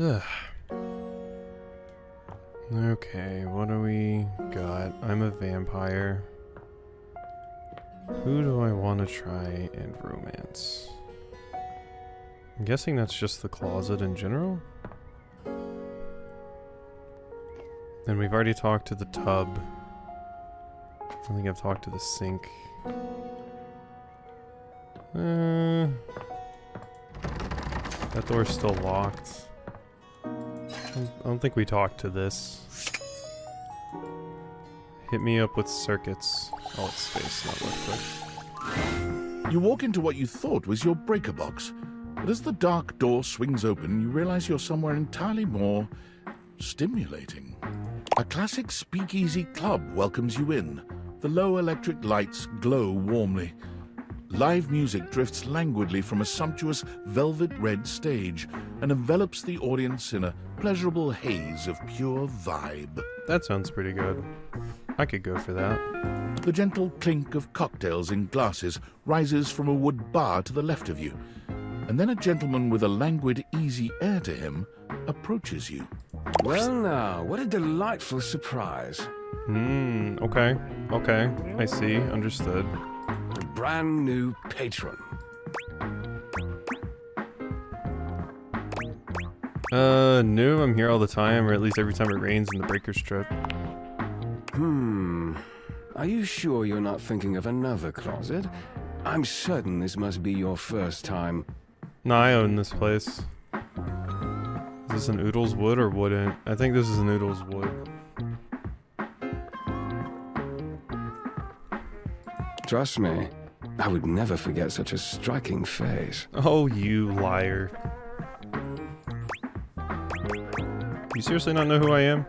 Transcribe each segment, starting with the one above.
Ugh. Okay, what do we got? I'm a vampire. Who do I want to try and romance? I'm guessing that's just the closet in general? And we've already talked to the tub. I don't think I've talked to the sink. That door's still locked. I don't think we talked to this. Hit me up with circuits. Oh, it's space, not left click. You walk into what you thought was your breaker box, but as the dark door swings open, you realize you're somewhere entirely more stimulating. A classic speakeasy club welcomes you in. The low electric lights glow warmly. Live music drifts languidly from a sumptuous velvet red stage and envelops the audience in a pleasurable haze of pure vibe. That sounds pretty good. I could go for that. The gentle clink of cocktails in glasses rises from a wood bar to the left of you, and then a gentleman with a languid, easy air to him approaches you. Well now, what a delightful surprise. Okay. Okay, I see. Understood. A brand new patron. New. I'm here all the time, or at least every time it rains in the breaker strip. Are you sure you're not thinking of another closet? I'm certain this must be your first time. No, I own this place. Is this an Oodles Wood or wouldn't? I think this is an Oodles Wood. Trust me, I would never forget such a striking face. Oh, you liar. You seriously not know who I am?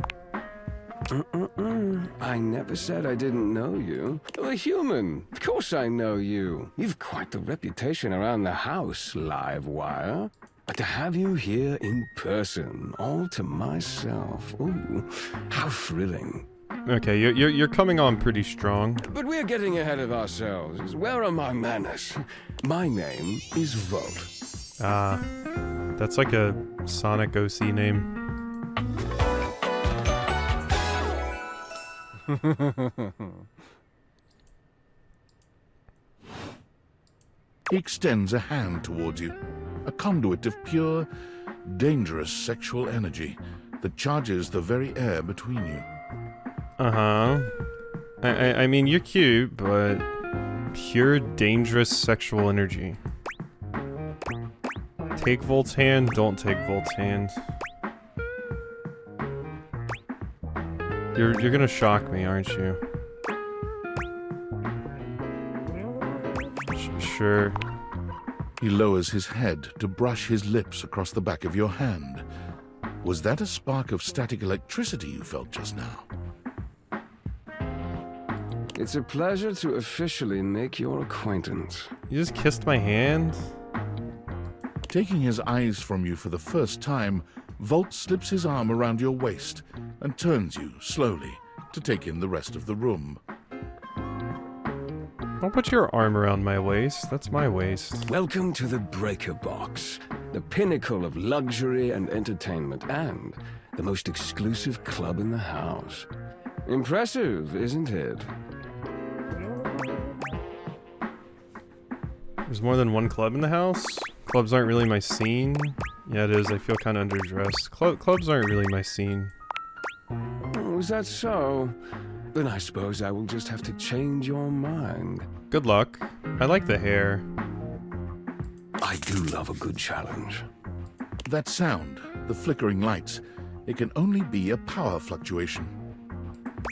I never said I didn't know you. You're a human. Of course I know you. You've quite the reputation around the house, Livewire. But to have you here in person, all to myself, ooh, how thrilling. Okay, you're coming on pretty strong. But we're getting ahead of ourselves. Where are my manners? My name is Volt. Ah, that's like a Sonic OC name. He extends a hand towards you, a conduit of pure, dangerous sexual energy that charges the very air between you. Uh-huh. I mean, you're cute, but pure dangerous sexual energy. Take Volt's hand, don't take Volt's hand. You're gonna shock me, aren't you? Sure. He lowers his head to brush his lips across the back of your hand. Was that a spark of static electricity you felt just now? It's a pleasure to officially make your acquaintance. You just kissed my hand? Taking his eyes from you for the first time, Volt slips his arm around your waist and turns you slowly to take in the rest of the room. Don't put your arm around my waist. That's my waist. Welcome to the Breaker Box, the pinnacle of luxury and entertainment, and the most exclusive club in the house. Impressive, isn't it? There's more than one club in the house? Clubs aren't really my scene. Yeah, it is. I feel kind of underdressed. Clubs aren't really my scene. Oh, is that so? Then I suppose I will just have to change your mind. Good luck. I like the hair. I do love a good challenge. That sound, the flickering lights, it can only be a power fluctuation.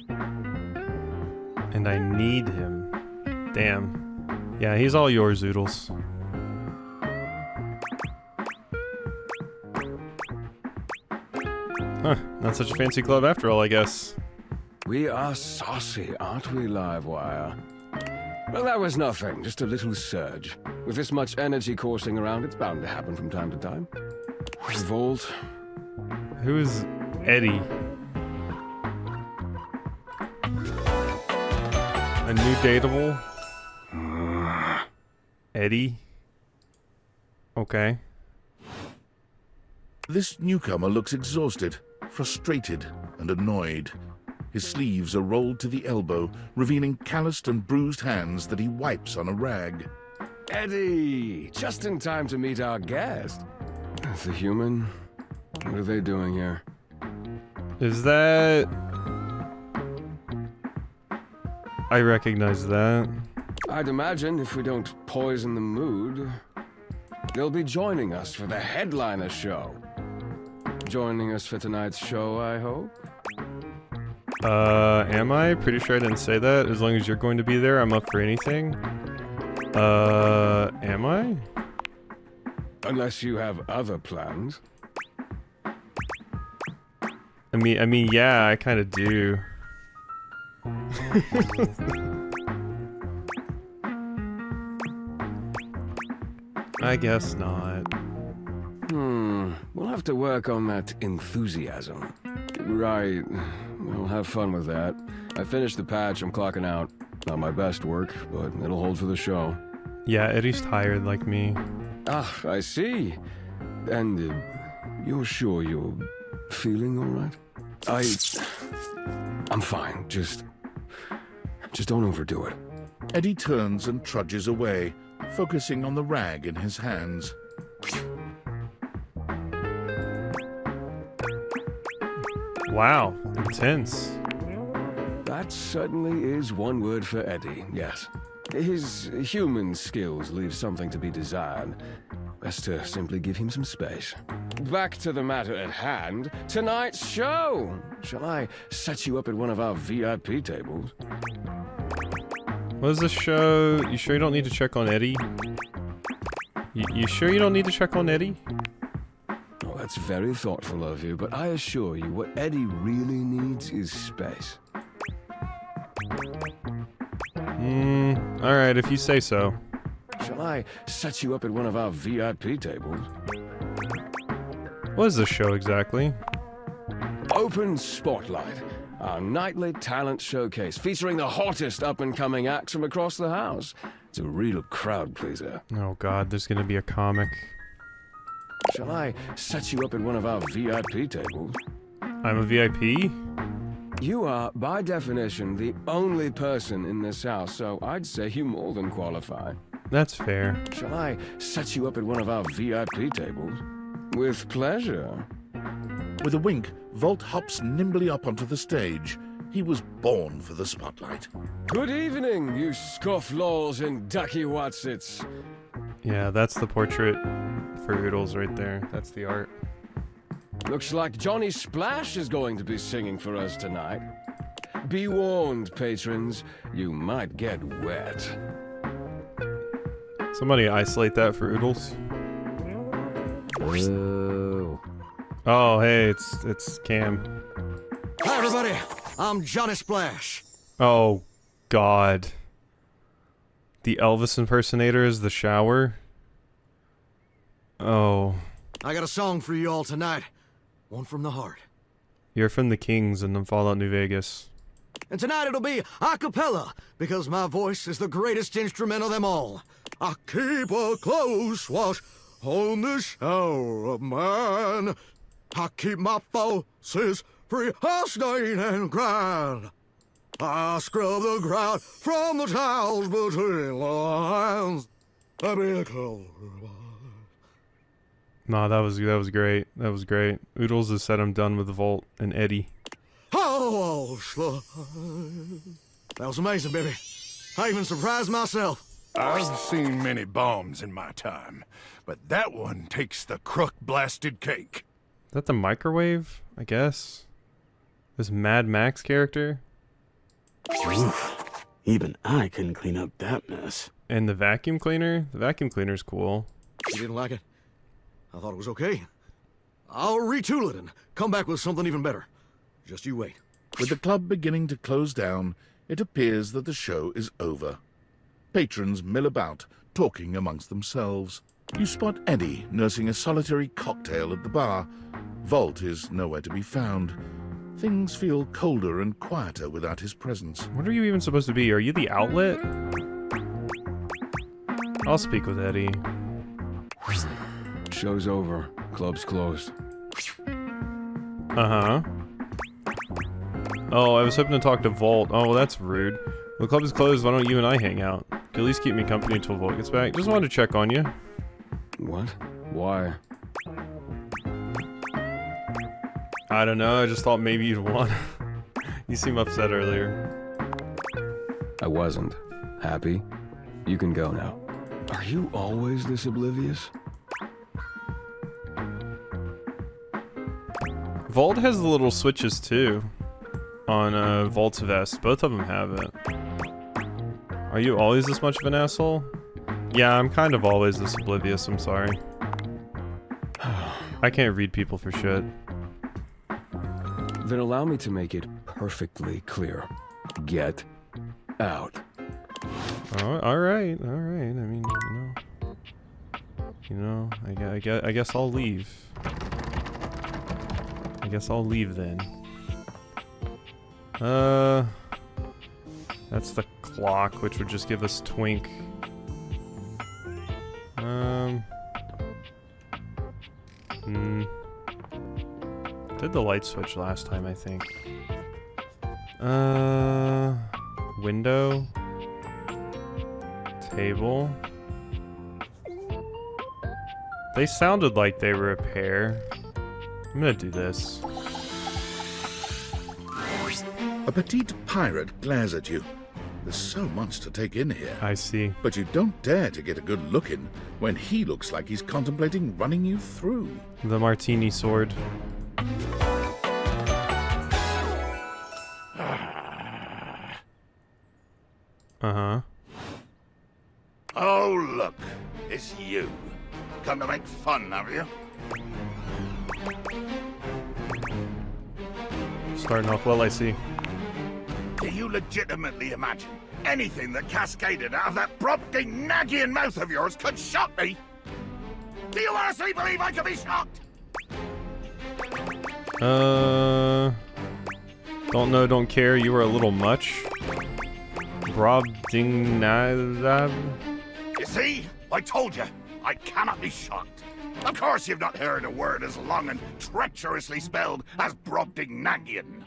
And I need him. Damn. Yeah, he's all yours, Oodles. Huh, not such a fancy club after all, I guess. We are saucy, aren't we, Livewire? Well, that was nothing, just a little surge. With this much energy coursing around, it's bound to happen from time to time. Volt. Who's Eddie? A new dateable? Eddie? Okay. This newcomer looks exhausted, frustrated, and annoyed. His sleeves are rolled to the elbow, revealing calloused and bruised hands that he wipes on a rag. Eddie! Just in time to meet our guest. The human? What are they doing here? Is that... I recognize that. I'd imagine if we don't poison the mood, they'll be joining us for the headliner show. Joining us for tonight's show, I hope? Am I? Pretty sure I didn't say that. As long as you're going to be there, I'm up for anything. Am I? Unless you have other plans. I mean, yeah, I kind of do. I guess not. We'll have to work on that enthusiasm. Right. We'll have fun with that. I finished the patch, I'm clocking out. Not my best work, but it'll hold for the show. Yeah, Eddie's tired like me. Ah, I see. And you're sure you're feeling all right? I'm fine. Just don't overdo it. Eddie turns and trudges away, focusing on the rag in his hands. Wow, intense. That certainly is one word for Eddie, yes. His human skills leave something to be desired. Best to simply give him some space. Back to the matter at hand. Tonight's show! Shall I set you up at one of our VIP tables? What is the show? You sure you don't need to check on Eddie? You sure you don't need to check on Eddie? Oh, that's very thoughtful of you, but I assure you what Eddie really needs is space. Alright, if you say so. Shall I set you up at one of our VIP tables? What is this show exactly? Open Spotlight, our nightly talent showcase featuring the hottest up-and-coming acts from across the house. It's a real crowd pleaser. Oh god, there's gonna be a comic. Shall I set you up at one of our VIP tables? I'm a VIP? You are, by definition, the only person in this house, so I'd say you more than qualify. That's fair. Shall I set you up at one of our VIP tables? With pleasure. With a wink, Volt hops nimbly up onto the stage. He was born for the spotlight. Good evening, you scofflaws and ducky watsits. Yeah, that's the portrait for Oodles right there. That's the art. Looks like Johnny Splash is going to be singing for us tonight. Be warned, patrons, you might get wet. Somebody isolate that for Oodles. Whoa. Oh, hey, it's Cam. Hi, everybody. I'm Johnny Splash. Oh, God. The Elvis impersonator is the shower? Oh. I got a song for you all tonight. One from the heart. You're from the Kings and then Fallout New Vegas. And tonight it'll be a cappella, because my voice is the greatest instrument of them all. I keep a close watch on the shower of mine. I keep my forces free of stain and grind. I scrub the ground from the tiles between the lines. I be a closer. Nah, that was great. That was great. Oodles has said I'm done with Volt and Eddie. Oh, that was amazing, baby. I even surprised myself. I've seen many bombs in my time, but that one takes the crook-blasted cake. Is that the microwave? I guess. This Mad Max character? Oof. Even I couldn't clean up that mess. And the vacuum cleaner? The vacuum cleaner's cool. You didn't like it? I thought it was okay. I'll retool it and come back with something even better. Just you wait. With the club beginning to close down, it appears that the show is over. Patrons mill about, talking amongst themselves. You spot Eddie nursing a solitary cocktail at the bar. Volt is nowhere to be found. Things feel colder and quieter without his presence. What are you even supposed to be? Are you the outlet? I'll speak with Eddie. Show's over. Club's closed. Uh-huh. Oh, I was hoping to talk to Vault. Oh, well, that's rude. The club is closed. Why don't you and I hang out? You can at least keep me company until Vault gets back. Just wanted to check on you. What? Why? I don't know. I just thought maybe you'd want. You seemed upset earlier. I wasn't. Happy? You can go now. Are you always this oblivious? Vault has the little switches too. On Vault's vest. Both of them have it. Are you always this much of an asshole? Yeah, I'm kind of always this oblivious. I'm sorry. I can't read people for shit. Then allow me to make it perfectly clear. Get out. Oh, all right. I mean, I guess I'll leave. I guess I'll leave then. That's the clock, which would just give us Twink. Did the light switch last time, I think. Window. Table. They sounded like they were a pair. I'm gonna do this. A petite pirate glares at you. There's so much to take in here. I see. But you don't dare to get a good look in when he looks like he's contemplating running you through. The martini sword. Uh-huh. Oh, look. It's you. Come to make fun, have you? Starting off well, I see. Do you legitimately imagine anything that cascaded out of that Brobdingnagian mouth of yours could shock me? Do you honestly believe I could be shocked? Don't know, don't care. You were a little much. Brobdingnag. You see? I told you. I cannot be shocked. Of course you've not heard a word as long and treacherously spelled as Brobdingnagian.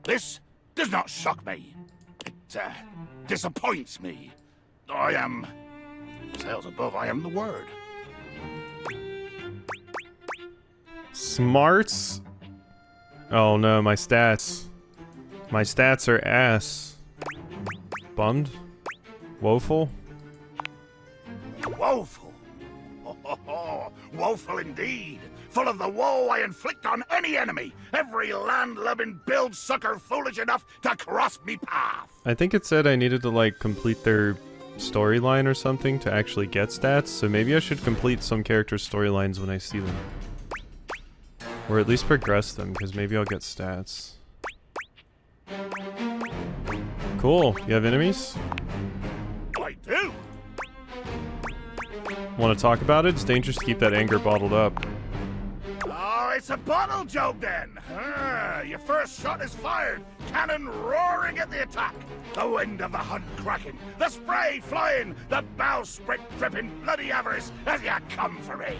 This does not shock me. It disappoints me. I am... Sails above, I am the word. Smarts? Oh no, my stats. My stats are ass. Bummed? Woeful? Woeful. Oh, woeful indeed. Full of the woe I inflict on any enemy. Every land-lubbing build sucker foolish enough to cross me path. I think it said I needed to like complete their storyline or something to actually get stats, so maybe I should complete some characters' storylines when I see them. Or at least progress them, because maybe I'll get stats. Cool. You have enemies? I do. Want to talk about it? It's dangerous to keep that anger bottled up. Oh, it's a bottle joke then. Your first shot is fired. Cannon roaring at the attack. The wind of the hunt cracking. The spray flying. The bowsprit dripping bloody avarice as you come for me.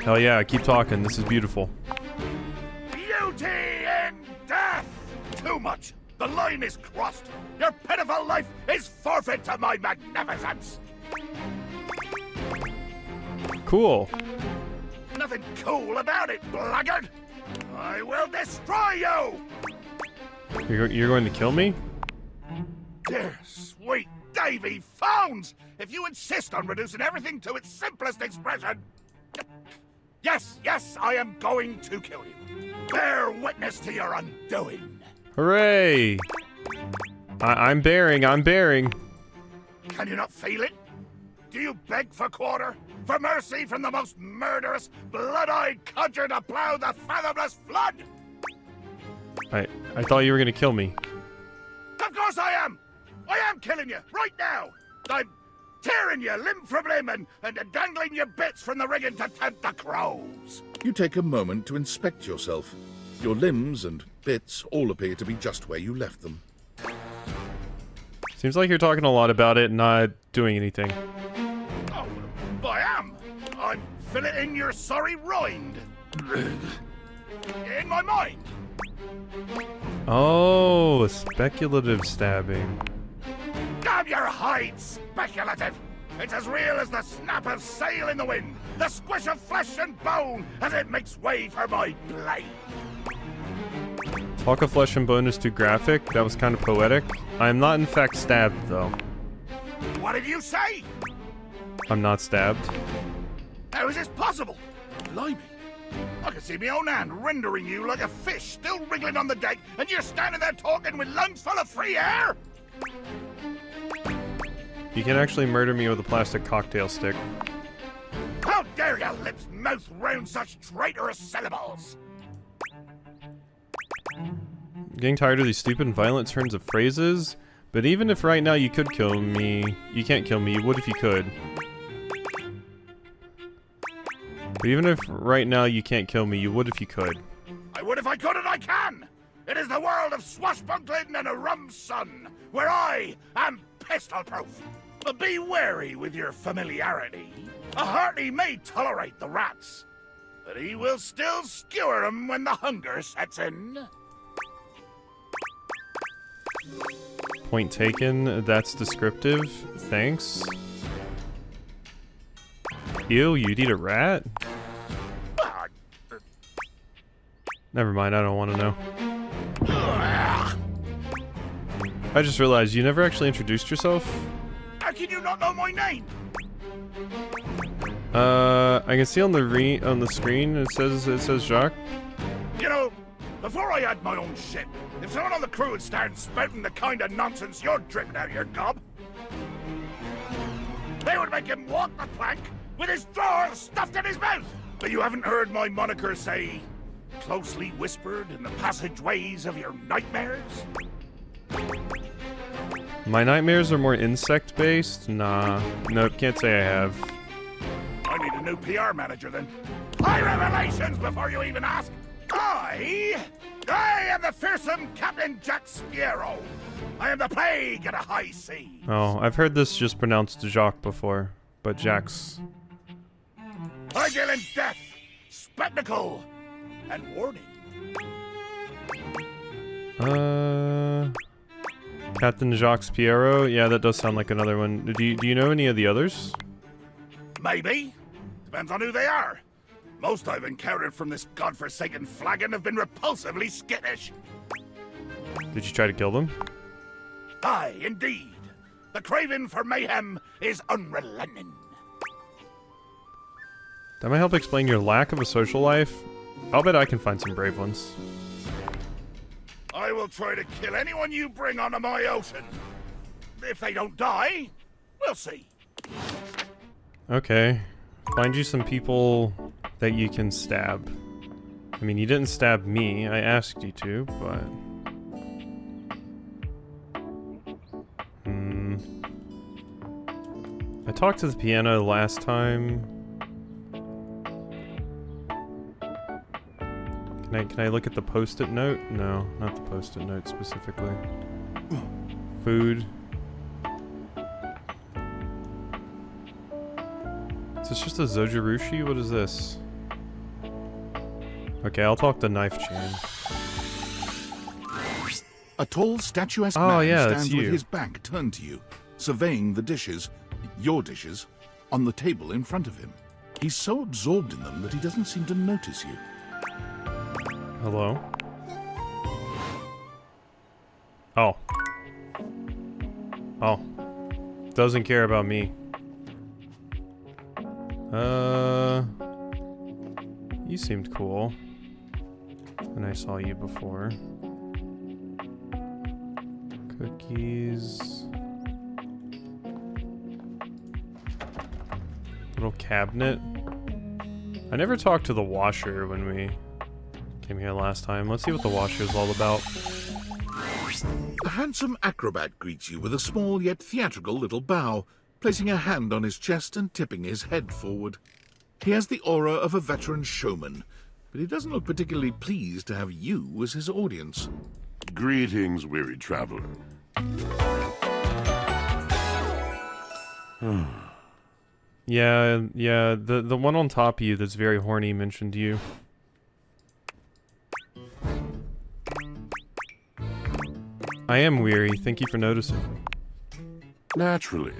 Hell yeah, keep talking. This is beautiful. Beauty in death! Too much. The line is crossed. Your pitiful life is forfeit to my magnificence. Cool. Nothing cool about it, blackguard. I will destroy you! You're going to kill me? Dear sweet Davy Phones! If you insist on reducing everything to its simplest expression... Yes, I am going to kill you. Bear witness to your undoing. Hooray! I'm bearing. Can you not feel it? Do you beg for quarter? For mercy from the most murderous, blood-eyed codger to plow the fathomless flood? I thought you were gonna kill me. Of course I am! I am killing you, right now! I'm tearing you limb from limb and dangling your bits from the rigging to tempt the crows. You take a moment to inspect yourself. Your limbs and bits all appear to be just where you left them. Seems like you're talking a lot about it and not doing anything. Oh, I am. I'm fill it in your sorry rind. In my mind. Oh, speculative stabbing. Damn your hide, speculative! It's as real as the snap of sail in the wind, the squish of flesh and bone as it makes way for my blade. Talk of flesh and bone is too graphic. That was kind of poetic. I am not in fact stabbed, though. What did you say? I'm not stabbed. How is this possible? Blimey. I can see my own hand rendering you like a fish still wriggling on the deck, and you're standing there talking with lungs full of free air? You can actually murder me with a plastic cocktail stick. How dare your lips mouth round such traitorous syllables? Getting tired of these stupid and violent turns of phrases, but even if right now you could kill me, you can't kill me, you would if you could. But even if right now you can't kill me, you would if you could. I would if I could, and I can! It is the world of swashbuckling and a rum sun, where I am pistol-proof. But be wary with your familiarity. A hearty may tolerate the rats, but he will still skewer 'em when the hunger sets in. Point taken, that's descriptive. Thanks. Ew, you'd eat a rat? Ah, Never mind, I don't want to know. I just realized you never actually introduced yourself. How can you not know my name? I can see on the screen it says Jacques. You know, before I had my own ship, if someone on the crew had started spouting the kind of nonsense you're dripping out your gob, they would make him walk the plank with his drawers stuffed in his mouth. But you haven't heard my moniker say, closely whispered in the passageways of your nightmares? My nightmares are more insect-based? Nah. Nope, can't say I have. I need a new PR manager then. High revelations before you even ask! I am the fearsome Captain Jack Sparrow. I am the plague at a high sea. Oh, I've heard this just pronounced Jacques before, but Jack's. I deal in death, spectacle, and warning. Captain Jacques Piero? Yeah, that does sound like another one. Do you know any of the others? Maybe. Depends on who they are. Most I've encountered from this godforsaken flagon have been repulsively skittish. Did you try to kill them? Aye, indeed. The craving for mayhem is unrelenting. That might help explain your lack of a social life. I'll bet I can find some brave ones. I will try to kill anyone you bring onto my ocean. If they don't die, we'll see. Okay. Find you some people that you can stab. I mean, you didn't stab me. I asked you to, but... I talked to the piano last time. Can I look at the post-it note? No, not the post-it note specifically. Food. Is this just a Zojirushi? What is this? Okay, I'll talk to Knife Chan. A tall, statuesque Oh, man yeah, that's stands with you. his back turned to you, surveying the dishes, your dishes, on the table in front of him. He's so absorbed in them that he doesn't seem to notice you. Hello? Oh. Oh. Doesn't care about me. You seemed cool. And I saw you before. Cookies. Little cabinet. I never talked to the washer when we came here last time. Let's see what the washer is all about. A handsome acrobat greets you with a small yet theatrical little bow, placing a hand on his chest and tipping his head forward. He has the aura of a veteran showman, but he doesn't look particularly pleased to have you as his audience. Greetings, weary traveler. Yeah, yeah, the one on top of you that's very horny mentioned you. I am weary, thank you for noticing. Naturally,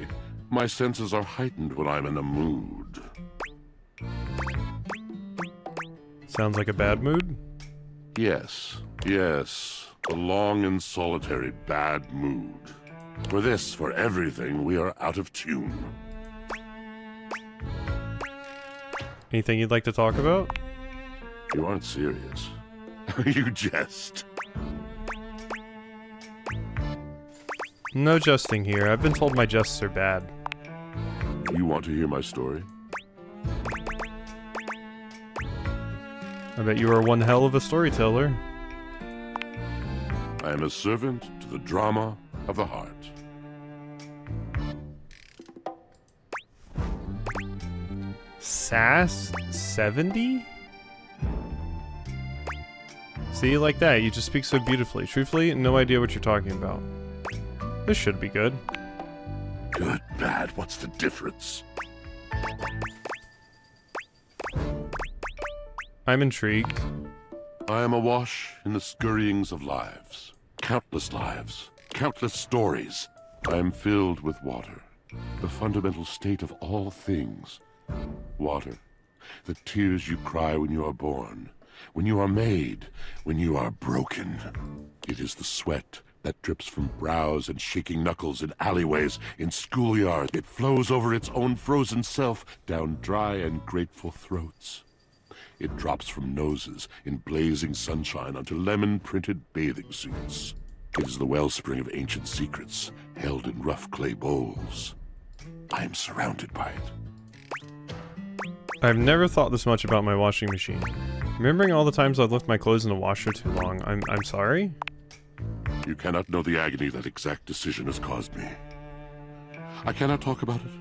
my senses are heightened when I'm in a mood. Sounds like a bad mood? Yes, yes, a long and solitary bad mood. For this, for everything, we are out of tune. Anything you'd like to talk about? You aren't serious. You jest. No jesting here. I've been told my jests are bad. You want to hear my story? I bet you are one hell of a storyteller. I am a servant to the drama of the heart. Sass 70? See, like that, you just speak so beautifully. Truthfully, no idea what you're talking about. This should be good. Good, bad, what's the difference? I'm intrigued. I am awash in the scurryings of lives. Countless lives. Countless stories. I am filled with water. The fundamental state of all things. Water. The tears you cry when you are born. When you are made. When you are broken. It is the sweat that drips from brows and shaking knuckles in alleyways, in schoolyards. It flows over its own frozen self down dry and grateful throats. It drops from noses in blazing sunshine onto lemon-printed bathing suits. It is the wellspring of ancient secrets, held in rough clay bowls. I am surrounded by it. I've never thought this much about my washing machine. Remembering all the times I've left my clothes in the washer too long, I'm sorry? You cannot know the agony that exact decision has caused me. I cannot talk about it.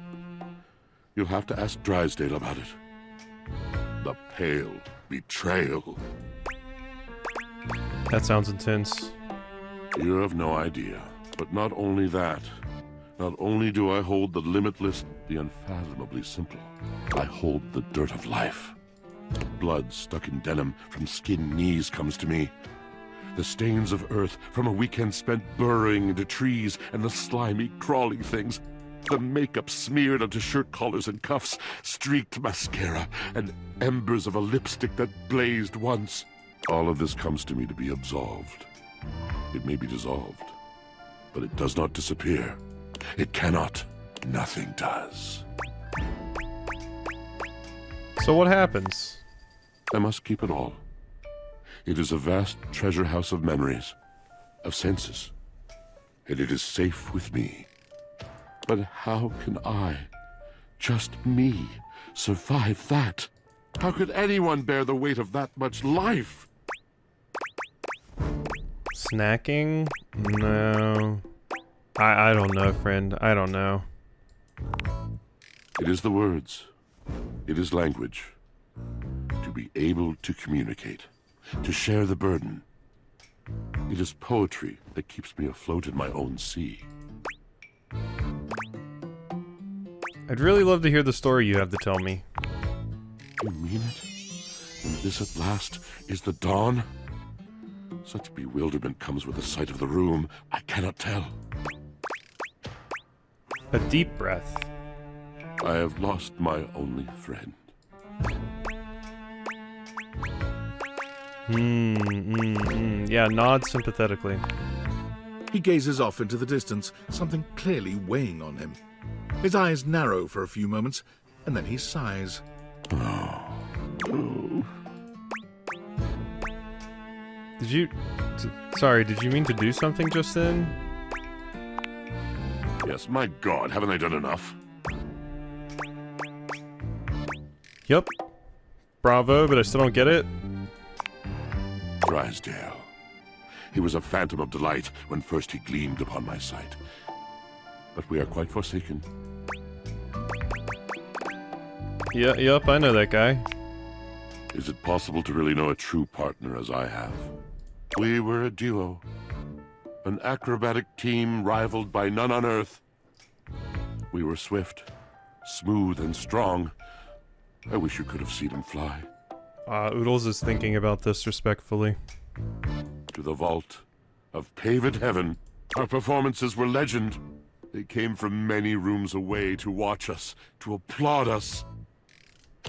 You'll have to ask Drysdale about it. The pale betrayal. That sounds intense. You have no idea. But not only that. Not only do I hold the limitless, the unfathomably simple. I hold the dirt of life. Blood stuck in denim from skin knees comes to me. The stains of earth from a weekend spent burrowing into trees and the slimy, crawly things. The makeup smeared onto shirt collars and cuffs, streaked mascara, and embers of a lipstick that blazed once. All of this comes to me to be absolved. It may be dissolved, but it does not disappear. It cannot. Nothing does. So what happens? I must keep it all. It is a vast treasure house of memories, of senses, and it is safe with me. But how can I, just me, survive that? How could anyone bear the weight of that much life? Snacking? No. I don't know, friend. I don't know. It is the words. It is language. To be able to communicate. To share the burden. It is poetry that keeps me afloat in my own sea. I'd really love to hear the story you have to tell me. You mean it? And this at last is the dawn? Such bewilderment comes with the sight of the room, I cannot tell. A deep breath. I have lost my only friend. Yeah, nod sympathetically. He gazes off into the distance, something clearly weighing on him. His eyes narrow for a few moments, and then he sighs. Did you... Sorry, did you mean to do something just then? Yes, my God, haven't I done enough? Yep. Bravo, but I still don't get it. Drysdale. He was a phantom of delight when first he gleamed upon my sight. But we are quite forsaken. Yeah, yep, I know that guy. Is it possible to really know a true partner as I have? We were a duo. An acrobatic team rivaled by none on earth. We were swift, smooth and strong. I wish you could have seen him fly. Oodles is thinking about this respectfully. To the vault of paved heaven. Our performances were legend. They came from many rooms away to watch us, to applaud us.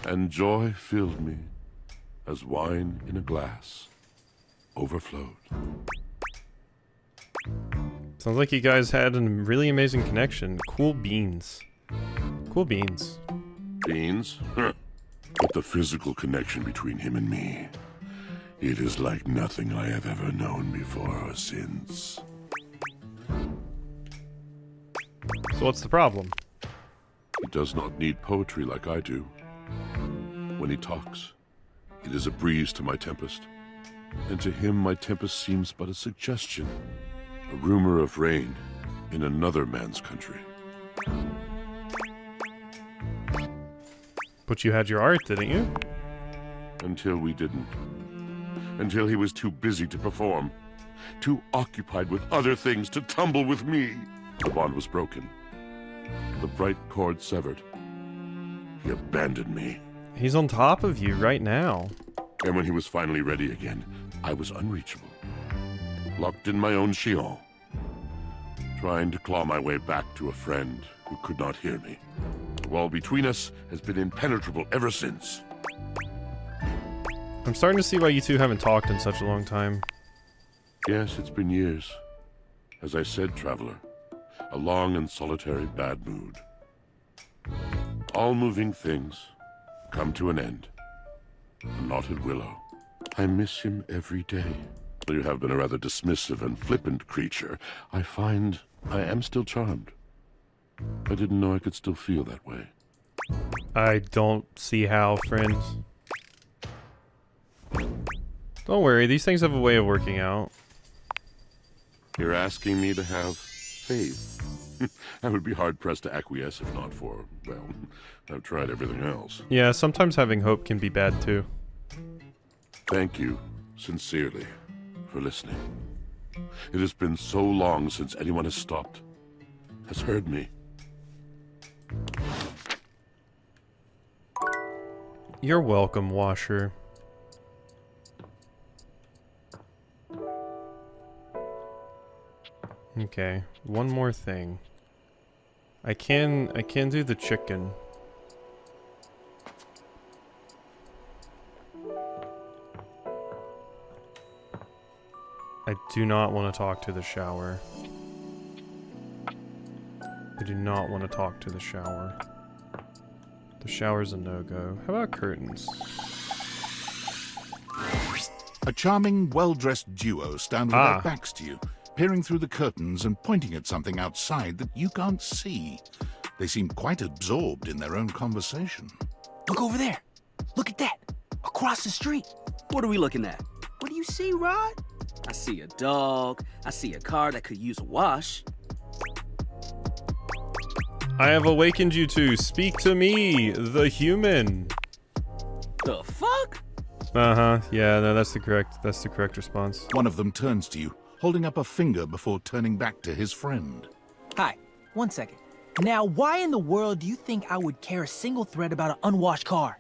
And joy filled me as wine in a glass overflowed. Sounds like you guys had a really amazing connection. Cool beans. Cool beans. Beans? Huh. But the physical connection between him and me, it is like nothing I have ever known before or since. So what's the problem? He does not need poetry like I do. When he talks, it is a breeze to my tempest. And to him my tempest seems but a suggestion, a rumor of rain in another man's country. But you had your art, didn't you? Until we didn't. Until he was too busy to perform. Too occupied with other things to tumble with me. The bond was broken. The bright cord severed. He abandoned me. He's on top of you right now. And when he was finally ready again, I was unreachable. Locked in my own Shion. Trying to claw my way back to a friend who could not hear me. The wall between us has been impenetrable ever since. I'm starting to see why you two haven't talked in such a long time. Yes, it's been years. As I said, traveler, a long and solitary bad mood. All moving things come to an end. A knotted willow. I miss him every day. Though you have been a rather dismissive and flippant creature, I find I am still charmed. I didn't know I could still feel that way. I don't see how, friends. Don't worry, these things have a way of working out. You're asking me to have faith. I would be hard-pressed to acquiesce if not for, well, I've tried everything else. Yeah, sometimes having hope can be bad too. Thank you, sincerely, for listening. It has been so long since anyone has stopped, has heard me. You're welcome, Washer. Okay, one more thing. I can do the chicken. I do not want to talk to the shower. I do not want to talk to the shower. The shower's a no-go. How about curtains? A charming, well-dressed duo stand with their backs to you, peering through the curtains and pointing at something outside that you can't see. They seem quite absorbed in their own conversation. Look over there. Look at that. Across the street. What are we looking at? What do you see, Rod? I see a dog. I see a car that could use a wash. I have awakened you two. Speak to me, the human. The fuck? Uh-huh. Yeah, no, that's the correct response. One of them turns to you, holding up a finger before turning back to his friend. Hi. 1 second. Now, why in the world do you think I would care a single thread about an unwashed car?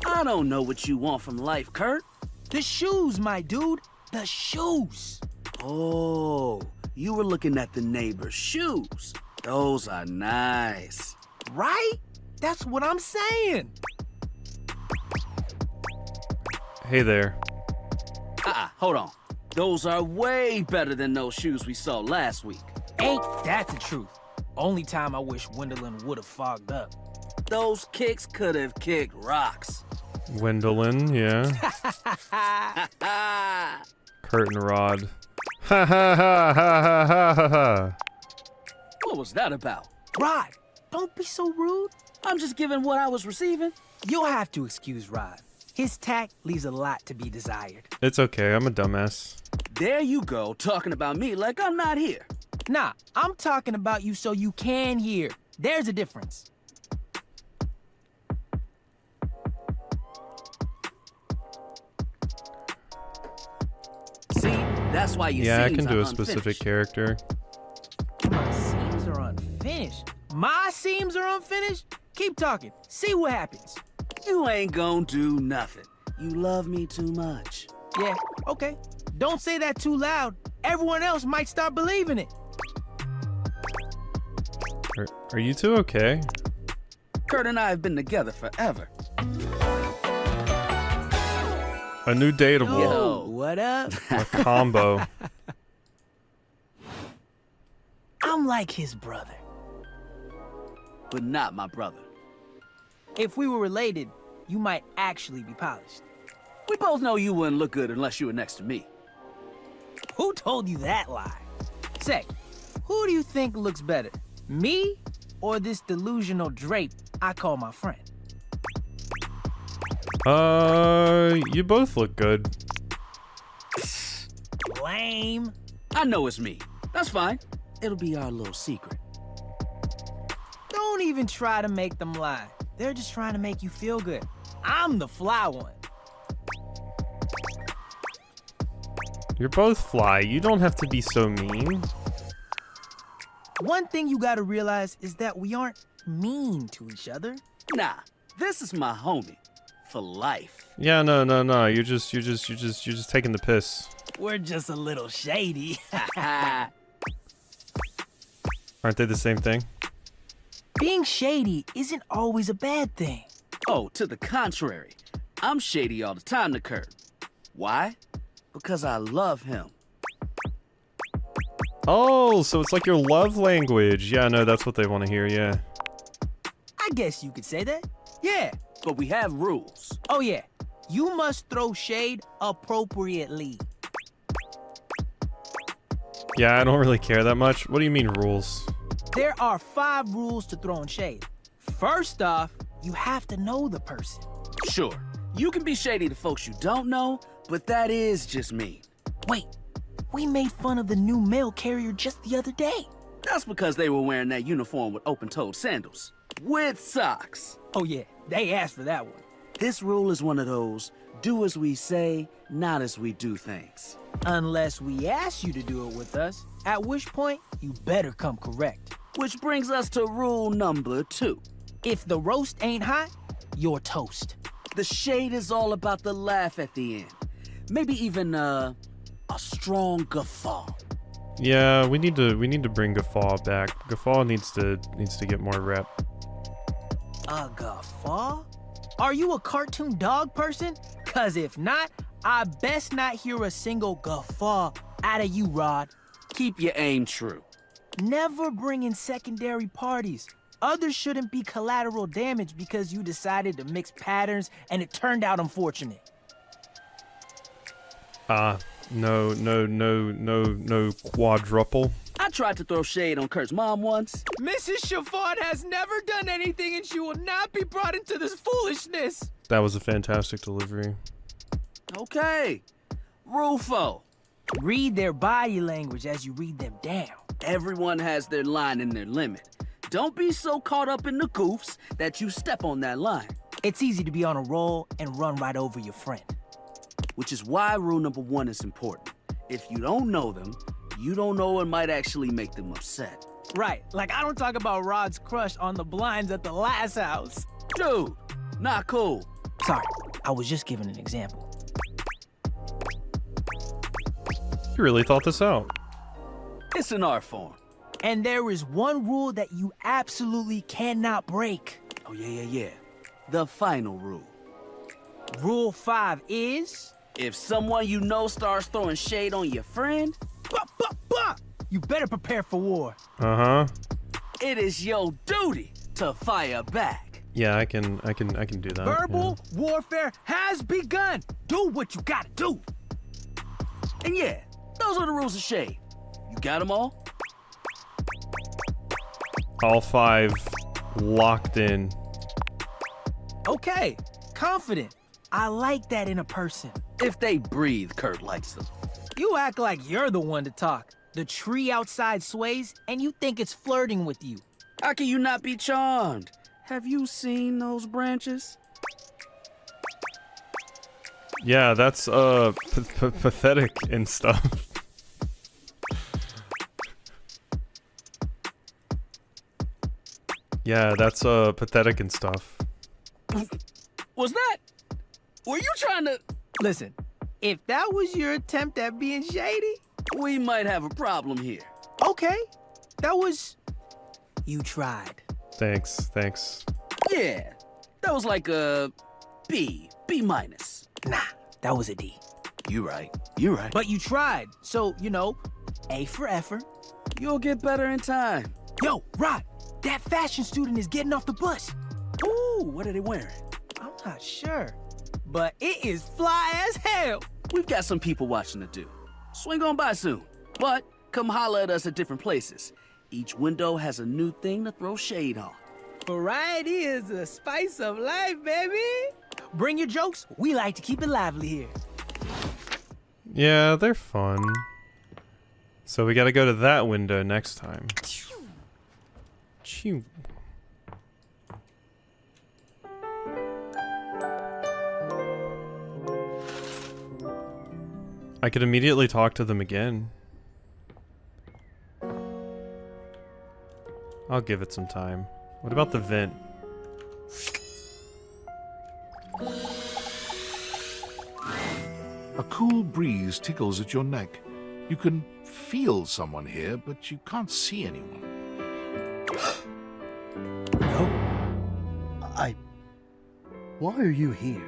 I don't know what you want from life, Kurt. The shoes, my dude. The shoes. Oh, you were looking at the neighbor's shoes. Those are nice. Right? That's what I'm saying. Hey there. Hold on. Those are way better than those shoes we saw last week. Ain't that the truth? Only time I wish Wendelin would have fogged up. Those kicks could have kicked rocks. Wendelin, yeah. Curtain rod. Ha ha ha ha ha ha ha ha. What was that about? Rod, don't be so rude. I'm just giving what I was receiving. You'll have to excuse Rod. His tact leaves a lot to be desired. It's okay, I'm a dumbass. There you go, talking about me like I'm not here. Nah, I'm talking about you so you can hear. There's a difference. See, that's why you Yeah, I scenes can do are a specific unfinished. character. My scenes are unfinished. My seams are unfinished? Keep talking. See what happens. You ain't gonna do nothing. You love me too much. Yeah, okay. Don't say that too loud. Everyone else might start believing it. Are you two okay? Kurt and I have been together forever. A new dateable. Yo, what up? A combo. I'm like his brother. But not my brother. If we were related, you might actually be polished. We both know you wouldn't look good unless you were next to me. Who told you that lie? Say, who do you think looks better? Me or this delusional drape I call my friend? You both look good. Lame. I know it's me. That's fine. It'll be our little secret. Don't even try to make them lie. They're just trying to make you feel good. I'm the fly one. You're both fly. You don't have to be so mean. One thing you gotta realize is that we aren't mean to each other. Nah, this is my homie. For life. Yeah, no. You're just taking the piss. We're just a little shady. Aren't they the same thing? Being shady isn't always a bad thing. Oh, to the contrary. I'm shady all the time to Kurt. Why? Because I love him. Oh, so it's like your love language. Yeah, no, that's what they want to hear, yeah. I guess you could say that. Yeah. But we have rules. Oh yeah. You must throw shade appropriately. Yeah, I don't really care that much. What do you mean rules? There are 5 rules to throwing shade. First off, you have to know the person. Sure, you can be shady to folks you don't know, but that is just mean. Wait, we made fun of the new mail carrier just the other day. That's because they were wearing that uniform with open-toed sandals. With socks. Oh yeah, they asked for that one. This rule is one of those, do as we say, not as we do things. Unless we ask you to do it with us, at which point, you better come correct. Which brings us to rule number 2. If the roast ain't hot, you're toast. The shade is all about the laugh at the end. Maybe even, a strong guffaw. Yeah, we need to bring Guffaw back. Guffaw needs to get more rep. A guffaw? Are you a cartoon dog person? Cause if not, I best not hear a single guffaw out of you, Rod. Keep your aim true. Never bring in secondary parties. Others shouldn't be collateral damage because you decided to mix patterns and it turned out unfortunate. No quadruple. I tried to throw shade on Kurt's mom once. Mrs. Chiffon has never done anything and she will not be brought into this foolishness. That was a fantastic delivery. Okay. Rufo. Read their body language as you read them down. Everyone has their line and their limit. Don't be so caught up in the goofs that you step on that line. It's easy to be on a roll and run right over your friend. Which is why rule number 1 is important. If you don't know them, you don't know what might actually make them upset. Right, like I don't talk about Rod's crush on the blinds at the last house. Dude, not cool. Sorry, I was just giving an example. You really thought this out. It's an art form. And there is one rule that you absolutely cannot break. Oh, yeah. The final rule. Rule 5 is... If someone you know starts throwing shade on your friend... You better prepare for war. Uh-huh. It is your duty to fire back. Yeah, I can do that. Verbal warfare has begun. Do what you gotta do. And yeah, those are the rules of shade. You got them all? All 5 locked in. Okay, confident. I like that in a person. If they breathe, Kurt likes them. You act like you're the one to talk. The tree outside sways, and you think it's flirting with you. How can you not be charmed? Have you seen those branches? Yeah, that's pathetic and stuff. Yeah, that's pathetic and stuff. Was that? Were you trying to? Listen, if that was your attempt at being shady, We might have a problem here. okay. That was... You tried. Thanks. Yeah, that was like a B minus. Nah, that was a D. You right. But you tried, so, you know, A for effort. You'll get better in time. Yo, Rod, that fashion student is getting off the bus. Ooh, what are they wearing? I'm not sure, but it is fly as hell. We've got some people watching to do. Swing on by soon, but come holler at us at different places. Each window has a new thing to throw shade on. Variety is the spice of life, baby. Bring your jokes. We like to keep it lively here. Yeah, they're fun. So we gotta go to that window next time. Chew. I could immediately talk to them again. I'll give it some time. What about the vent? A cool breeze tickles at your neck. You can feel someone here, but you can't see anyone. Why are you here?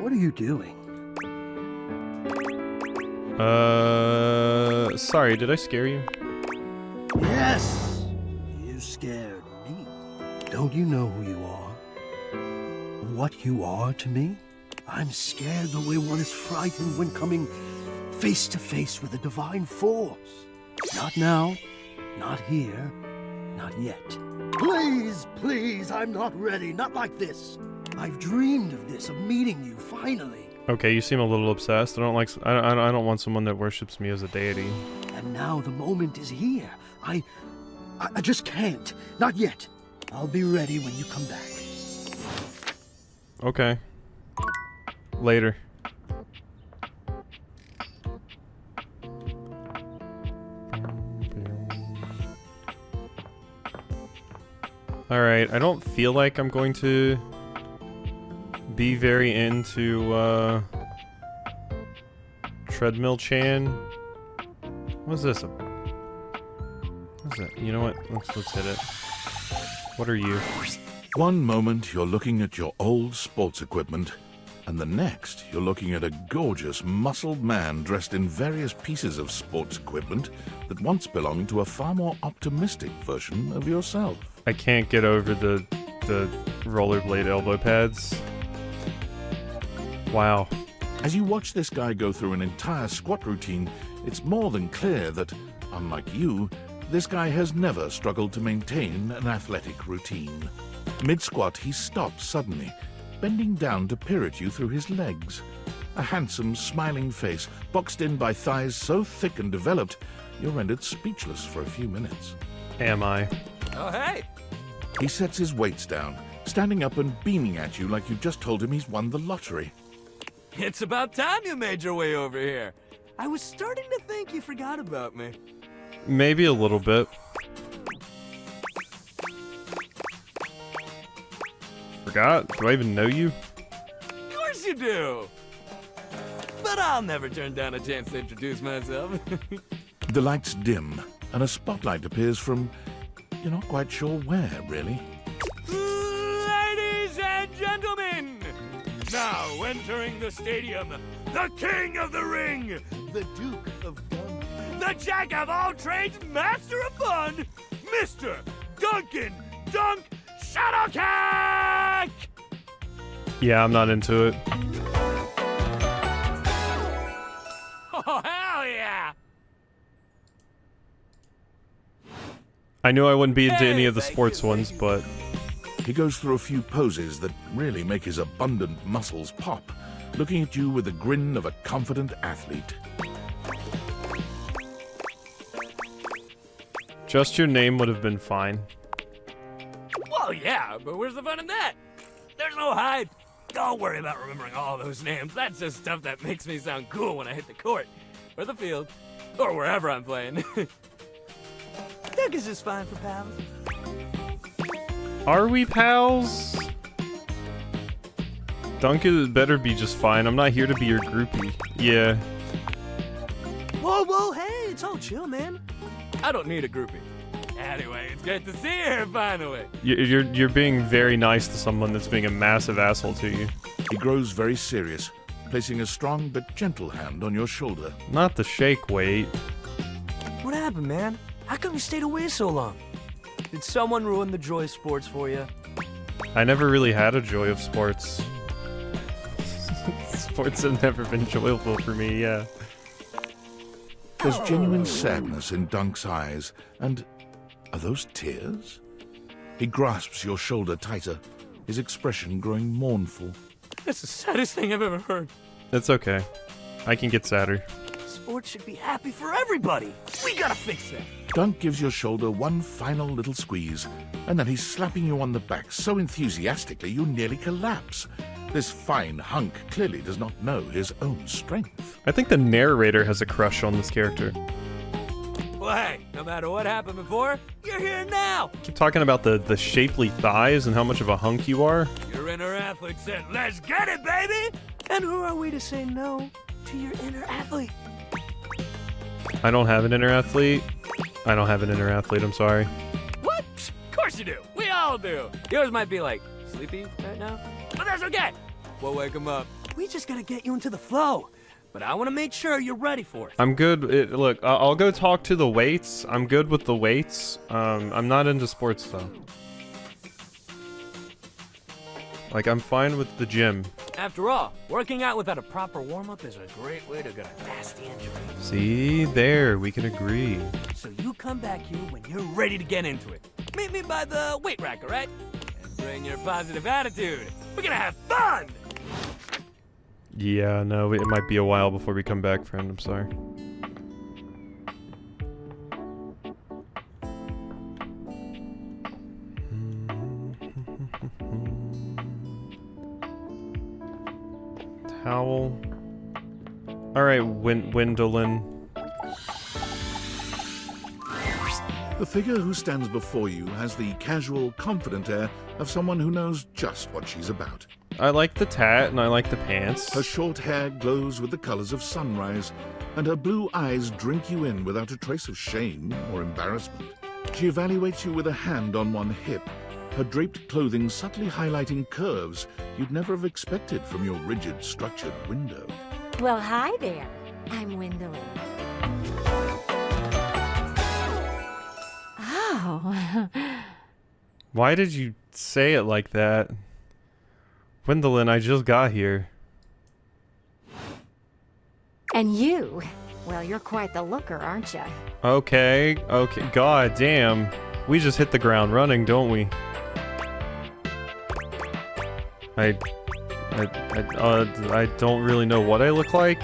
What are you doing? Sorry, did I scare you? Yes! You scared me. Don't you know who you are? What you are to me? I'm scared the way one is frightened when coming face to face with a divine force. Not now, not here, not yet. Please, please, I'm not ready, not like this. I've dreamed of this, of meeting you, finally. Okay, you seem a little obsessed. I don't want someone that worships me as a deity. And now the moment is here. I just can't. Not yet. I'll be ready when you come back. Okay. Later. Alright, I don't feel like I'm going to be very into Treadmill Chan. What's this? What's that? You know what? Let's hit it. What are you? One moment you're looking at your old sports equipment, and the next you're looking at a gorgeous, muscled man dressed in various pieces of sports equipment that once belonged to a far more optimistic version of yourself. I can't get over the rollerblade elbow pads. Wow. As you watch this guy go through an entire squat routine, it's more than clear that, unlike you, this guy has never struggled to maintain an athletic routine. Mid-squat, he stops suddenly, bending down to peer at you through his legs. A handsome, smiling face, boxed in by thighs so thick and developed, you're rendered speechless for a few minutes. Am I? Oh, hey! He sets his weights down, standing up and beaming at you like you just told him he's won the lottery. It's about time you made your way over here. I was starting to think you forgot about me. Maybe a little bit. Forgot? Do I even know you? Of course you do! But I'll never turn down a chance to introduce myself. The lights dim, and a spotlight appears from... you're not quite sure where, really. Ladies and gentlemen! Now entering the stadium, the king of the ring, the Duke of Dunk, the jack of all trades, master of fun, Mr. Duncan Dunk Shadowcat! Yeah, I'm not into it. Oh, hell yeah! I knew I wouldn't be into any of the sports ones, but... He goes through a few poses that really make his abundant muscles pop, looking at you with the grin of a confident athlete. Just your name would have been fine. Well, yeah, but where's the fun in that? There's no hype. Don't worry about remembering all those names. That's just stuff that makes me sound cool when I hit the court, or the field, or wherever I'm playing. Doug is just fine for pals. Are we pals? Duncan better be just fine. I'm not here to be your groupie. Yeah. Whoa, hey, it's all chill, man. I don't need a groupie. Anyway, it's good to see you here finally. You're being very nice to someone that's being a massive asshole to you. He grows very serious, placing a strong but gentle hand on your shoulder. Not the shake weight. What happened, man? How come you stayed away so long? Did someone ruin the joy of sports for you? I never really had a joy of sports. Sports have never been joyful for me, yeah. There's genuine sadness in Dunk's eyes, and are those tears? He grasps your shoulder tighter, his expression growing mournful. That's the saddest thing I've ever heard. It's okay. I can get sadder. Sports should be happy for everybody. We gotta fix that. Dunk gives your shoulder one final little squeeze, and then he's slapping you on the back so enthusiastically you nearly collapse. This fine hunk clearly does not know his own strength. I think the narrator has a crush on this character. Well, hey, no matter what happened before, you're here now. Keep talking about the shapely thighs and how much of a hunk you are. Your inner athlete said, let's get it, baby! And who are we to say no to your inner athlete? I don't have an inner athlete. I don't have an inner athlete, I'm sorry. What? Of course you do. We all do. Yours might be like, sleepy right now? But that's okay. We'll wake him up. We just gotta get you into the flow. But I want to make sure you're ready for it. I'm good. Look, I'll go talk to the weights. I'm good with the weights. I'm not into sports though. Like, I'm fine with the gym. After all, working out without a proper warm-up is a great way to get a nasty injury. See, there, we can agree. So you come back here when you're ready to get into it. Meet me by the weight rack, all right? And bring your positive attitude. We're gonna have fun! Yeah, no, it might be a while before we come back, friend. I'm sorry. Towel. Alright, Wendolyn. The figure who stands before you has the casual, confident air of someone who knows just what she's about. I like the tat and I like the pants. Her short hair glows with the colors of sunrise, and her blue eyes drink you in without a trace of shame or embarrassment. She evaluates you with a hand on one hip, her draped clothing subtly highlighting curves you'd never have expected from your rigid, structured window. Well, hi there. I'm Wendolyn. Oh. Why did you say it like that? Wendolyn, I just got here. And you? Well, you're quite the looker, aren't you? Okay. God damn. We just hit the ground running, don't we? I don't really know what I look like.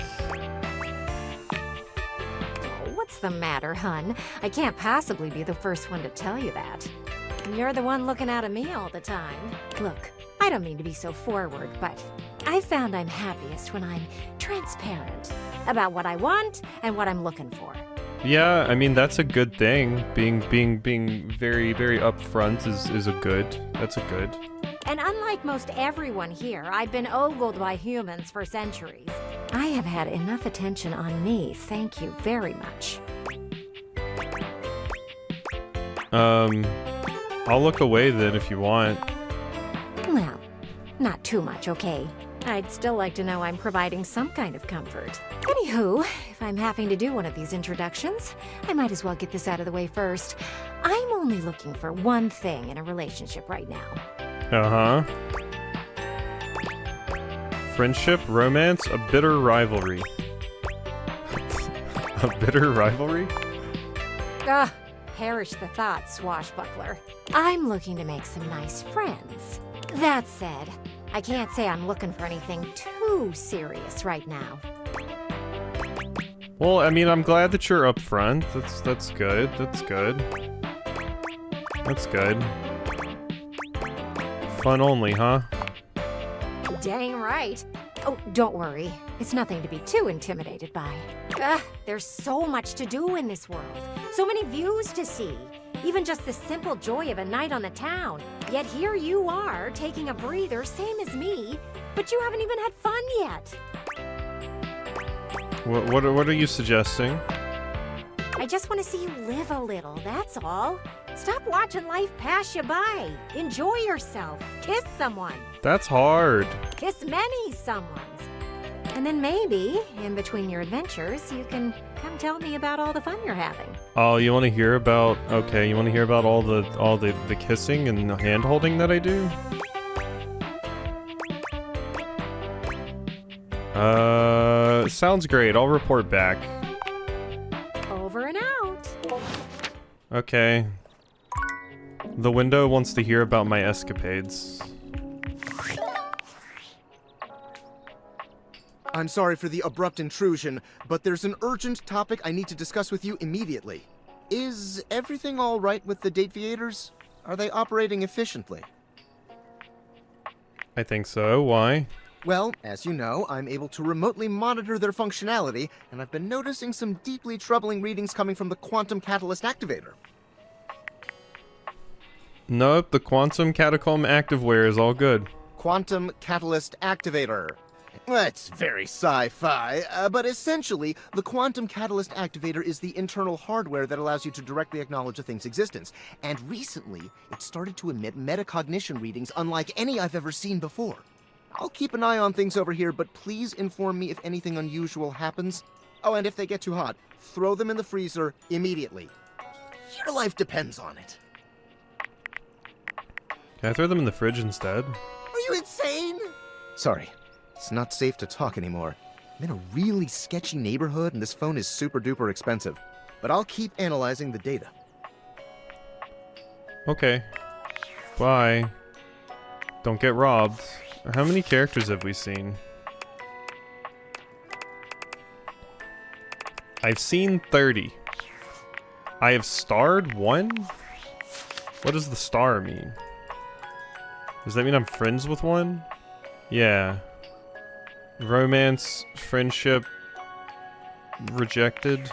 What's the matter, hun? I can't possibly be the first one to tell you that. You're the one looking out at me all the time. Look, I don't mean to be so forward, but I found I'm happiest when I'm transparent about what I want and what I'm looking for. Yeah, I mean that's a good thing. Being very, very upfront is a good. That's a good. And unlike most everyone here, I've been ogled by humans for centuries. I have had enough attention on me, thank you very much. I'll look away then if you want. Well, not too much, okay? I'd still like to know I'm providing some kind of comfort. Anywho, if I'm having to do one of these introductions, I might as well get this out of the way first. I'm only looking for one thing in a relationship right now. Uh-huh. Friendship, romance, a bitter rivalry. A bitter rivalry? Ah, perish the thought, swashbuckler. I'm looking to make some nice friends. That said, I can't say I'm looking for anything too serious right now. Well, I mean, I'm glad that you're upfront. That's good. That's good. That's good. Fun only, huh? Dang right. Oh, don't worry. It's nothing to be too intimidated by. There's so much to do in this world. So many views to see. even just the simple joy of a night on the town. Yet here you are, taking a breather, same as me, but you haven't even had fun yet. What are you suggesting? I just want to see you live a little, that's all. Stop watching life pass you by. Enjoy yourself. Kiss someone. That's hard. Kiss many someones. And then maybe, in between your adventures, you can come tell me about all the fun you're having. Oh, you want to hear about? Okay, you want to hear about all the kissing and hand holding that I do? Sounds great. I'll report back. Over and out. Okay. The window wants to hear about my escapades. I'm sorry for the abrupt intrusion, but there's an urgent topic I need to discuss with you immediately. Is everything all right with the Dateviators? Are they operating efficiently? I think so. Why? Well, as you know, I'm able to remotely monitor their functionality, and I've been noticing some deeply troubling readings coming from the Quantum Catalyst Activator. Nope, the Quantum Catacomb Activewear is all good. Quantum Catalyst Activator. That's very sci-fi, but essentially, the Quantum Catalyst Activator is the internal hardware that allows you to directly acknowledge a thing's existence. And recently, it started to emit metacognition readings unlike any I've ever seen before. I'll keep an eye on things over here, but please inform me if anything unusual happens. Oh, and if they get too hot, throw them in the freezer immediately. Your life depends on it. Can I throw them in the fridge instead? Are you insane? Sorry. It's not safe to talk anymore. I'm in a really sketchy neighborhood and this phone is super duper expensive. But I'll keep analyzing the data. Okay. Bye. Don't get robbed. How many characters have we seen? I've seen 30. I have starred 1? What does the star mean? Does that mean I'm friends with 1? Yeah. Romance, friendship, rejected.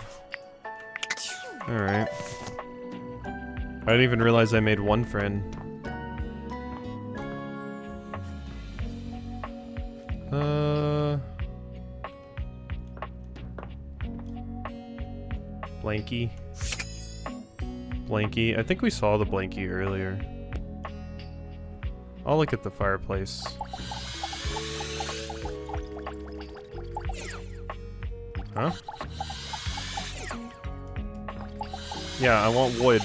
Alright. I didn't even realize I made 1 friend. Blanky. Blanky. I think we saw the Blanky earlier. I'll look at the fireplace. Huh? Yeah, I want wood.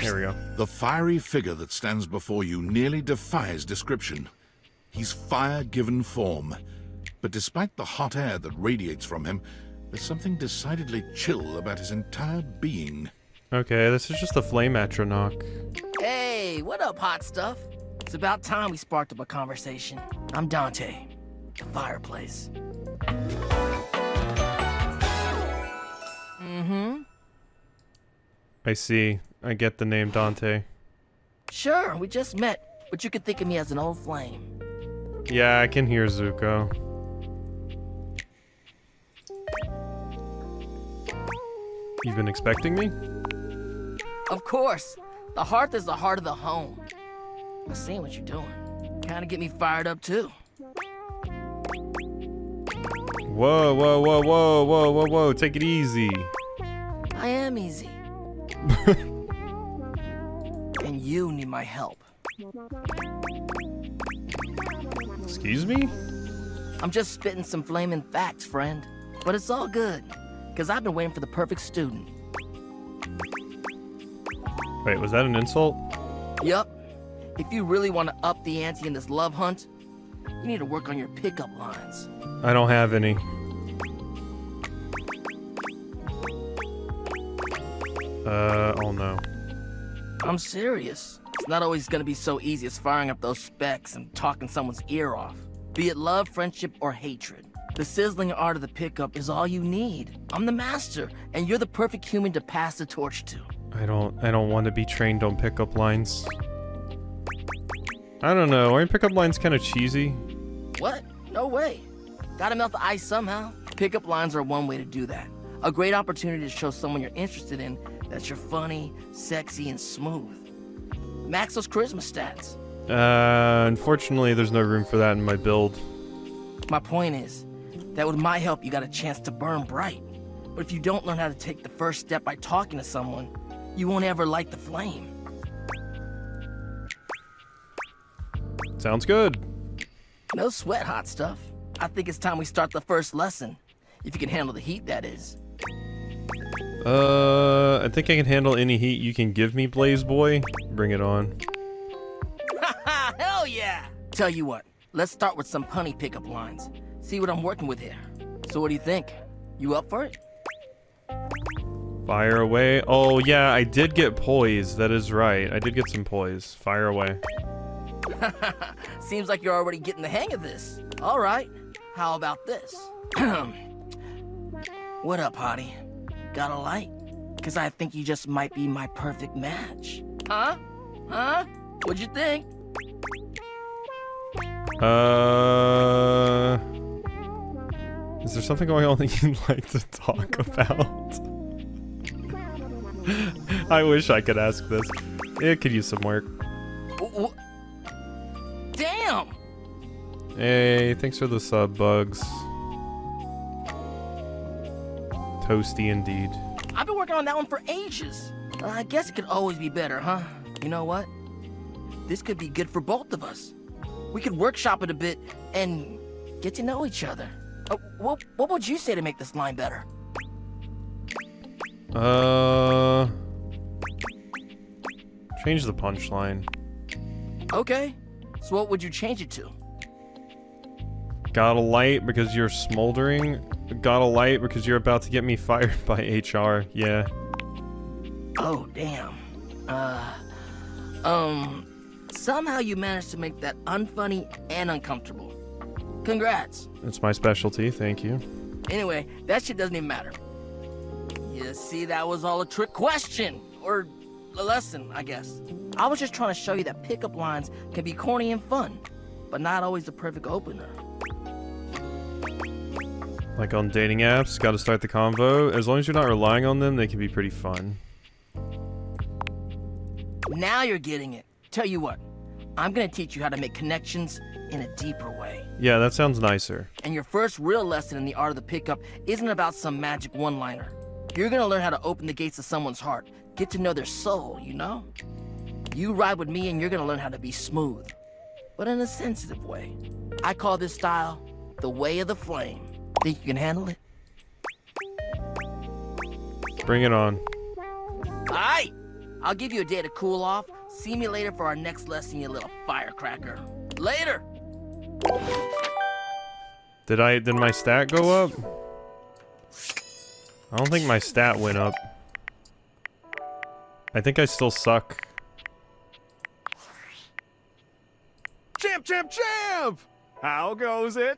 There we go. The fiery figure that stands before you nearly defies description. He's fire given form, but despite the hot air that radiates from him, there's something decidedly chill about his entire being. Okay, this is just a flame atronach. Hey, what up, hot stuff? It's about time we sparked up a conversation. I'm Dante, the fireplace. Mm-hmm. I see. I get the name Dante. Sure, we just met, but you could think of me as an old flame. Yeah, I can hear Zuko. You've been expecting me? Of course. The hearth is the heart of the home. I seen what you're doing. Kinda get me fired up too. Whoa, whoa, whoa, whoa, whoa, whoa, whoa. Take it easy. I am easy. And you need my help. Excuse me? I'm just spitting some flaming facts, friend. But it's all good, because I've been waiting for the perfect student. Wait, was that an insult? Yup. If you really want to up the ante in this love hunt, you need to work on your pickup lines. I don't have any. Oh no. I'm serious. It's not always gonna be so easy as firing up those specs and talking someone's ear off. Be it love, friendship, or hatred. The sizzling art of the pickup is all you need. I'm the master, and you're the perfect human to pass the torch to. I don't want to be trained on pickup lines. I don't know, aren't pickup lines kind of cheesy? What? No way. Gotta melt the ice somehow. Pickup lines are one way to do that. A great opportunity to show someone you're interested in that you're funny, sexy, and smooth. Max those charisma stats. Unfortunately, there's no room for that in my build. My point is, that with my help, you got a chance to burn bright. But if you don't learn how to take the first step by talking to someone, you won't ever light the flame. Sounds good. No sweat, hot stuff. I think it's time we start the first lesson. If you can handle the heat, that is. I think I can handle any heat you can give me, Blaze Boy. Bring it on. Haha, hell yeah! Tell you what, let's start with some punny pickup lines. See what I'm working with here. So what do you think? You up for it? Fire away. Oh yeah, I did get poise. That is right. I did get some poise. Fire away. Seems like you're already getting the hang of this. All right, how about this? What up, hottie? Got a light? Cause I think you just might be my perfect match. Huh? Huh? What'd you think? Is there something going on that you'd like to talk about? I wish I could ask this. It could use some work. Damn! Hey, thanks for the sub, Bugs. Toasty indeed. I've been working on that one for ages. I guess it could always be better, huh? You know what? This could be good for both of us. We could workshop it a bit and get to know each other. What would you say to make this line better? Change the punchline. Okay. So what would you change it to? Got a light because you're smoldering. Got a light because you're about to get me fired by HR. Yeah. Oh, damn. Somehow you managed to make that unfunny and uncomfortable. Congrats. It's my specialty, thank you. Anyway, that shit doesn't even matter. You see, that was all a trick question. Or a lesson, I guess. I was just trying to show you that pickup lines can be corny and fun, but not always the perfect opener. Like on dating apps, gotta start the convo. As long as you're not relying on them, they can be pretty fun. Now you're getting it. Tell you what, I'm gonna teach you how to make connections in a deeper way. Yeah, that sounds nicer. And your first real lesson in the art of the pickup isn't about some magic one-liner. You're gonna learn how to open the gates of someone's heart, get to know their soul, you know? You ride with me and you're gonna learn how to be smooth, but in a sensitive way. I call this style the way of the flame. Think you can handle it? Bring it on. Alright! I'll give you a day to cool off. See me later for our next lesson, you little firecracker. Later! Did my stat go up? I don't think my stat went up. I think I still suck. Champ, champ, champ! How goes it?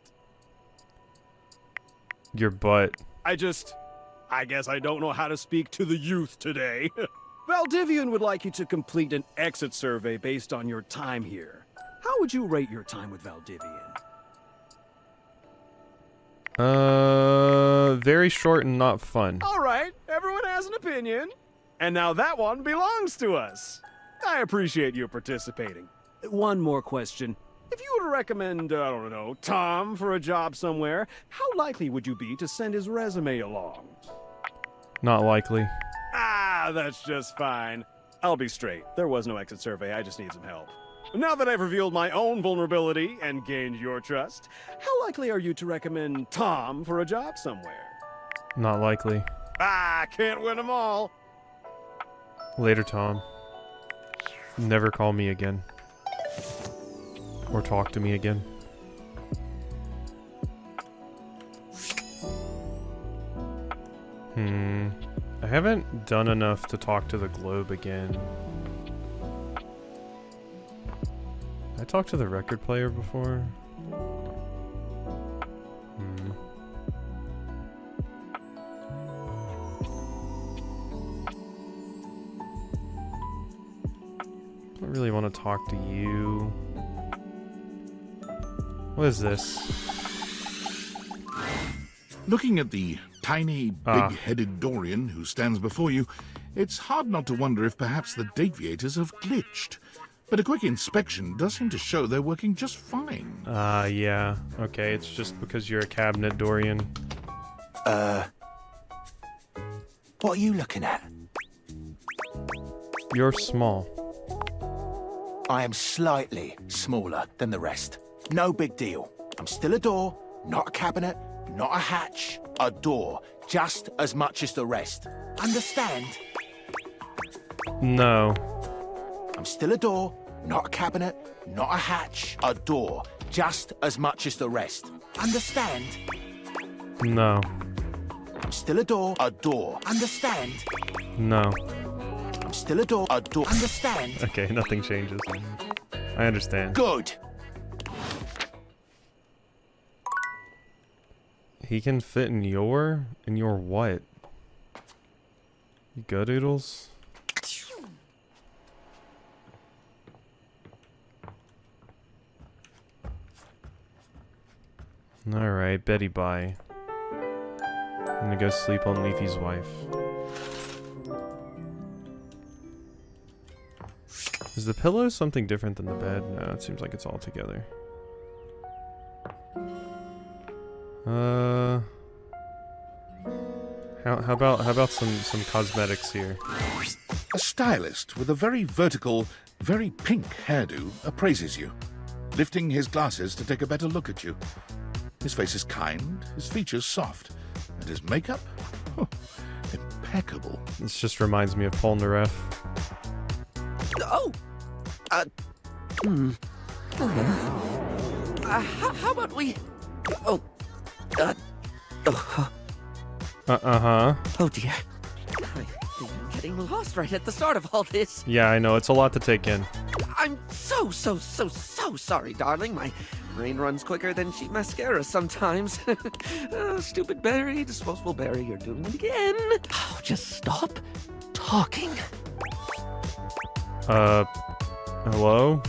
Your butt. I guess I don't know how to speak to the youth today. Valdivian would like you to complete an exit survey based on your time here. How would you rate your time with Valdivian? Very short and not fun. All right, everyone has an opinion. And now that one belongs to us. I appreciate you participating. One more question. If you were to recommend, I don't know, Tom for a job somewhere, how likely would you be to send his resume along? Not likely. Ah, that's just fine. I'll be straight. There was no exit survey. I just need some help. Now that I've revealed my own vulnerability and gained your trust, how likely are you to recommend Tom for a job somewhere? Not likely. Ah, can't win them all. Later, Tom. Never call me again. Or talk to me again. I haven't done enough to talk to the globe again. I talked to the record player before. I don't really want to talk to you. What is this? Looking at the tiny, big-headed Dorian who stands before you, it's hard not to wonder if perhaps the deviators have glitched. But a quick inspection does seem to show they're working just fine. Yeah. Okay, it's just because you're a cabinet, Dorian. What are you looking at? You're small. I am slightly smaller than the rest. No big deal. I'm still a door, not a cabinet, not a hatch. A door, just as much as the rest. Understand? No. I'm still a door, not a cabinet, not a hatch. A door, just as much as the rest. Understand? No. I'm still a door, understand? No. I'm still a door, understand? Okay, nothing changes. I understand. Good. He can fit in your what? You good, Oodles? Alright, Betty bye. I'm gonna go sleep on Leafy's wife. Is the pillow something different than the bed? No, it seems like it's all together. How about some cosmetics here? A stylist with a very vertical, very pink hairdo appraises you, lifting his glasses to take a better look at you. His face is kind, his features soft, and his makeup? Oh, impeccable. This just reminds me of Polnareff. How about we... Oh dear. I think I'm getting lost right at the start of all this. Yeah, I know, it's a lot to take in. I'm so sorry, darling. My brain runs quicker than cheap mascara sometimes. Stupid Barry, disposable Barry, you're doing it again. Oh, just stop talking. Hello?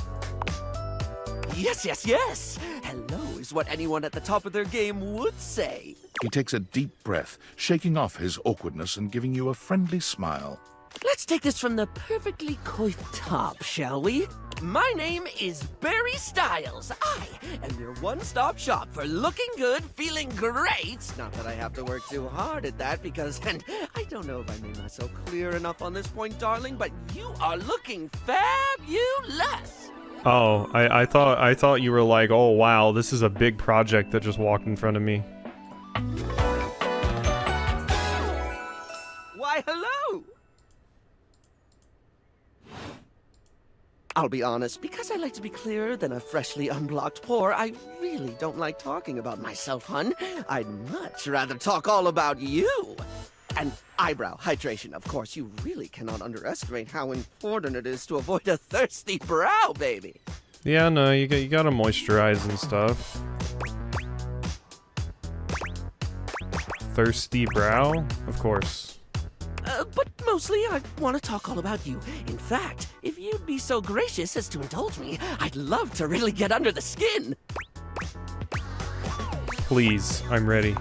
Yes. Hello is what anyone at the top of their game would say. He takes a deep breath, shaking off his awkwardness and giving you a friendly smile. Let's take this from the perfectly coiffed top, shall we? My name is Barry Styles. I am your one-stop shop for looking good, feeling great. Not that I have to work too hard at that because, and I don't know if I made myself clear enough on this point, darling, but you are looking fabulous. Oh, I thought you were like, oh wow, this is a big project that just walked in front of me. Why, hello. I'll be honest, because I like to be clearer than a freshly unblocked pore, I really don't like talking about myself, hun. I'd much rather talk all about you. And eyebrow hydration, of course. You really cannot underestimate how important it is to avoid a thirsty brow, baby. Yeah, no, you gotta moisturize and stuff. Thirsty brow? Of course. But mostly I want to talk all about you. In fact, if you'd be so gracious as to indulge me, I'd love to really get under the skin. Please, I'm ready.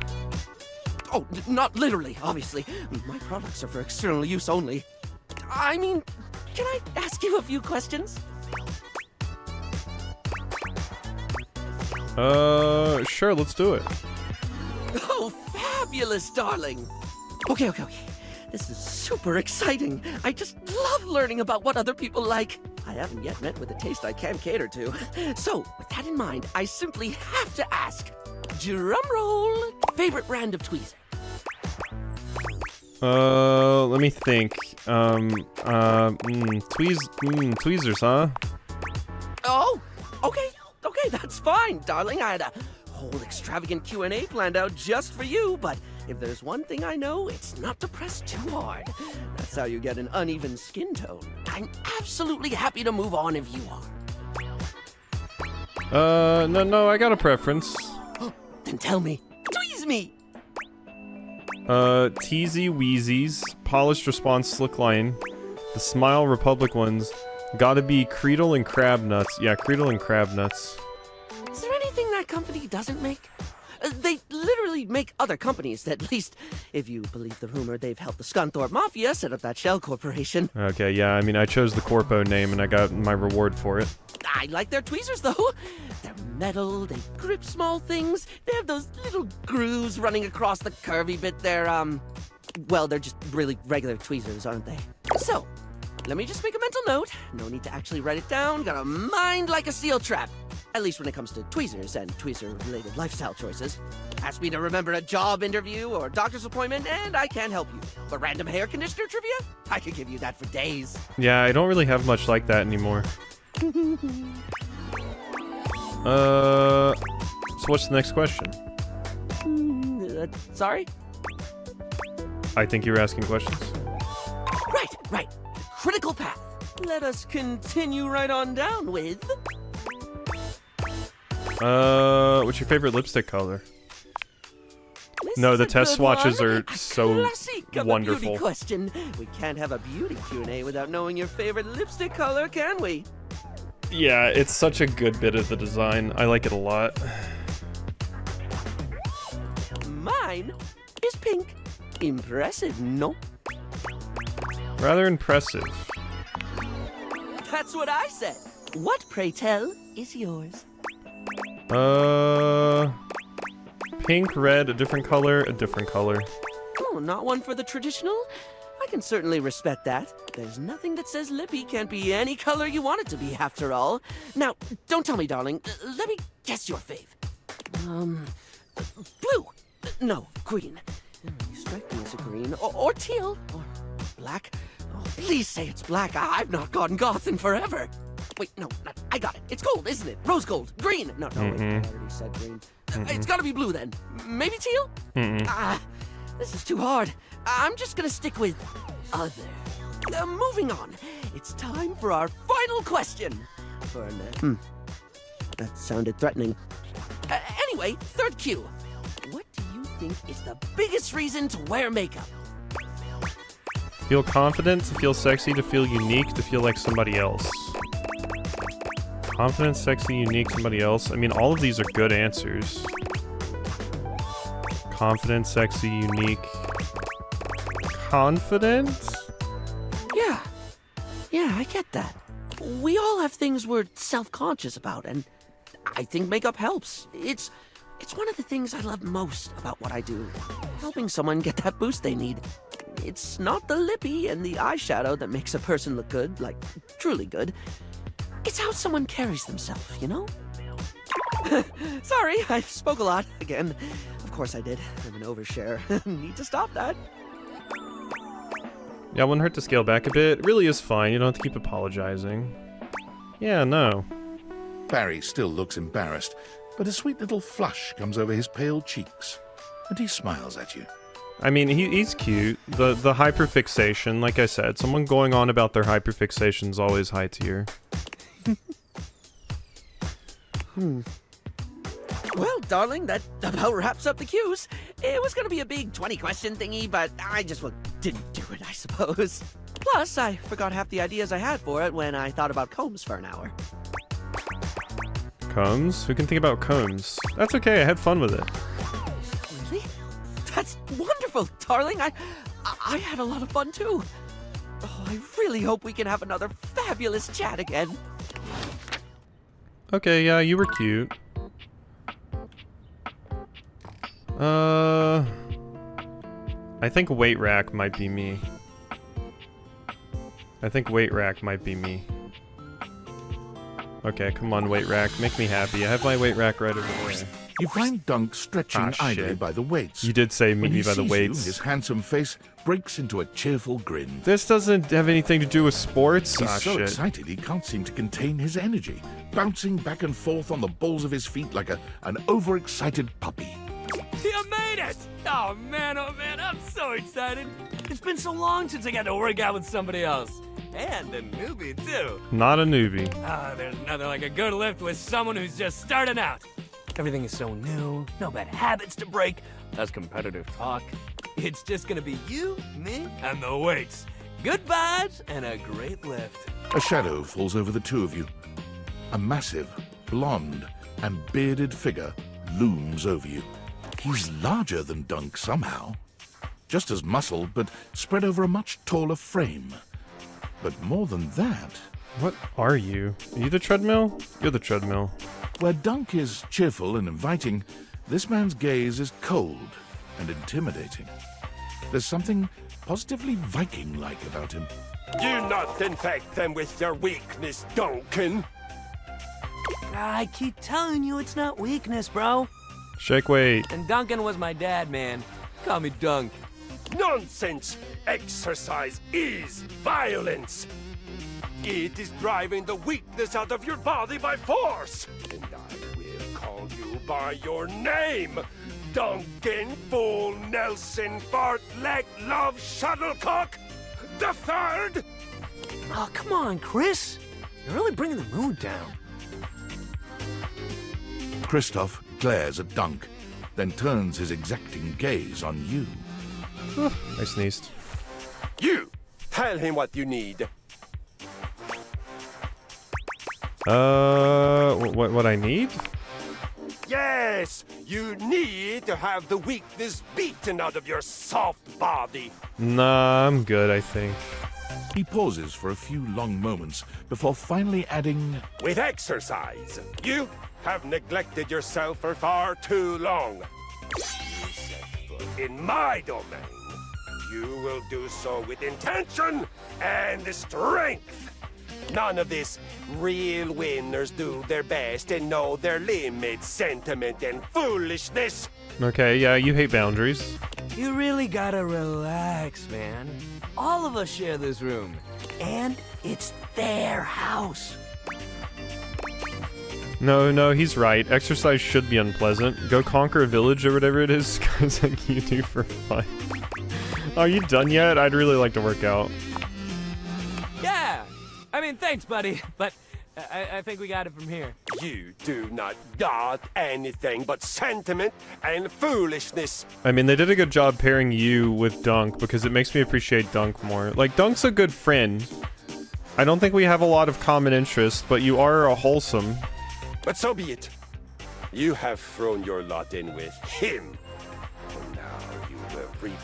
Oh, not literally, obviously. My products are for external use only. I mean, can I ask you a few questions? Sure, let's do it. Oh, fabulous, darling. Okay. This is super exciting. I just love learning about what other people like. I haven't yet met with a taste I can cater to. So, with that in mind, I simply have to ask, drum roll, favorite brand of tweezer? Let me think. Tweezers, huh? Oh, okay, that's fine, darling. I had a whole extravagant Q&A planned out just for you, but if there's one thing I know, it's not to press too hard. That's how you get an uneven skin tone. I'm absolutely happy to move on if you are. No, I got a preference. Then tell me. Tweeze me! Teasy Weezies, Polished Response Slick Line, the Smile Republic ones, gotta be Creedle and Crab Nuts. Yeah, Creedle and Crab Nuts. Is there anything that company doesn't make? They literally make other companies, at least if you believe the rumor they've helped the Scunthorpe Mafia set up that shell corporation. Okay, yeah, I mean, I chose the Corpo name and I got my reward for it. I like their tweezers, though. They're metal, they grip small things, they have those little grooves running across the curvy bit. Well, they're just really regular tweezers, aren't they? So, let me just make a mental note. No need to actually write it down. Got a mind like a steel trap. At least when it comes to tweezers and tweezer-related lifestyle choices. Ask me to remember a job interview or doctor's appointment, and I can't help you. But random hair conditioner trivia? I could give you that for days. Yeah, I don't really have much like that anymore. So what's the next question? Sorry? I think you were asking questions. Right. Critical path. Let us continue right on down with... What's your favorite lipstick color? No, the test swatches are so wonderful. Beauty question. We can't have a beauty Q&A without knowing your favorite lipstick color, can we? Yeah, it's such a good bit of the design. I like it a lot. Mine is pink. Impressive, no? Rather impressive. That's what I said. What, pray tell, is yours? Pink, red, a different color. Oh, not one for the traditional? I can certainly respect that. There's nothing that says lippy can't be any color you want it to be, after all. Now, don't tell me, darling. Let me guess your fave. Blue. No, green. You strike me as a green. Or teal. Or black. Oh, please say it's black. I've not gone goth in forever. Wait, no, I got it. It's gold, isn't it? Rose gold. Green. No, wait, I already said green. It's gotta be blue then. Maybe teal? This is too hard. I'm just gonna stick with other. Moving on. It's time for our final question. That sounded threatening. Anyway, third cue. What do you think is the biggest reason to wear makeup? Feel confident, to feel sexy, to feel unique, to feel like somebody else. Confident, sexy, unique, somebody else. I mean, all of these are good answers. Confident, sexy, unique. Confident? Yeah, I get that. We all have things we're self-conscious about, and I think makeup helps. It's one of the things I love most about what I do. Helping someone get that boost they need. It's not the lippy and the eyeshadow that makes a person look good, like, truly good. It's how someone carries themselves, you know? Sorry, I spoke a lot again. Of course I did. I'm an overshare. Need to stop that. Yeah, it wouldn't hurt to scale back a bit. It really is fine. You don't have to keep apologizing. Yeah, no. Barry still looks embarrassed, but a sweet little flush comes over his pale cheeks, and he smiles at you. I mean, he's cute. The hyperfixation, like I said, someone going on about their hyperfixation is always high tier. Well, darling, that about wraps up the cues. It was gonna be a big 20-question thingy, but I just didn't do it, I suppose. Plus, I forgot half the ideas I had for it when I thought about combs for an hour. Combs? Who can think about combs? That's okay, I had fun with it. Really? That's wonderful, darling. I had a lot of fun, too. Oh, I really hope we can have another fabulous chat again. Okay, yeah, you were cute. I think weight rack might be me. Okay, come on, weight rack. Make me happy. I have my weight rack right over there. You find Dunk stretching idly by the weights. You did say meet me by the weights. His handsome face breaks into a cheerful grin. This doesn't have anything to do with sports. He's so excited he can't seem to contain his energy, bouncing back and forth on the balls of his feet like an overexcited puppy. You made it! Oh man, I'm so excited. It's been so long since I got to work out with somebody else. And a newbie, too. Not a newbie. There's nothing like a good lift with someone who's just starting out. Everything is so new, no bad habits to break, less competitive talk. It's just gonna be you, me, and the weights. Good vibes and a great lift. A shadow falls over the two of you. A massive, blonde, and bearded figure looms over you. he's larger than Dunk somehow. Just as muscle, but spread over a much taller frame. But more than that... What are you? Are you the treadmill? You're the treadmill. Where Dunk is cheerful and inviting, this man's gaze is cold and intimidating. There's something positively Viking-like about him. Do not infect them with your weakness, Duncan. I keep telling you it's not weakness, bro. Shake weight. And Duncan was my dad, man. Call me Dunk. Nonsense! Exercise is violence! It is driving the weakness out of your body by force! And I will call you by your name! Duncan Fool Nelson Fart Leg Love Shuttlecock the Third! Oh, come on, Chris. You're really bringing the mood down. Kristoff glares at Dunk, then turns his exacting gaze on you. I sneezed. You! Tell him what you need. What I need? Yes! You need to have the weakness beaten out of your soft body. Nah, I'm good, I think. He pauses for a few long moments before finally adding, With exercise, you have neglected yourself for far too long. You set foot in my domain. You will do so with intention and strength. None of this real winners do their best and know their limits, sentiment, and foolishness. Okay, yeah, you hate boundaries. You really gotta relax, man. All of us share this room. And it's their house. No, he's right. Exercise should be unpleasant. Go conquer a village or whatever it is, guys, like you do for fun. Are you done yet? I'd really like to work out. Yeah! I mean, thanks, buddy, but I think we got it from here. You do not got anything but sentiment and foolishness. I mean, they did a good job pairing you with Dunk because it makes me appreciate Dunk more. Like, Dunk's a good friend. I don't think we have a lot of common interests, but you are a wholesome. But so be it. You have thrown your lot in with him. And now you will reap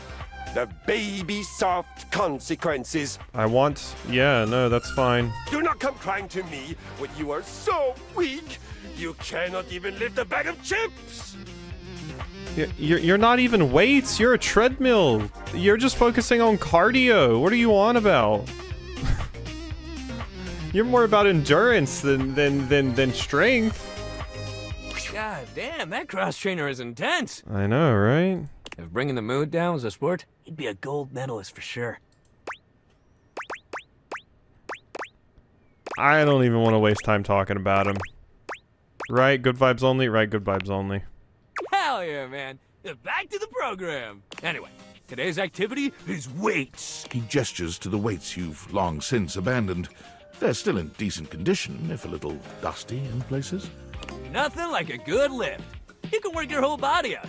the baby soft consequences. Yeah, no, that's fine. Do not come crying to me when you are so weak you cannot even lift a bag of chips. You're not even weights, you're a treadmill. You're just focusing on cardio. What are you on about? You're more about endurance than strength. God damn, that cross trainer is intense. I know, right? If bringing the mood down was a sport, he'd be a gold medalist for sure. I don't even want to waste time talking about him. Right, good vibes only? Right, good vibes only. Hell yeah, man. Back to the program. Anyway, today's activity is weights. He gestures to the weights you've long since abandoned. They're still in decent condition, if a little dusty in places. Nothing like a good lift. You can work your whole body out.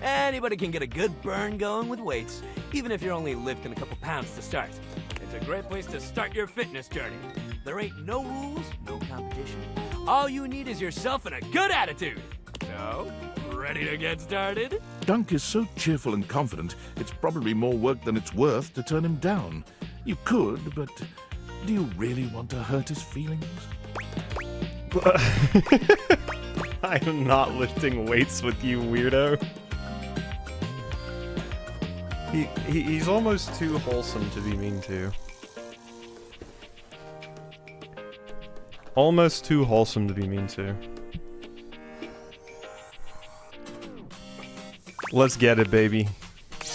Anybody can get a good burn going with weights, even if you're only lifting a couple pounds to start. It's a great place to start your fitness journey. There ain't no rules, no competition. All you need is yourself and a good attitude. So, ready to get started? Dunk is so cheerful and confident, it's probably more work than it's worth to turn him down. You could, but do you really want to hurt his feelings? I'm not lifting weights with you, weirdo. He's almost too wholesome to be mean to. Almost too wholesome to be mean to. Let's get it, baby.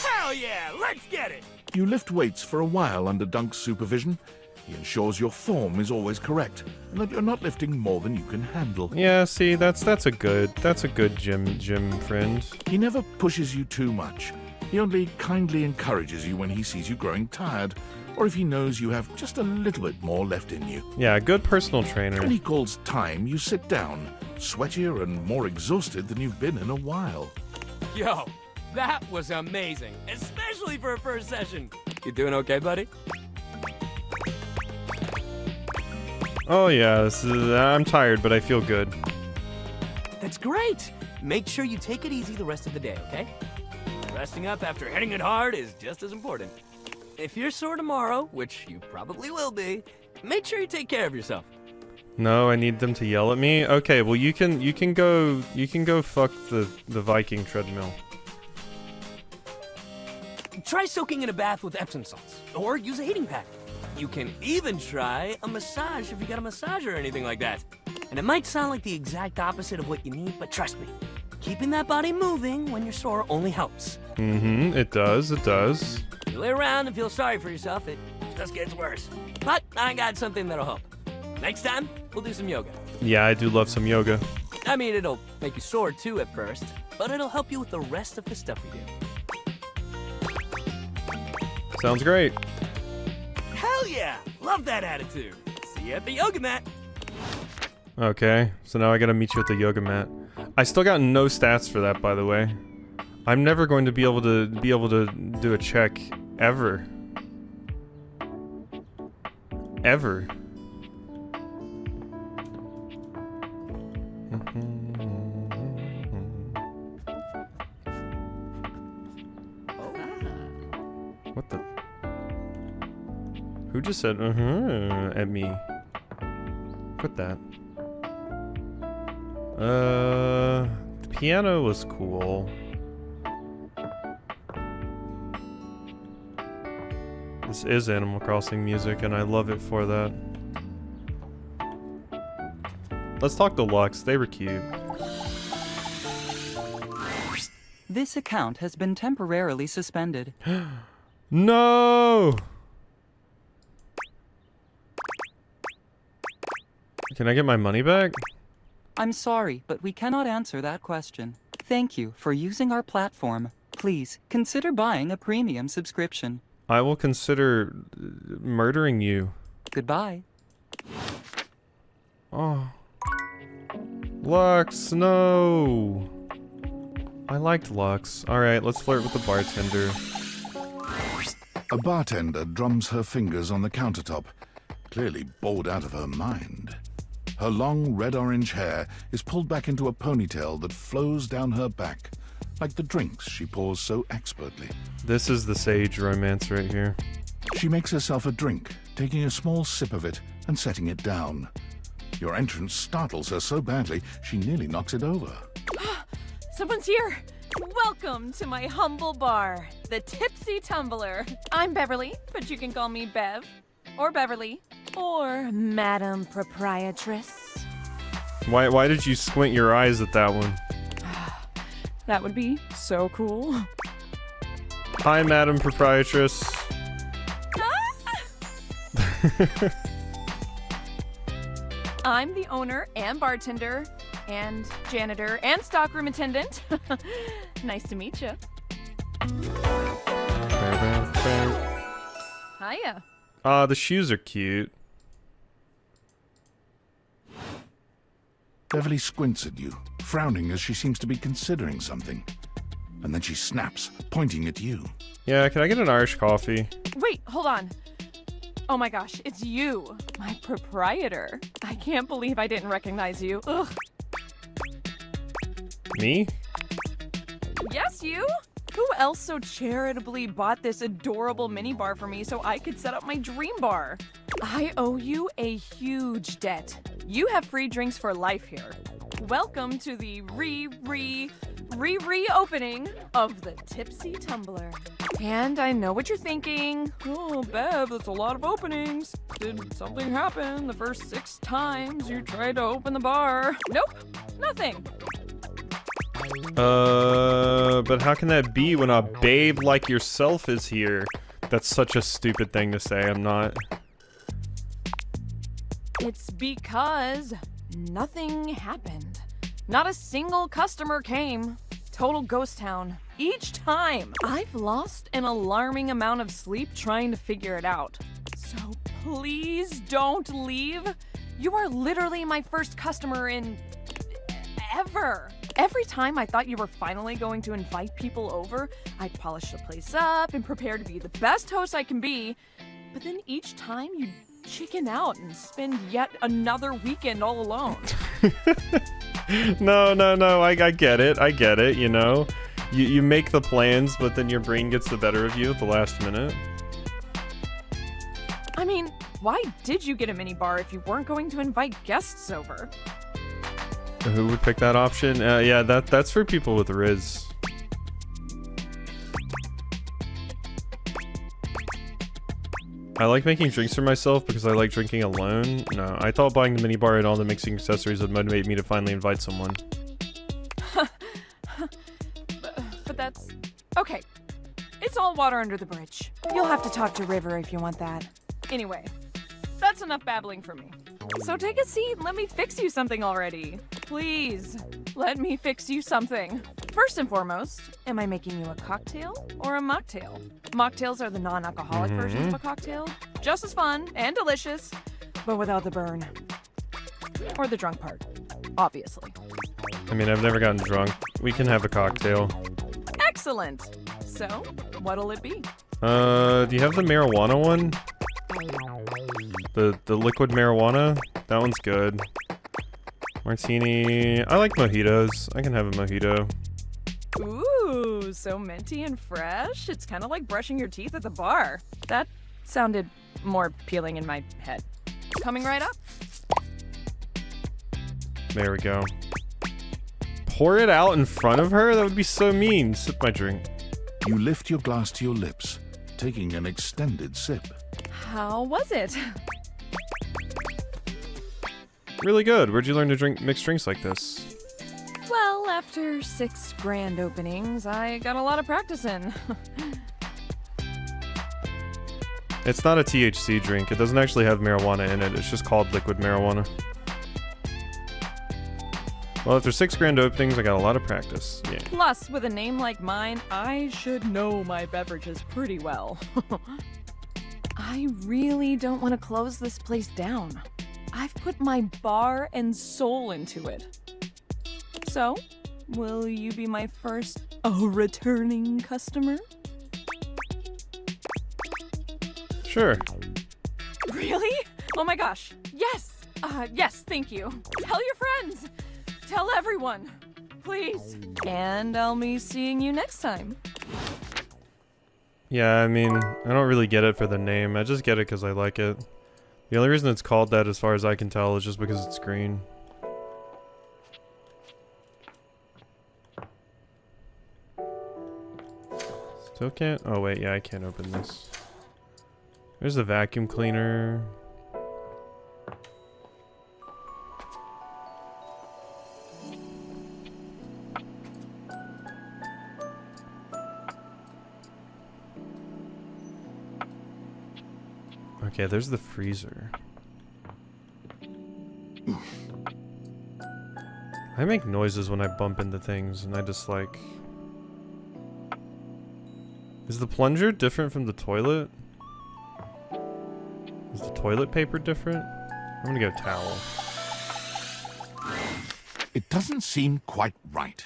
Hell yeah, let's get it! You lift weights for a while under Dunk's supervision. He ensures your form is always correct, and that you're not lifting more than you can handle. Yeah, see, that's a good gym friend. He never pushes you too much. He only kindly encourages you when he sees you growing tired, or if he knows you have just a little bit more left in you. Yeah, good personal trainer. When he calls time, you sit down, sweatier and more exhausted than you've been in a while. Yo, that was amazing, especially for a first session. You doing okay, buddy? Oh yeah, I'm tired, but I feel good. That's great. make sure you take it easy the rest of the day, okay? Resting up after hitting it hard is just as important. If you're sore tomorrow, which you probably will be, make sure you take care of yourself. No, I need them to yell at me. Okay, well you can go fuck the Viking treadmill. Try soaking in a bath with Epsom salts, or use a heating pad. You can even try a massage if you got a massager or anything like that. And it might sound like the exact opposite of what you need, but trust me, keeping that body moving when you're sore only helps. Mm-hmm, it does. You lay around and feel sorry for yourself, it just gets worse. But I got something that'll help. Next time, we'll do some yoga. Yeah, I do love some yoga. I mean, it'll make you sore too at first, but it'll help you with the rest of the stuff we do. Sounds great. Hell yeah! Love that attitude. See you at the yoga mat. Okay, so now I gotta meet you at the yoga mat. I still got no stats for that, by the way. I'm never going to be able to do a check ever. Ever. What the? Who just said at me? Quit that. The piano was cool. This is Animal Crossing music, and I love it for that. Let's talk to Lux. They were cute. This account has been temporarily suspended. No! Can I get my money back? I'm sorry, but we cannot answer that question. Thank you for using our platform. Please consider buying a premium subscription. I will consider murdering you. Goodbye. Oh. Lux, no! I liked Lux. Alright, let's flirt with the bartender. A bartender drums her fingers on the countertop, clearly bored out of her mind. Her long red-orange hair is pulled back into a ponytail that flows down her back, like the drinks she pours so expertly. This is the sage romance right here. She makes herself a drink, taking a small sip of it and setting it down. Your entrance startles her so badly, she nearly knocks it over. Someone's here! Welcome to my humble bar, the Tipsy Tumbler. I'm Beverly, but you can call me Bev, or Beverly, or Madam Proprietress. Why did you squint your eyes at that one? That would be so cool. Hi, Madam Proprietress. I'm the owner and bartender and janitor and stockroom attendant. Nice to meet you. Hiya. The shoes are cute. Beverly squints at you, frowning as she seems to be considering something. And then she snaps, pointing at you. Yeah, can I get an Irish coffee? Wait, hold on. Oh my gosh, it's you, my proprietor. I can't believe I didn't recognize you. Ugh. Me? Yes, you? Who else so charitably bought this adorable minibar for me so I could set up my dream bar? I owe you a huge debt. You have free drinks for life here. Welcome to the reopening of the Tipsy Tumbler. And I know what you're thinking. Oh, Bev, that's a lot of openings. Did something happen the first 6 times you tried to open the bar? Nope, nothing. But how can that be when a babe like yourself is here? That's such a stupid thing to say, I'm not. It's because nothing happened. Not a single customer came. Total ghost town. Each time. I've lost an alarming amount of sleep trying to figure it out. So please don't leave. You are literally my first customer in ever. Every time I thought you were finally going to invite people over, I'd polish the place up and prepare to be the best host I can be. But then each time you'd chicken out and spend yet another weekend all alone. No, I get it, you know? You make the plans, but then your brain gets the better of you at the last minute. I mean, why did you get a minibar if you weren't going to invite guests over? Who would pick that option? Yeah, that's for people with Riz. I like making drinks for myself because I like drinking alone. No, I thought buying the minibar and all the mixing accessories would motivate me to finally invite someone. But that's... Okay. It's all water under the bridge. You'll have to talk to River if you want that. Anyway, that's enough babbling for me. So take a seat and let me fix you something already. Please, let me fix you something. First and foremost, am I making you a cocktail or a mocktail? Mocktails are the non-alcoholic versions of a cocktail. Just as fun and delicious, but without the burn. Or the drunk part, obviously. I mean, I've never gotten drunk. We can have a cocktail. Excellent! So, what'll it be? Do you have the marijuana one? The liquid marijuana? That one's good. Martini. I like mojitos. I can have a mojito. Ooh, so minty and fresh. It's kind of like brushing your teeth at the bar. That sounded more appealing in my head. Coming right up. There we go. Pour it out in front of her? That would be so mean. Sip my drink. You lift your glass to your lips, taking an extended sip. How was it? Really good. Where'd you learn to drink mixed drinks like this? Well, after 6 grand openings, I got a lot of practice in. It's not a THC drink. It doesn't actually have marijuana in it. It's just called liquid marijuana. Well, after 6 grand openings, I got a lot of practice. Yeah. Plus, with a name like mine, I should know my beverages pretty well. I really don't want to close this place down. I've put my bar and soul into it. So, will you be my first returning customer? Sure. Really? Oh my gosh. Yes. Yes, thank you. Tell your friends. Tell everyone. Please. And I'll be seeing you next time. Yeah, I mean, I don't really get it for the name. I just get it because I like it. The only reason it's called that, as far as I can tell, is just because it's green. Still can't? Oh wait, yeah, I can't open this. There's the vacuum cleaner. Okay, there's the freezer. I make noises when I bump into things, and I just like... Is the plunger different from the toilet? Is the toilet paper different? I'm gonna get a towel. It doesn't seem quite right.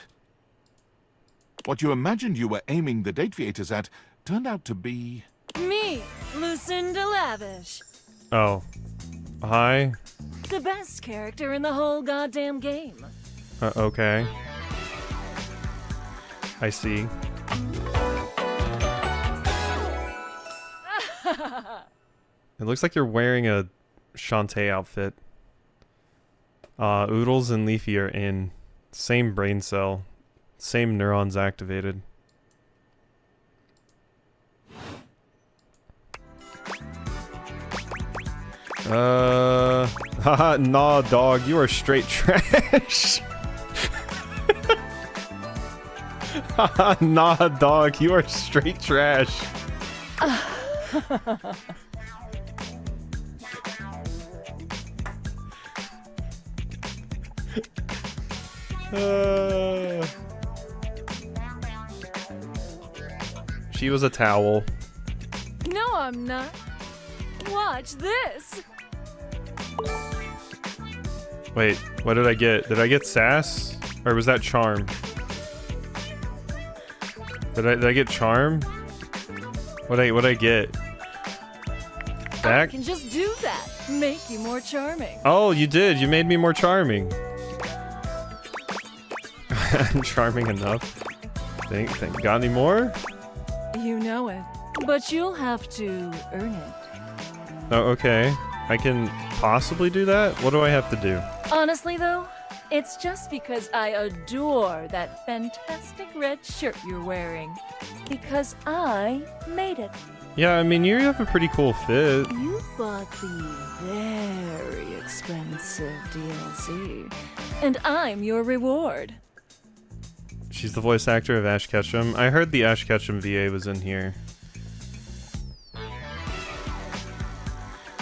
What you imagined you were aiming the date theaters at turned out to be... Me, Lucinda Lavish. Oh. Hi? The best character in the whole goddamn game. Okay. I see. It looks like you're wearing a Shantae outfit. Oodles and Leafy are in. Same brain cell. Same neurons activated. Haha, nah, dog, you are straight trash. Haha, nah, dog, you are straight trash. She was a towel. No, I'm not. Watch this. Wait, what did I get? Did I get sass? Or was that charm? Did I get charm? What'd I get? I can just do that. Make you more charming. Oh, you did. You made me more charming. I'm charming enough. Got any more? You know it. But you'll have to earn it. Oh, okay. I can possibly do that? What do I have to do? Honestly, though, it's just because I adore that fantastic red shirt you're wearing. Because I made it. Yeah, I mean, you have a pretty cool fit. You bought the very expensive DLC. And I'm your reward. She's the voice actor of Ash Ketchum. I heard the Ash Ketchum VA was in here.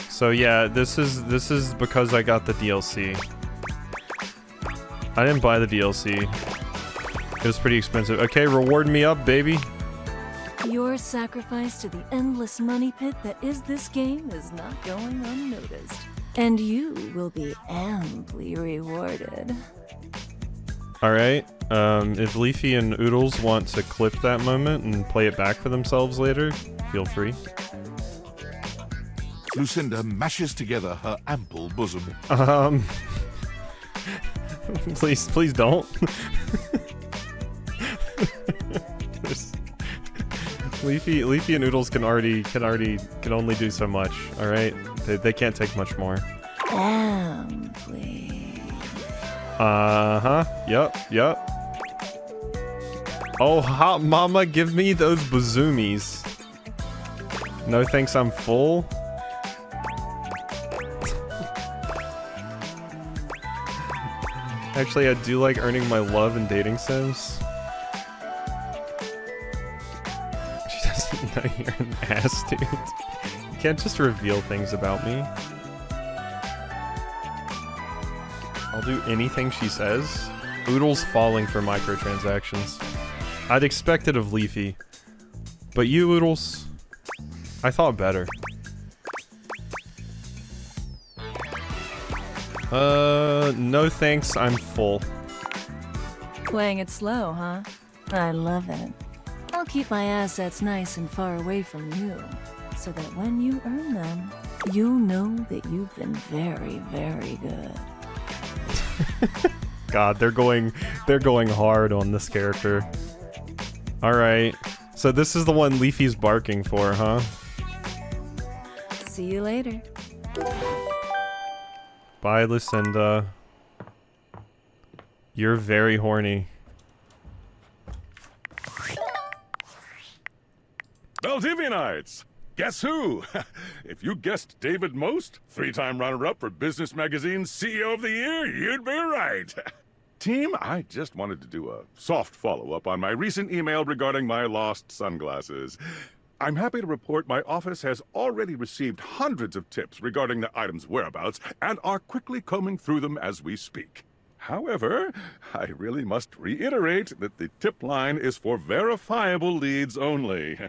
So yeah, this is because I got the DLC. I didn't buy the DLC. It was pretty expensive. Okay, reward me up, baby. Your sacrifice to the endless money pit that is this game is not going unnoticed. And you will be amply rewarded. Alright, if Leafy and Oodles want to clip that moment and play it back for themselves later, feel free. Lucinda mashes together her ample bosom. Please don't. Leafy and Oodles can only do so much. All right, they can't take much more. Amply. Yep. Oh, hot mama, give me those bazoomies. No thanks, I'm full. Actually, I do like earning my love in dating sims. She doesn't know you're an ass, dude. You can't just reveal things about me. I'll do anything she says. Oodles falling for microtransactions. I'd expect it of Leafy. But you, Oodles, I thought better. No thanks, I'm full. Playing it slow, huh? I love it. I'll keep my assets nice and far away from you, so that when you earn them, you'll know that you've been very, very good. God, they're going hard on this character. Alright. So this is the one Leafy's barking for, huh? See you later. Bye, Lucinda. You're very horny. Valdivianites! Guess who? If you guessed David Most, 3-time runner-up for Business Magazine's CEO of the Year, you'd be right. Team, I just wanted to do a soft follow-up on my recent email regarding my lost sunglasses. I'm happy to report my office has already received hundreds of tips regarding the item's whereabouts and are quickly combing through them as we speak. However, I really must reiterate that the tip line is for verifiable leads only.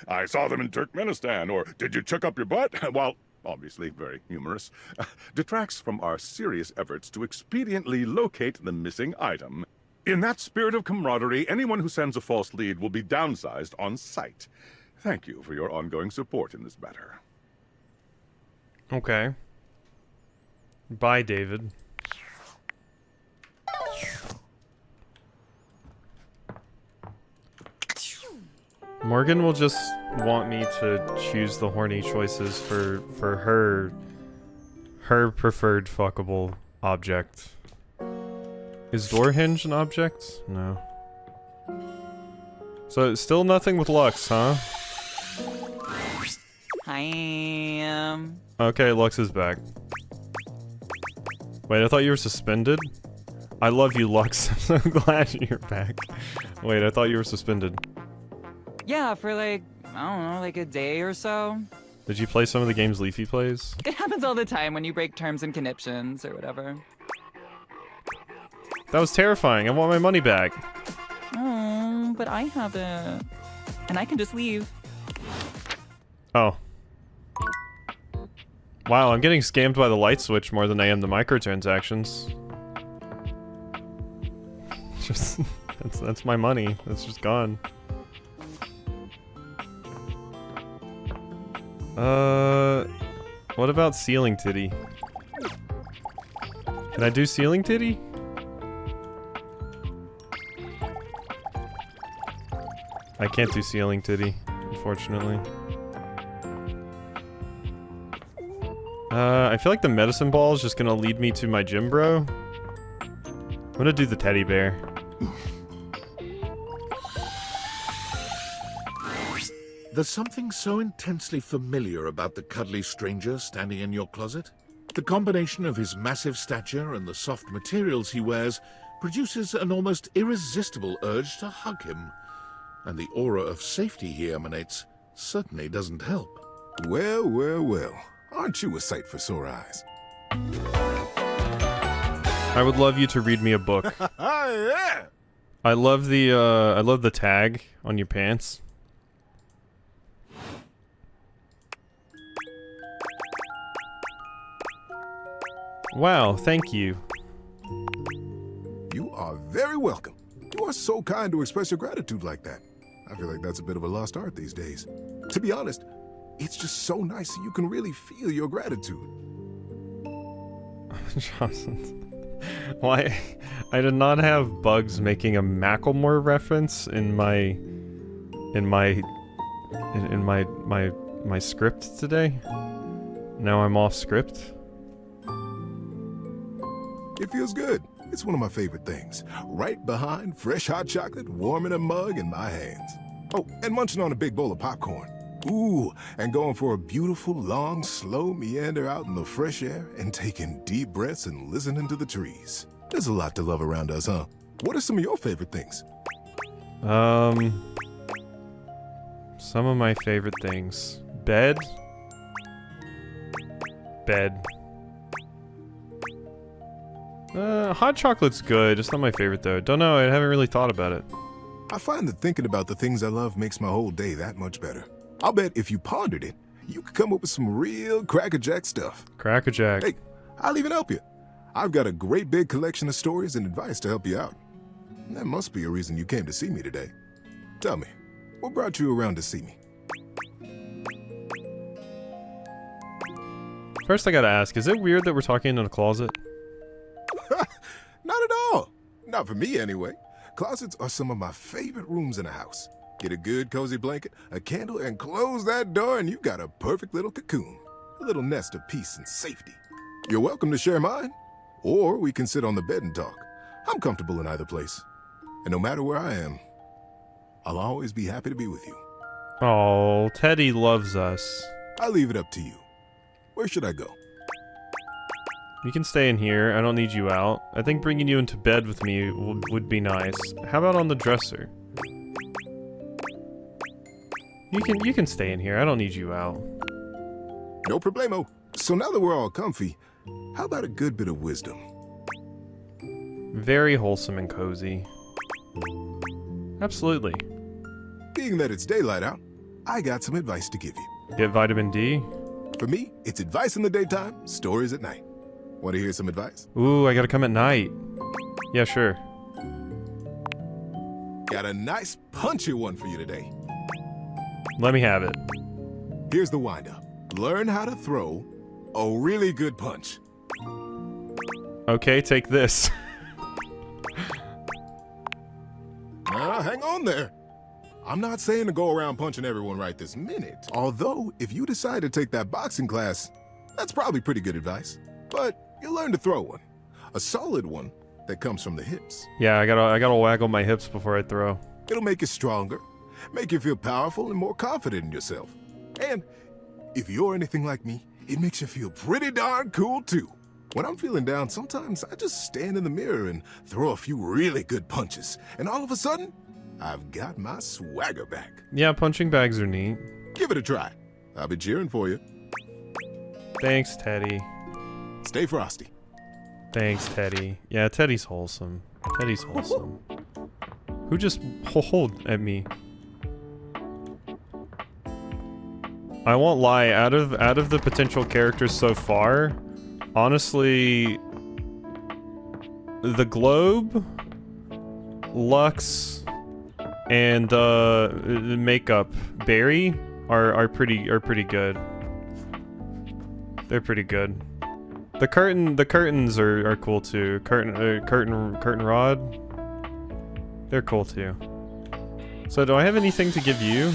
I saw them in Turkmenistan, or did you chuck up your butt? While obviously very humorous, detracts from our serious efforts to expediently locate the missing item. In that spirit of camaraderie, anyone who sends a false lead will be downsized on sight. Thank you for your ongoing support in this matter. Okay. Bye, David. Morgan will just want me to choose the horny choices for her preferred fuckable object. Is door hinge an object? No. So still nothing with Lux, huh? Hi. Okay, Lux is back. Wait, I thought you were suspended? I love you, Lux. I'm so glad you're back. Wait, I thought you were suspended. Yeah, for like, I don't know, like a day or so. Did you play some of the games Leafy plays? It happens all the time when you break terms and conditions or whatever. That was terrifying. I want my money back. Oh, but I have it. And I can just leave. Oh. Wow, I'm getting scammed by the light switch more than I am the microtransactions. Just that's my money. That's just gone. What about ceiling titty? Can I do ceiling titty? I can't do ceiling titty, unfortunately. I feel like the medicine ball is just gonna lead me to my gym bro. I'm gonna do the teddy bear. There's something so intensely familiar about the cuddly stranger standing in your closet. The combination of his massive stature and the soft materials he wears produces an almost irresistible urge to hug him. And the aura of safety he emanates certainly doesn't help. Well, well, well. Aren't you a sight for sore eyes? I would love you to read me a book. Yeah. I love the tag on your pants. Wow, thank you. You are very welcome. You are so kind to express your gratitude like that. I feel like that's a bit of a lost art these days. To be honest, it's just so nice that you can really feel your gratitude. Johnson. Why? I did not have Bugs making a Macklemore reference in my script today. Now I'm off script. It feels good. It's one of my favorite things. Right behind fresh hot chocolate, warm in a mug in my hands. Oh, and munching on a big bowl of popcorn. Ooh, and going for a beautiful, long, slow meander out in the fresh air and taking deep breaths and listening to the trees. There's a lot to love around us, huh? What are some of your favorite things? Some of my favorite things. Bed. Hot chocolate's good. It's not my favorite though. Don't know. I haven't really thought about it. I find that thinking about the things I love makes my whole day that much better. I'll bet if you pondered it, you could come up with some real crackerjack stuff. Crackerjack. Hey, I'll even help you. I've got a great big collection of stories and advice to help you out. That must be a reason you came to see me today. Tell me, what brought you around to see me? First I gotta ask, is it weird that we're talking in a closet? Not at all. Not for me, anyway. Closets are some of my favorite rooms in a house. Get a good cozy blanket, a candle, and close that door and you've got a perfect little cocoon. A little nest of peace and safety. You're welcome to share mine. Or we can sit on the bed and talk. I'm comfortable in either place. And no matter where I am, I'll always be happy to be with you. Oh, Teddy loves us. I'll leave it up to you. Where should I go? You can stay in here. I don't need you out. I think bringing you into bed with me would be nice. How about on the dresser? You can stay in here. I don't need you out. No problemo. So now that we're all comfy, how about a good bit of wisdom? Very wholesome and cozy. Absolutely. Being that it's daylight out, I got some advice to give you. Get vitamin D? For me, it's advice in the daytime, stories at night. Want to hear some advice? Ooh, I gotta come at night. Yeah, sure. Got a nice punchy one for you today. Let me have it. Here's the wind-up. Learn how to throw a really good punch. Okay, take this. Hang on there. I'm not saying to go around punching everyone right this minute. Although, if you decide to take that boxing class, that's probably pretty good advice. But you'll learn to throw one. A solid one that comes from the hips. Yeah, I gotta waggle my hips before I throw. It'll make you stronger, make you feel powerful and more confident in yourself. And if you're anything like me, it makes you feel pretty darn cool too. When I'm feeling down, sometimes I just stand in the mirror and throw a few really good punches. And all of a sudden, I've got my swagger back. Yeah, punching bags are neat. Give it a try. I'll be cheering for you. Thanks, Teddy. Stay frosty. Thanks, Teddy. Yeah, Teddy's wholesome. Teddy's wholesome. Who just hold at me? I won't lie, out of the potential characters so far, honestly, the Globe, Lux, and the makeup Barry are pretty good. They're pretty good. The curtains are cool too. Curtain rod. They're cool too. So do I have anything to give you?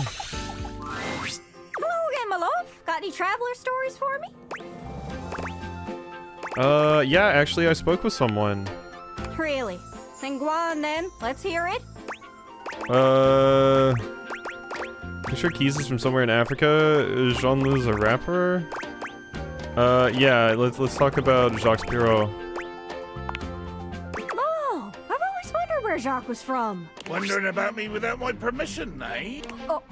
Hello again, my love. Got any traveler stories for me? Yeah, actually I spoke with someone. Really? Then go on then. Let's hear it. You sure Keys is from somewhere in Africa? Jean-Lou's a rapper? Yeah, let's talk about Jacques Pirot. Oh, I've always wondered where Jacques was from. Wondering about me without my permission, eh?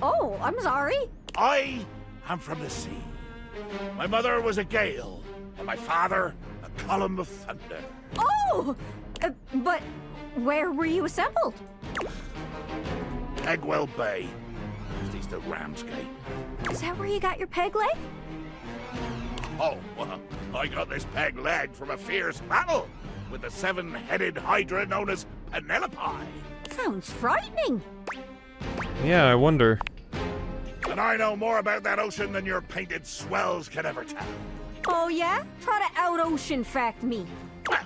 Oh, I'm sorry. I am from the sea. My mother was a gale, and my father a column of thunder. Oh! But where were you assembled? Pegwell Bay, just east of Ramsgate. Is that where you got your peg leg? Oh, well, I got this peg leg from a fierce battle with the seven-headed hydra known as Penelope. Sounds frightening. Yeah, I wonder. And I know more about that ocean than your painted swells can ever tell. Oh yeah? Try to out-ocean fact me. Well,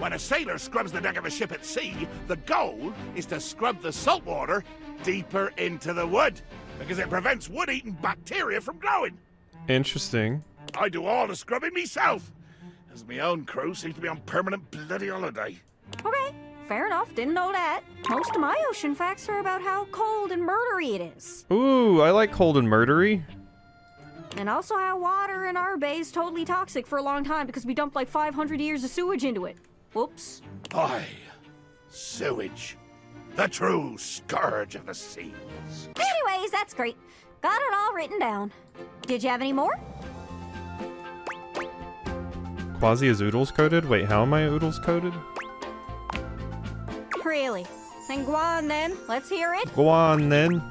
when a sailor scrubs the deck of a ship at sea, the goal is to scrub the salt water deeper into the wood, because it prevents wood-eating bacteria from growing. Interesting. I do all the scrubbing myself, as my own crew seems to be on permanent bloody holiday. Okay, fair enough. Didn't know that. Most of my ocean facts are about how cold and murdery it is. Ooh, I like cold and murdery. And also how water in our bay is totally toxic for a long time because we dumped like 500 years of sewage into it. Whoops. Aye, sewage. The true scourge of the seas. Anyways, that's great. Got it all written down. Did you have any more? Quasi is oodles coded? Wait, how am I oodles coded? Really? Then go on then. Let's hear it. Go on then.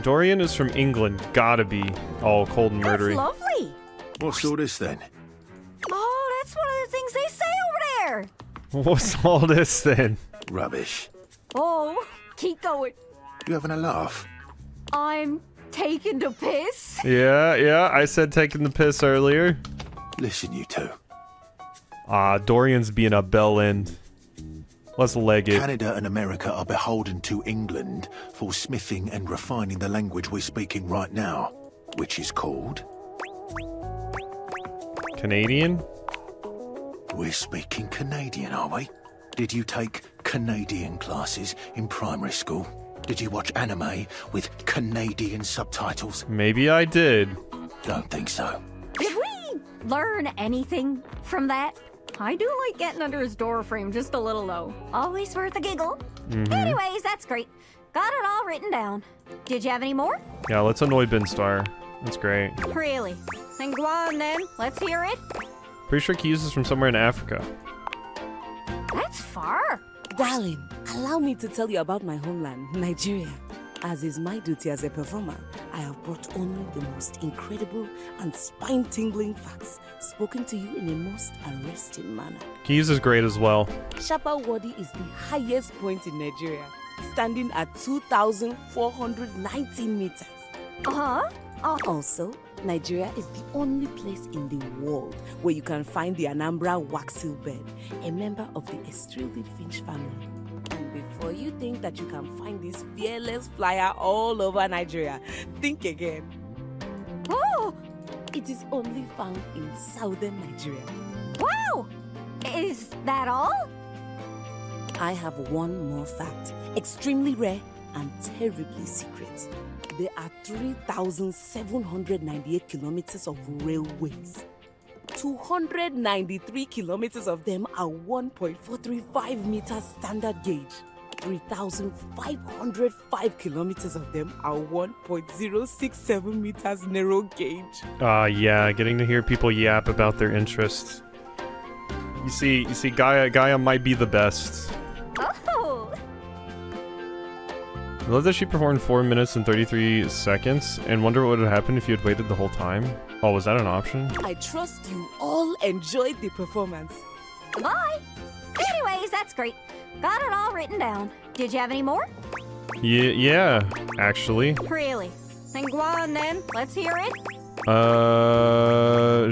Dorian is from England. Gotta be all cold and murdery. That's lovely. What's all this then? Oh, that's one of the things they say over there. What's all this then? Rubbish. Oh, keep going. You having a laugh? I'm taking the piss. Yeah, I said taking the piss earlier. Listen, you two. Dorian's being a bell end. Let's leg it. Canada and America are beholden to England for smithing and refining the language we're speaking right now, which is called... Canadian? We're speaking Canadian, are we? Did you take Canadian classes in primary school? Did you watch anime with Canadian subtitles? Maybe I did. Don't think so. Did we learn anything from that? I do like getting under his door frame just a little though. Always worth a giggle. Anyways, that's great. Got it all written down. Did you have any more? Yeah, let's annoy Binstar. That's great. Really? Then go on then. Let's hear it. Pretty sure Keys is from somewhere in Africa. That's far. Darling, allow me to tell you about my homeland, Nigeria. As is my duty as a performer, I have brought only the most incredible and spine-tingling facts spoken to you in a most arresting manner. Keys is great as well. Shapa Wadi is the highest point in Nigeria, standing at 2,419 meters. Also, Nigeria is the only place in the world where you can find the Anambra waxel bird, a member of the Estrelid finch family. And before you think that you can find this fearless flyer all over Nigeria, think again. Oh! It is only found in southern Nigeria. Wow! Is that all? I have one more fact, extremely rare and terribly secret. There are 3,798 kilometers of railways. 293 kilometers of them are 1.435 meters standard gauge. 3,505 kilometers of them are 1.067 meters narrow gauge. Yeah, getting to hear people yap about their interests. You see, Gaia might be the best. Oh! I love that she performed 4 minutes and 33 seconds, and wonder what would have happened if you had waited the whole time. Oh, was that an option? I trust you all enjoyed the performance. Bye! Anyways, that's great. Got it all written down. Did you have any more? Yeah, actually. Really? Then go on then. Let's hear it.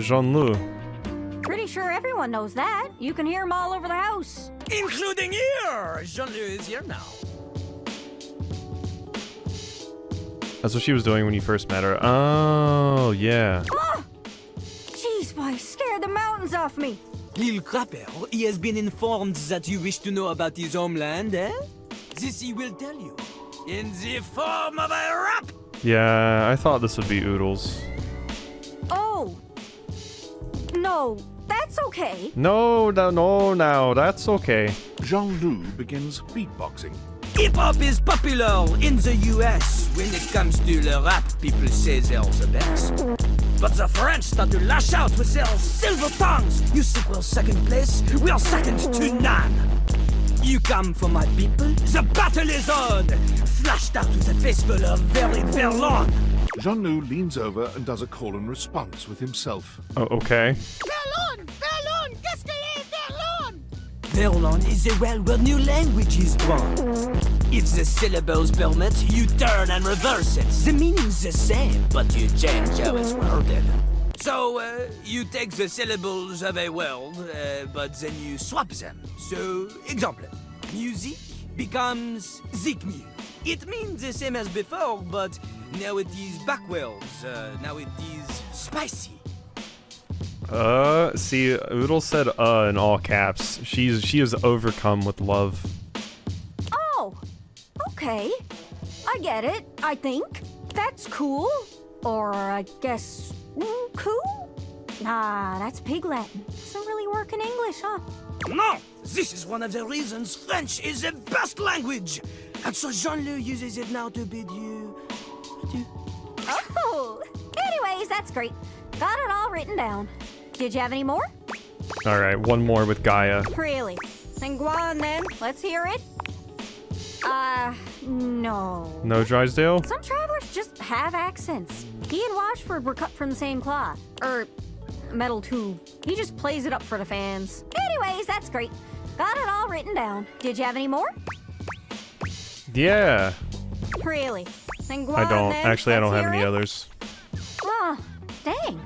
Jean-Loup. Pretty sure everyone knows that. You can hear them all over the house. Including here! Jean-Luc is here now. That's what she was doing when you first met her. Oh, yeah. Oh! Jeez, why scared the mountains off me. Little Crapper, he has been informed that you wish to know about his homeland, eh? This he will tell you. In the form of a rap! Yeah, I thought this would be Oodles. Oh. No, that's okay. No, that's okay. Jean-Luc begins beatboxing. Hip-hop is popular in the US. When it comes to the rap, people say they're the best. But the French start to lash out with their silver tongues. You think we're second place? We're second to none. You come for my people? The battle is on! Flashed out with a face full of very Verlon. Jean-Luc leans over and does a call and response with himself. Oh, okay. Verlon! Verlon! Qu'est-ce que est Verlon? Verlon is a well where new language is born. If the syllables permit, you turn and reverse it. The meaning's the same, but you change how it's worded. So, you take the syllables of a word, but then you swap them. So, example, music becomes zikmu. It means the same as before, but now it is backwards. Now it is spicy. See, Oodle said in all caps. She is overcome with love. Oh, okay. I get it, I think. That's cool. Or I guess, cool? Nah, that's Pig Latin. Doesn't really work in English, huh? No! This is one of the reasons French is the best language! And so Jean-Luc uses it now to bid you... Oh! Anyways, that's great. Got it all written down. Did you have any more? Alright, one more with Gaia. Really? Then go on then. Let's hear it. No. No Drysdale? Some travelers just have accents. He and Washford were cut from the same cloth. Metal tube. He just plays it up for the fans. Anyways, that's great. Got it all written down. Did you have any more? Yeah. Really? Then go I on don't. then. Actually, I don't Let's have hear any it. others. Oh, dang.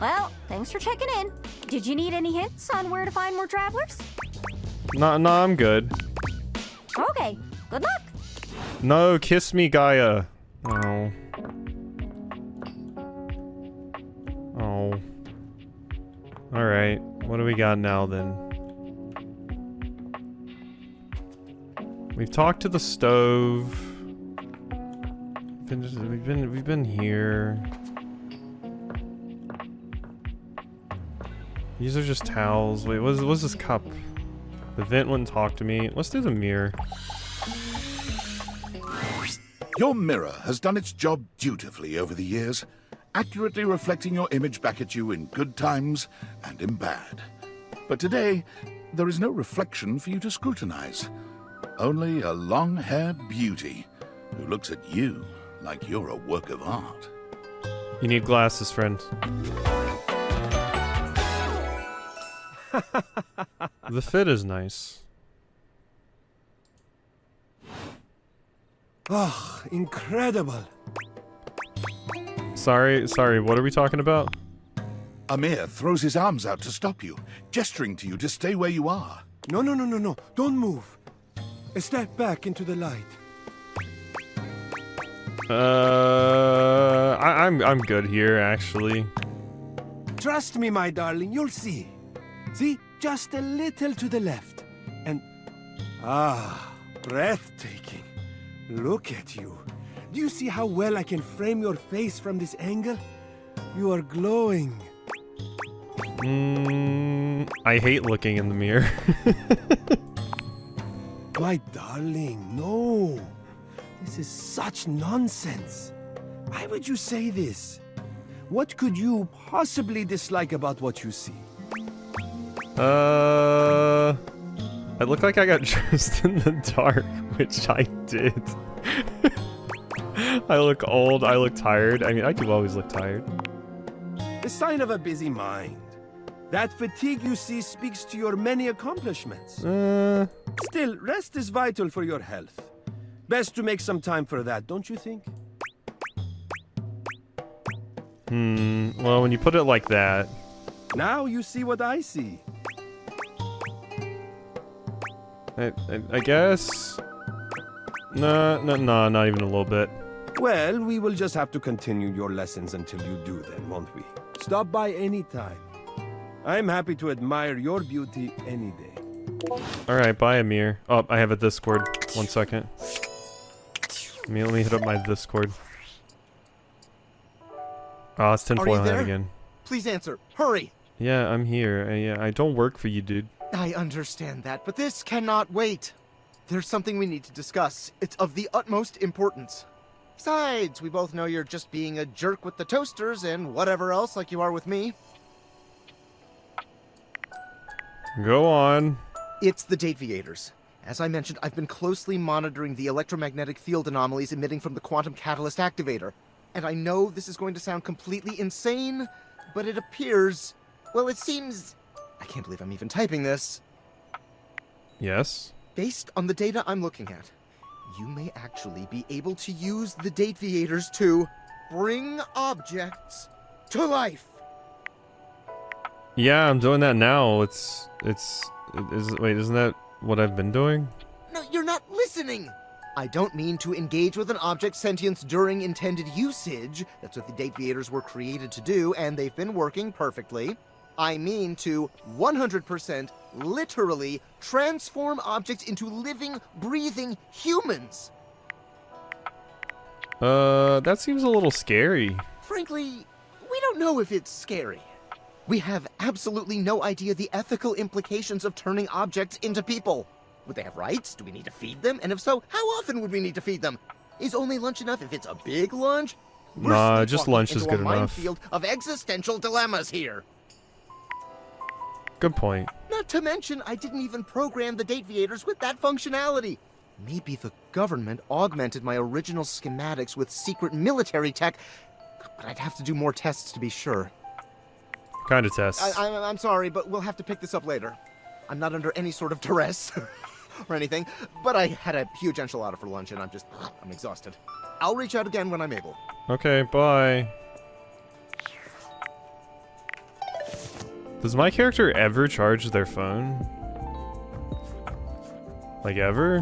Well, thanks for checking in. Did you need any hints on where to find more travelers? No, I'm good. Okay, good luck. No, kiss me, Gaia. Oh. Oh. Alright, what do we got now then? We've talked to the stove. We've been here. These are just towels. Wait, what's this cup? The vent wouldn't talk to me. Let's do the mirror. Your mirror has done its job dutifully over the years, accurately reflecting your image back at you in good times and in bad. But today, there is no reflection for you to scrutinize. Only a long-haired beauty who looks at you like you're a work of art. You need glasses, friend. The fit is nice. Oh, incredible. Sorry, what are we talking about? Amir throws his arms out to stop you, gesturing to you to stay where you are. No. Don't move. Step back into the light. I'm good here, actually. Trust me, my darling, you'll see. See, just a little to the left. And... breathtaking. Look at you. Do you see how well I can frame your face from this angle? You are glowing. I hate looking in the mirror. My darling, no. This is such nonsense. Why would you say this? What could you possibly dislike about what you see? I look like I got dressed in the dark, which I did. I look old, I look tired. I mean, I do always look tired. The sign of a busy mind. That fatigue you see speaks to your many accomplishments. Still, rest is vital for your health. Best to make some time for that, don't you think? Well, when you put it like that... Now you see what I see. I guess. No, not even a little bit. Well, we will just have to continue your lessons until you do them, won't we? Stop by any time. I'm happy to admire your beauty any day. Alright, bye, Amir. Oh, I have a Discord. 1 second. Let me hit up my Discord. Oh, it's tinfoil hat again. Please answer. Hurry! Yeah, I'm here. I don't work for you, dude. I understand that, but this cannot wait. There's something we need to discuss. It's of the utmost importance. Besides, we both know you're just being a jerk with the toasters and whatever else like you are with me. Go on. It's the Dateviators. As I mentioned, I've been closely monitoring the electromagnetic field anomalies emitting from the Quantum Catalyst Activator. And I know this is going to sound completely insane, but it appears... Well, it seems... I can't believe I'm even typing this. Yes? Based on the data I'm looking at, you may actually be able to use the Dateviators to bring objects to life. Yeah, I'm doing that now. Wait, isn't that what I've been doing? No, you're not listening! I don't mean to engage with an object's sentience during intended usage. That's what the Dateviators were created to do, and they've been working perfectly. I mean to 100% literally transform objects into living, breathing humans. That seems a little scary. Frankly, we don't know if it's scary. We have absolutely no idea the ethical implications of turning objects into people. Would they have rights? Do we need to feed them? And if so, how often would we need to feed them? Is only lunch enough if it's a big lunch? Nah, just lunch is good enough. We're a minefield of existential dilemmas here. Good point. Not to mention, I didn't even program the Dateviators with that functionality. Maybe the government augmented my original schematics with secret military tech, but I'd have to do more tests to be sure. Kind of tests. I'm sorry, but we'll have to pick this up later. I'm not under any sort of duress or anything, but I had a huge enchilada for lunch and I'm exhausted. I'll reach out again when I'm able. Okay, bye. Does my character ever charge their phone? Like ever?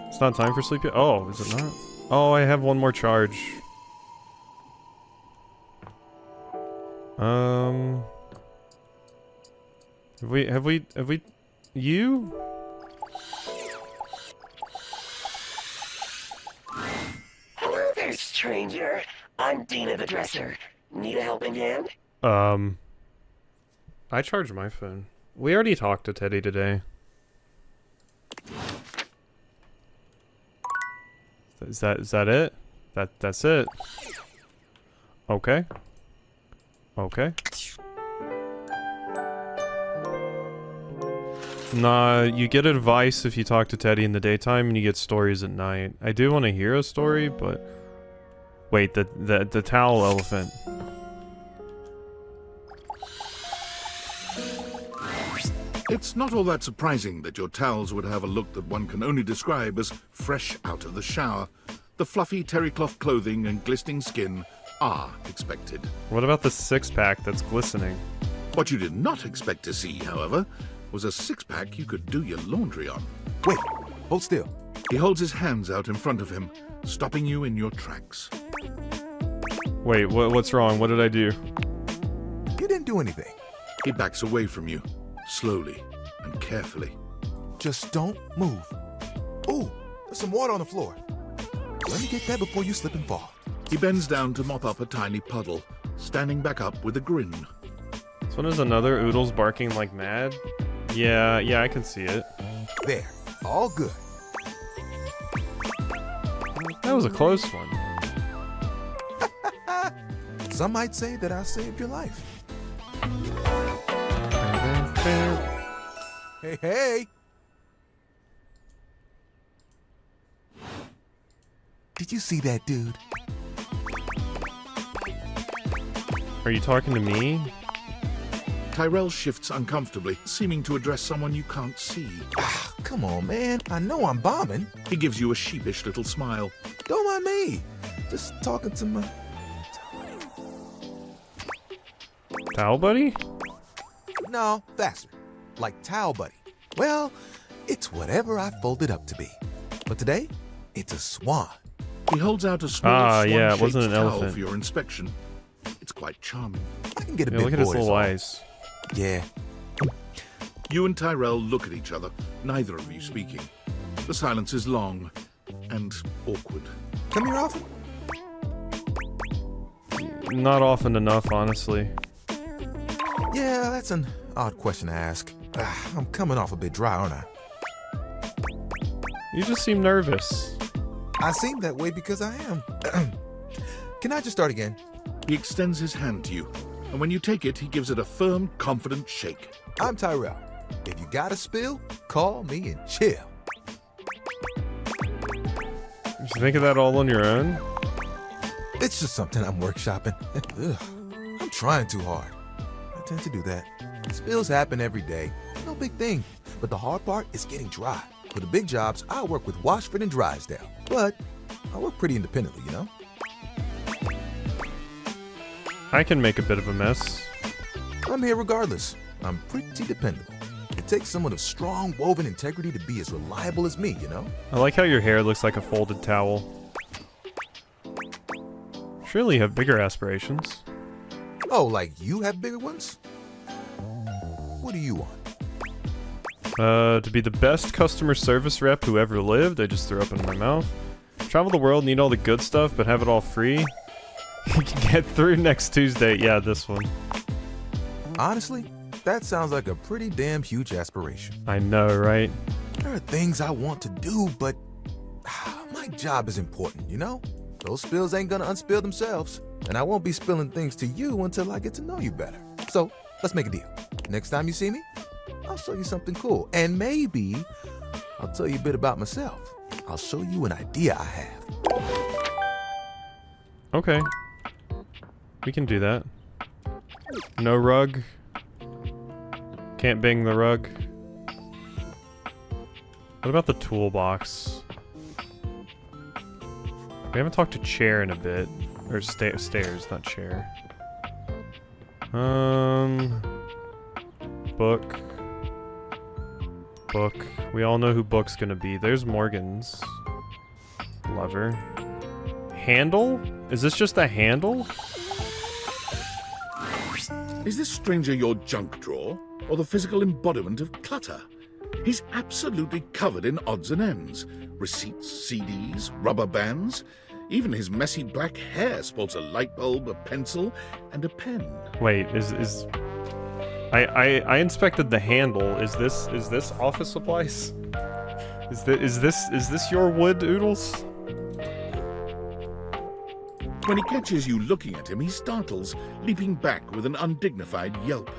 It's not time for sleep yet? Oh, is it not? Oh, I have one more charge. Have we, you? Hello there, stranger. I'm Dina the Dresser. Need a helping hand? I charge my phone. We already talked to Teddy today. Is that it? That's it. Okay. Okay. Nah, you get advice if you talk to Teddy in the daytime and you get stories at night. I do want to hear a story, but... Wait, the towel elephant. It's not all that surprising that your towels would have a look that one can only describe as fresh out of the shower. The fluffy terry cloth clothing and glistening skin are expected. What about the six-pack that's glistening? What you did not expect to see, however, was a six-pack you could do your laundry on. Wait, hold still. He holds his hands out in front of him, stopping you in your tracks. Wait, what's wrong? What did I do? You didn't do anything. He backs away from you, slowly and carefully. Just don't move. Ooh, there's some water on the floor. Let me get that before you slip and fall. He bends down to mop up a tiny puddle, standing back up with a grin. This one is another Oodles barking like mad. Yeah, I can see it. There, all good. That was a close one. Some might say that I saved your life. Hey! Did you see that dude? Are you talking to me? Tyrell shifts uncomfortably, seeming to address someone you can't see. Ah, come on, man. I know I'm bombing. He gives you a sheepish little smile. Don't mind me. Just talking to my... Towel buddy? No, faster. Like Towel Buddy. Well, it's whatever I fold it up to be. But today, it's a swan. He holds out a small yeah, it swan-shaped wasn't an towel elephant. for your inspection. It's quite charming. I can get a Yeah, bit look at his bored is little all. eyes. Yeah. You and Tyrell look at each other, neither of you speaking. The silence is long and awkward. Come here often? Not often enough, honestly. Yeah, that's an odd question to ask. I'm coming off a bit dry, aren't I? You just seem nervous. I seem that way because I am. Can I just start again? He extends his hand to you, and when you take it, he gives it a firm, confident shake. I'm Tyrell. If you got a spill, call me and chill. Did you think of that all on your own? It's just something I'm workshopping. Ugh, I'm trying too hard. I tend to do that. Spills happen every day. No big thing. But the hard part is getting dry. For the big jobs, I work with Washford and Drysdale. But I work pretty independently, you know? I can make a bit of a mess. I'm here regardless. I'm pretty dependable. It takes someone of strong woven integrity to be as reliable as me, you know? I like how your hair looks like a folded towel. Surely you have bigger aspirations. Oh, like you have bigger ones? What do you want? To be the best customer service rep who ever lived. I just threw up in my mouth. Travel the world, need all the good stuff, but have it all free. You can get through next Tuesday. Yeah, this one. Honestly, that sounds like a pretty damn huge aspiration. I know, right? There are things I want to do, but my job is important, you know? Those spills ain't gonna unspill themselves, and I won't be spilling things to you until I get to know you better. So, let's make a deal. Next time you see me, I'll show you something cool, and maybe I'll tell you a bit about myself. I'll show you an idea I have. Okay. We can do that. No rug. Can't bang the rug. What about the toolbox? We haven't talked to Chair in a bit. Or stairs, not Chair. Book. Book. We all know who Book's gonna be. There's Morgan's lever. Handle? Is this just a handle? Is this stranger your junk drawer, or the physical embodiment of clutter? He's absolutely covered in odds and ends. Receipts, CDs, rubber bands. Even his messy black hair sports a light bulb, a pencil, and a pen. Wait, I inspected the handle. Is this office supplies? Is this your wood, Oodles? When he catches you looking at him, he startles, leaping back with an undignified yelp.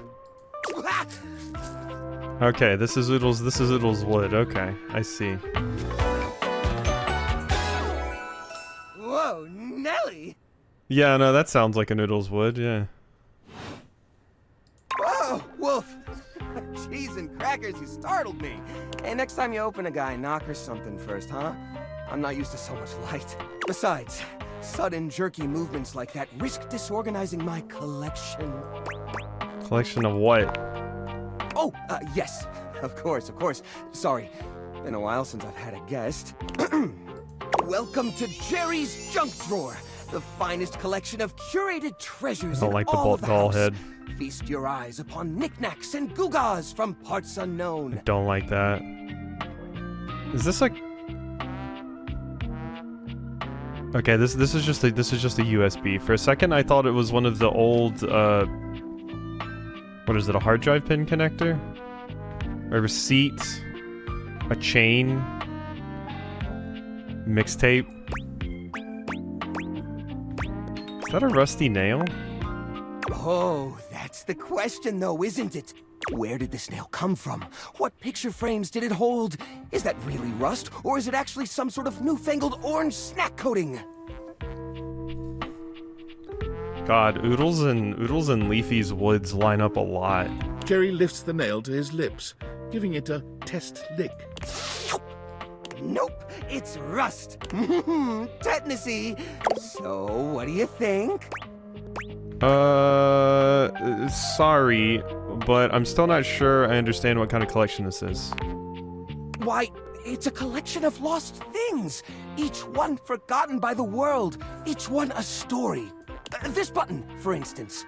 Okay, this is Oodles wood. Okay, I see. Whoa, Nelly! Yeah, no, that sounds like an Oodles wood, yeah. Whoa, Wolf! Cheese and crackers, you startled me. Hey, next time you open a guy, knock or something first, huh? I'm not used to so much light. Besides, sudden jerky movements like that risk disorganizing my collection. Collection of what? Oh, yes. Of course. Sorry. Been a while since I've had a guest. Welcome to Jerry's Junk Drawer, the finest collection of curated treasures I don't in like the all of the doll house. head. Feast your eyes upon knickknacks and gewgaws from parts unknown. Don't like that. Is this like? Okay, this is just a USB. For a second, I thought it was one of the old what is it? A hard drive pin connector? A receipt? A chain? Mixtape? Is that a rusty nail? Oh, that's the question though, isn't it? Where did this nail come from? What picture frames did it hold? Is that really rust, or is it actually some sort of newfangled orange snack coating? God, Oodles and Leafy's woods line up a lot. Jerry lifts the nail to his lips, giving it a test lick. Nope, it's rust. Tetanusy. So, what do you think? Sorry, but I'm still not sure I understand what kind of collection this is. Why, it's a collection of lost things. Each one forgotten by the world. Each one a story. This button, for instance.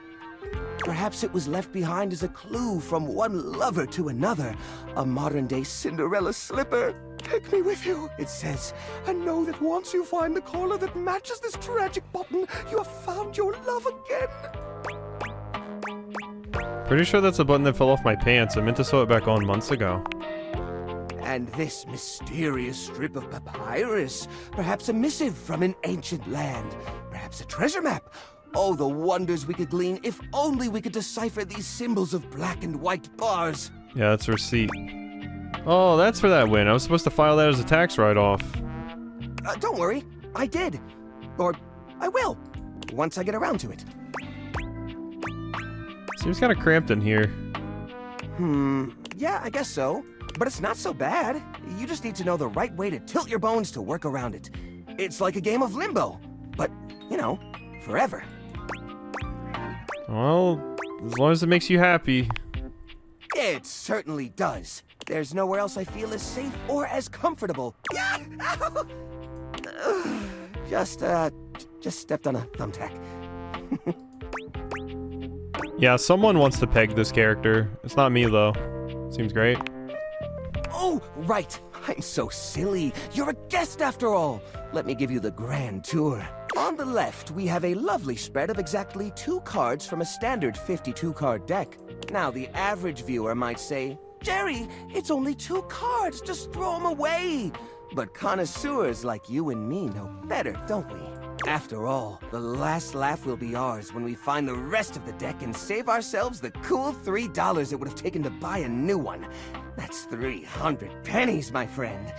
Perhaps it was left behind as a clue from one lover to another. A modern-day Cinderella slipper. Take me with you, it says. And know that once you find the collar that matches this tragic button, you have found your love again. Pretty sure that's a button that fell off my pants. I meant to sew it back on months ago. And this mysterious strip of papyrus. Perhaps a missive from an ancient land. Perhaps a treasure map. Oh, the wonders we could glean if only we could decipher these symbols of black and white bars. Yeah, that's a receipt. Oh, that's for that win. I was supposed to file that as a tax write-off. Don't worry, I did. Or I will, once I get around to it. Seems kind of cramped in here. Yeah, I guess so. But it's not so bad. You just need to know the right way to tilt your bones to work around it. It's like a game of limbo. But, you know, forever. Well, as long as it makes you happy. It certainly does. There's nowhere else I feel as safe or as comfortable. Just stepped on a thumbtack. Yeah, someone wants to peg this character. It's not me, though. Seems great. Oh, right. I'm so silly. You're a guest after all. Let me give you the grand tour. On the left, we have a lovely spread of exactly 2 cards from a standard 52-card deck. Now, the average viewer might say, Jerry, it's only 2 cards, just throw them away. But connoisseurs like you and me know better, don't we? After all, the last laugh will be ours when we find the rest of the deck and save ourselves the cool $3 it would have taken to buy a new one. That's 300 pennies, my friend.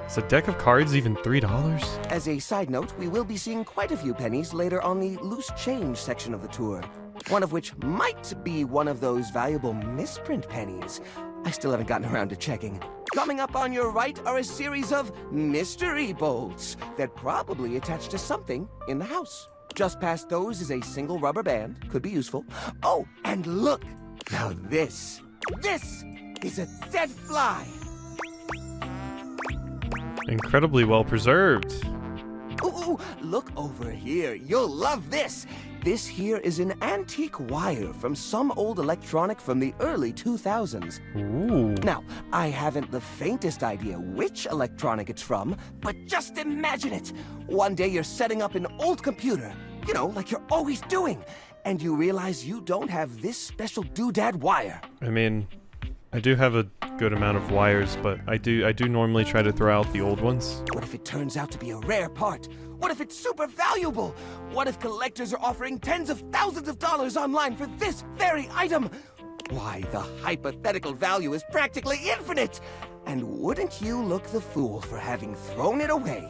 Is a deck of cards even $3? As a side note, we will be seeing quite a few pennies later on the loose change section of the tour. One of which might be one of those valuable misprint pennies. I still haven't gotten around to checking. Coming up on your right are a series of mystery bolts that probably attach to something in the house. Just past those is a single rubber band. Could be useful. Oh, and look! Now this is a dead fly. Incredibly well preserved. Ooh, look over here. You'll love this. This here is an antique wire from some old electronic from the early 2000s. Ooh. Now, I haven't the faintest idea which electronic it's from, but just imagine it. One day you're setting up an old computer, you know, like you're always doing, and you realize you don't have this special doodad wire. I mean, I do have a good amount of wires, but I do normally try to throw out the old ones. What if it turns out to be a rare part? What if it's super valuable? What if collectors are offering tens of thousands of dollars online for this very item? Why, the hypothetical value is practically infinite! And wouldn't you look the fool for having thrown it away?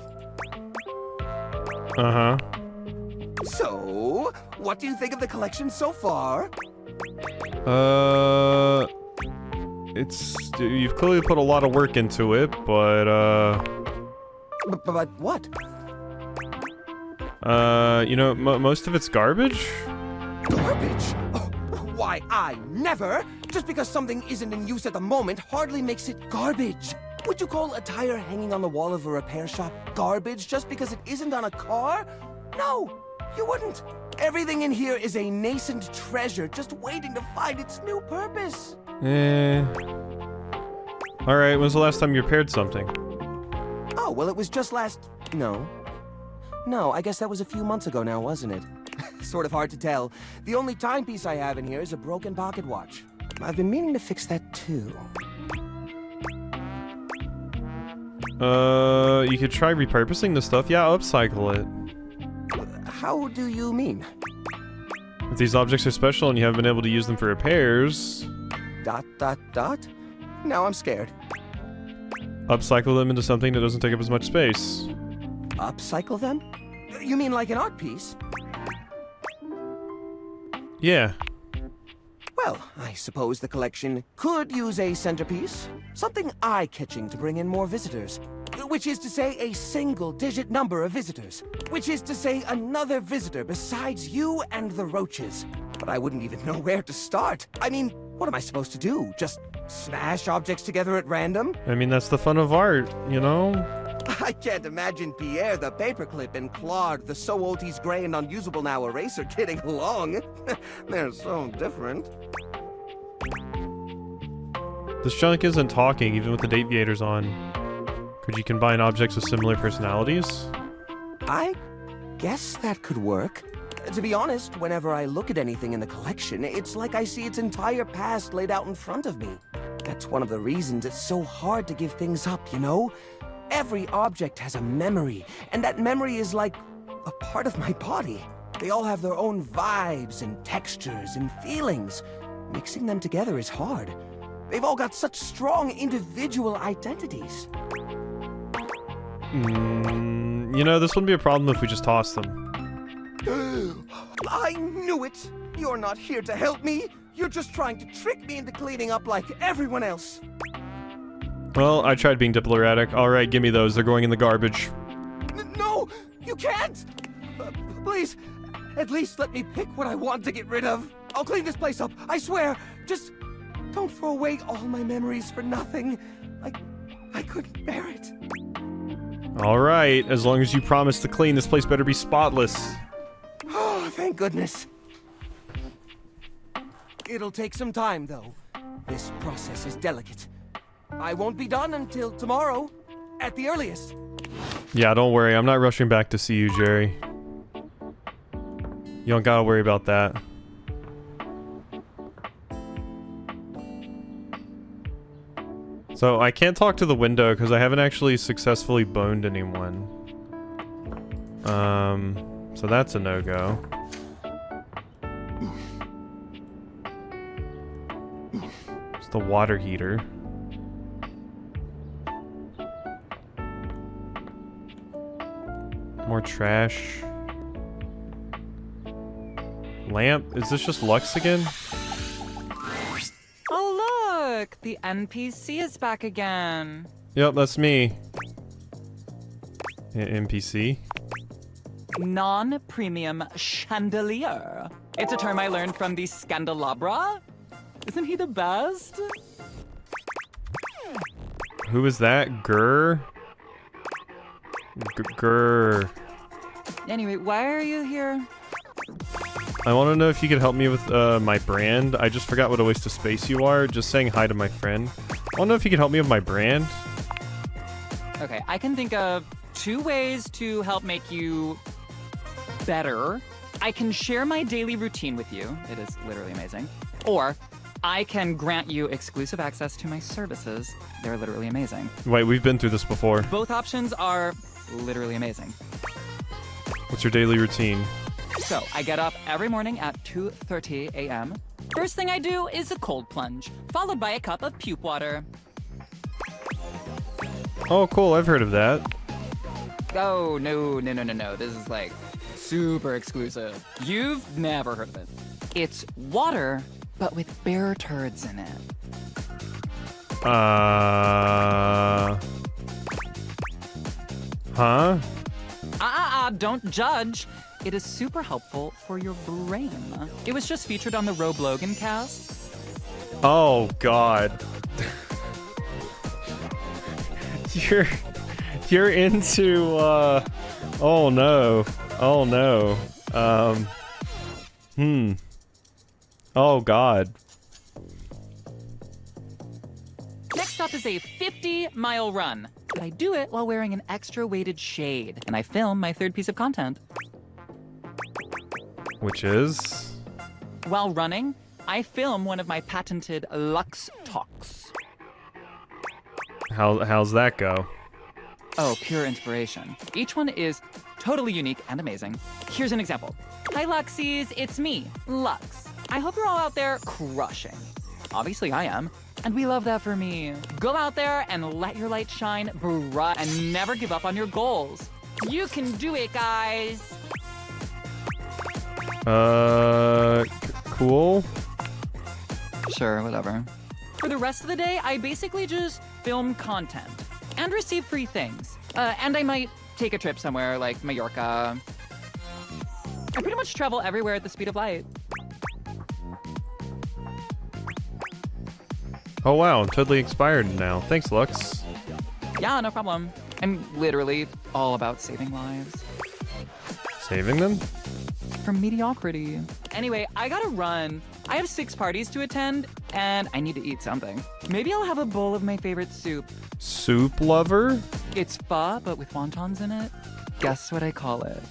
Uh-huh. So, what do you think of the collection so far? You've clearly put a lot of work into it, but, But what? You know, most of it's garbage? Garbage? Oh, why, I never! Just because something isn't in use at the moment hardly makes it garbage. Would you call a tire hanging on the wall of a repair shop garbage just because it isn't on a car? No, you wouldn't. Everything in here is a nascent treasure just waiting to find its new purpose. Alright, when's the last time you repaired something? Oh, well, it was just No, I guess that was a few months ago now, wasn't it? Sort of hard to tell. The only timepiece I have in here is a broken pocket watch. I've been meaning to fix that too. You could try repurposing the stuff. Yeah, upcycle it. How do you mean? If these objects are special and you haven't been able to use them for repairs... ... Now I'm scared. Upcycle them into something that doesn't take up as much space. Upcycle them? You mean like an art piece? Yeah. Well, I suppose the collection could use a centerpiece. Something eye-catching to bring in more visitors. which is to say a single-digit number of visitors, which is to say another visitor besides you and the roaches. But I wouldn't even know where to start. I mean, what am I supposed to do? Just smash objects together at random? I mean, that's the fun of art, you know? I can't imagine Pierre the paperclip and Claude the so old he's gray and unusable now eraser getting along. They're so different. This junk isn't talking, even with the Dateviators on. Could you combine objects with similar personalities? I guess that could work. To be honest, whenever I look at anything in the collection, it's like I see its entire past laid out in front of me. That's one of the reasons it's so hard to give things up, you know? Every object has a memory, and that memory is like a part of my body. They all have their own vibes and textures and feelings. Mixing them together is hard. They've all got such strong individual identities. You know, this wouldn't be a problem if we just tossed them. I knew it! You're not here to help me! You're just trying to trick me into cleaning up like everyone else! Well, I tried being diplomatic. Alright, give me those. They're going in the garbage. No! You can't! Please, at least let me pick what I want to get rid of. I'll clean this place up, I swear! Just don't throw away all my memories for nothing. I couldn't bear it. Alright, as long as you promise to clean, this place better be spotless. Oh, thank goodness. It'll take some time, though. This process is delicate. I won't be done until tomorrow, at the earliest. Yeah, don't worry. I'm not rushing back to see you, Jerry. You don't gotta worry about that. So, I can't talk to the window because I haven't actually successfully boned anyone. So that's a no-go. It's the water heater. More trash. Lamp? Is this just Lux again? Oh look! The NPC is back again. Yep, that's me. NPC? Non-premium chandelier. It's a term I learned from the Scandelabra. Isn't he the best? Who is that? Grr? Grr. Anyway, why are you here? I want to know if you could help me with my brand. I just forgot what a waste of space you are. Just saying hi to my friend. I want to know if you could help me with my brand. Okay, I can think of 2 ways to help make you better. I can share my daily routine with you. It is literally amazing. Or I can grant you exclusive access to my services. They're literally amazing. Wait, we've been through this before. Both options are literally amazing. What's your daily routine? So, I get up every morning at 2:30 a.m. First thing I do is a cold plunge, followed by a cup of puke water. Oh, cool. I've heard of that. Oh, no. This is like super exclusive. You've never heard of it. It's water, but with bear turds in it. Huh? Don't judge. It is super helpful for your brain. It was just featured on the Rob Logan cast. Oh, God. You're into, oh, no. Oh, no. Oh, God. Next up is a 50-mile run. But I do it while wearing an extra weighted shade. And I film my 3rd piece of content. Which is? While running, I film one of my patented Lux Talks. How's that go? Oh, pure inspiration. Each one is totally unique and amazing. Here's an example. Hi, Luxies. It's me, Lux. I hope you're all out there crushing. Obviously, I am. And we love that for me. Go out there and let your light shine bright and never give up on your goals. You can do it, guys. Cool. Sure, whatever. For the rest of the day, I basically just film content. and receive free things. And I might take a trip somewhere like Mallorca. I pretty much travel everywhere at the speed of light. Oh wow, I'm totally expired now. Thanks, Lux. Yeah, no problem. I'm literally all about saving lives. Saving them? From mediocrity. Anyway, I gotta run. I have 6 parties to attend, and I need to eat something. Maybe I'll have a bowl of my favorite soup. Soup lover? It's pho, but with wontons in it. Guess what I call it?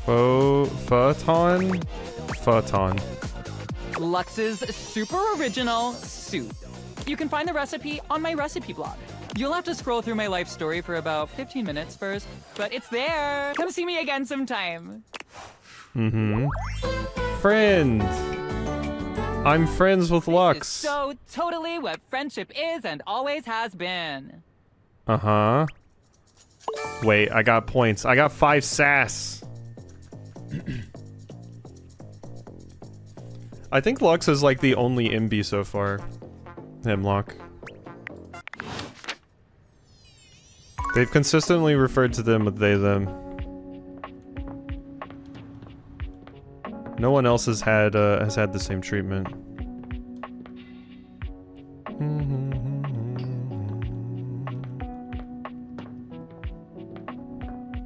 Futon? Futon. Lux's super original soup. You can find the recipe on my recipe blog. You'll have to scroll through my life story for about 15 minutes first, but it's there. Come see me again sometime. Mm-hmm. Friends. I'm friends with Lux. So totally what friendship is and always has been. Uh-huh. Wait, I got points. I got 5 sass. I think Lux is like the only MB so far. Hemlock. They've consistently referred to them with they, them. No one else has had the same treatment.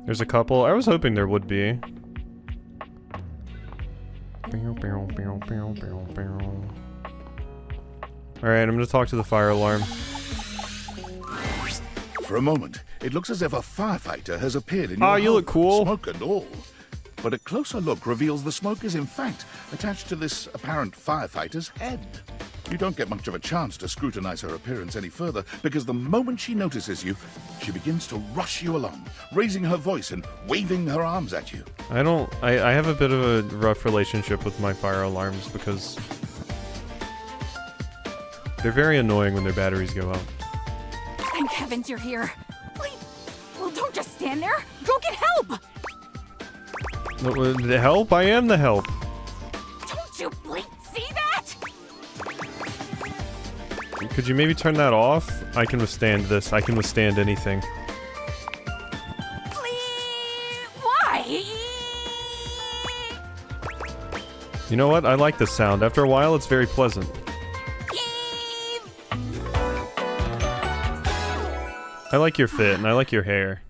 There's a couple. I was hoping there would be. Alright, I'm gonna talk to the fire alarm. For a moment, it looks as if a firefighter has appeared in Ah, your you look home, cool. smoke and all. But a closer look reveals the smoke is in fact attached to this apparent firefighter's head. You don't get much of a chance to scrutinize her appearance any further, because the moment she notices you, she begins to rush you along, raising her voice and waving her arms at you. I have a bit of a rough relationship with my fire alarms because they're very annoying when their batteries go out. Thank heavens you're here. Wait, well, don't just stand there. Go get help. The help? I am the help. Don't you blink? See that? Could you maybe turn that off? I can withstand this. I can withstand anything. Why? You know what? I like this sound. After a while, it's very pleasant. I like your fit, and I like your hair.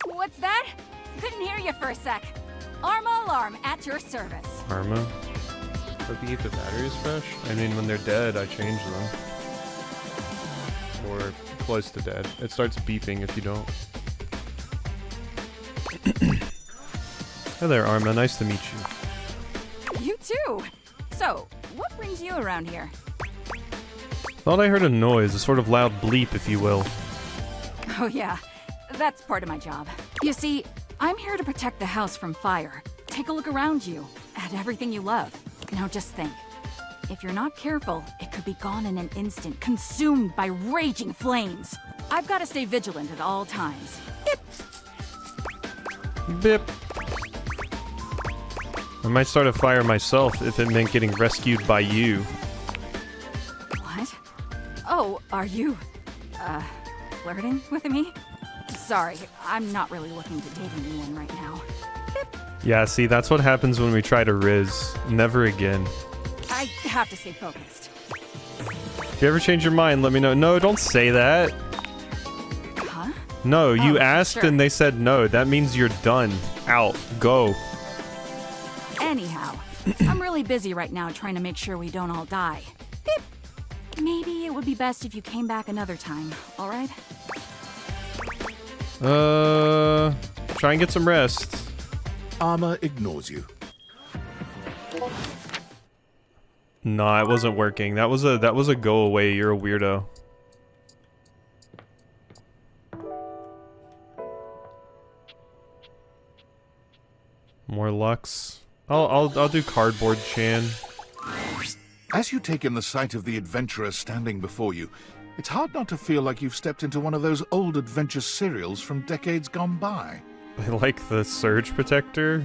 What's that? Couldn't hear you for a sec. Arma Alarm at your service. Karma? But to keep the batteries fresh? I mean, when they're dead, I change them. Or close to dead. It starts beeping if you don't. Hi there, Arma. Nice to meet you. You too. So, what brings you around here? Thought I heard a noise, a sort of loud bleep, if you will. Oh yeah, that's part of my job. You see, I'm here to protect the house from fire. Take a look around you, at everything you love. Now just think. If you're not careful, it could be gone in an instant, consumed by raging flames. I've got to stay vigilant at all times. Bip. I might start a fire myself if it meant getting rescued by you. What? Oh, are you, flirting with me? Sorry, I'm not really looking to date anyone right now. Yeah, see, that's what happens when we try to Riz. Never again. I have to stay focused. If you ever change your mind, let me know. No, don't say that. Huh? No, you Oh, asked sure. and they said no. That means you're done. Out. Go. Anyhow, I'm really busy right now trying to make sure we don't all die. Beep. Maybe it would be best if you came back another time, alright? Try and get some rest. Arma ignores you. Nah, it wasn't working. That was a go away. You're a weirdo. More Lux. I'll do Cardboard Chan. As you take in the sight of the adventurer standing before you, it's hard not to feel like you've stepped into one of those old adventure serials from decades gone by. I like the Surge Protector.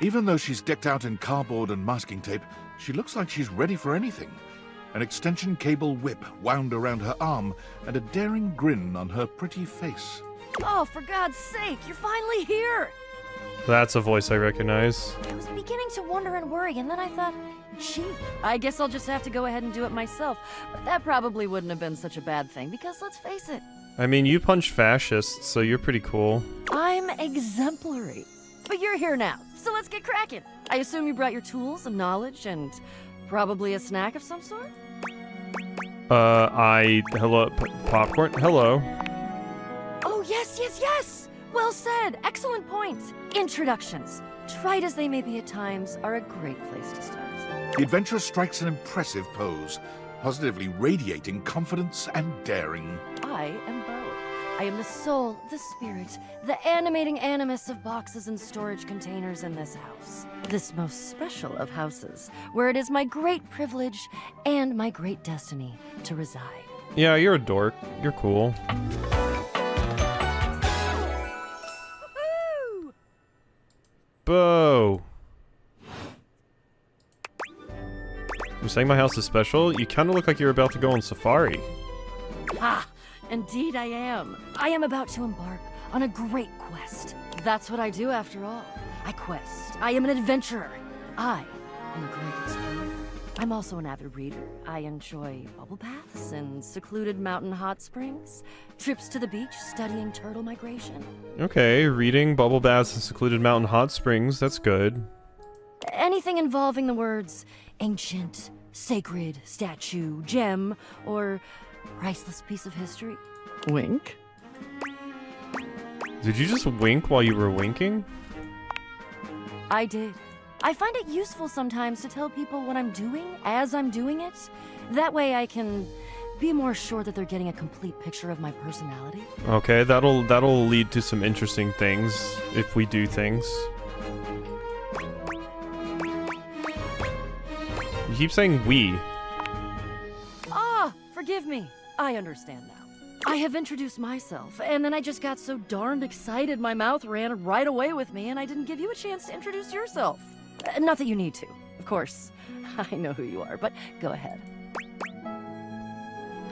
Even though she's decked out in cardboard and masking tape, She looks like she's ready for anything. An extension cable whip wound around her arm and a daring grin on her pretty face. Oh, for God's sake, you're finally here! That's a voice I recognize. I was beginning to wonder and worry, and then I thought, gee, I guess I'll just have to go ahead and do it myself. But that probably wouldn't have been such a bad thing, because let's face it, I mean, you punch fascists, so you're pretty cool. I'm exemplary. But you're here now, so let's get cracking. I assume you brought your tools and knowledge and probably a snack of some sort? Hello, popcorn? Hello. Oh, yes, yes, yes! Well said. Excellent point. Introductions, trite as they may be at times, are a great place to start. The adventurer strikes an impressive pose, positively radiating confidence and daring. I am Bo. I am the soul, the spirit, the animating animus of boxes and storage containers in this house. This most special of houses, where it is my great privilege and my great destiny to reside. Yeah, you're a dork. You're cool. Bo! You're saying my house is special? You kind of look like you're about to go on safari. Ah, indeed I am. I am about to embark on a great quest. That's what I do after all. I quest. I am an adventurer. I am a great explorer. I'm also an avid reader. I enjoy bubble baths and secluded mountain hot springs, trips to the beach studying turtle migration. Okay, reading, bubble baths, and secluded mountain hot springs, that's good. Anything involving the words ancient, sacred, statue, gem, or priceless piece of history. Wink. Did you just wink while you were winking? I did. I find it useful sometimes to tell people what I'm doing as I'm doing it. That way I can be more sure that they're getting a complete picture of my personality. Okay, that'll lead to some interesting things if we do things. You keep saying we. Ah, forgive me. I understand now. I have introduced myself, and then I just got so darned excited my mouth ran right away with me, and I didn't give you a chance to introduce yourself. Not that you need to, of course. I know who you are, but go ahead.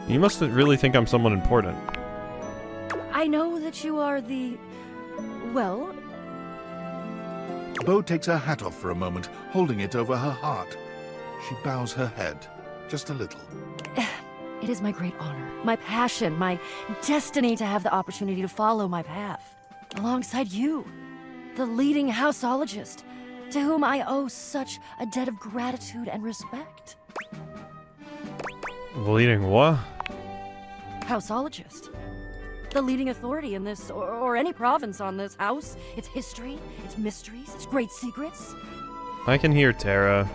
You must really think I'm someone important. I know that you are the... well... Bo takes her hat off for a moment, holding it over her heart. She bows her head, just a little. It is my great honor, my passion, my destiny to have the opportunity to follow my path. Alongside you, the leading houseologist, to whom I owe such a debt of gratitude and respect. Leading what? Houseologist. The leading authority in this, or any province on this house, its history, its mysteries, its great secrets. I can hear Tara.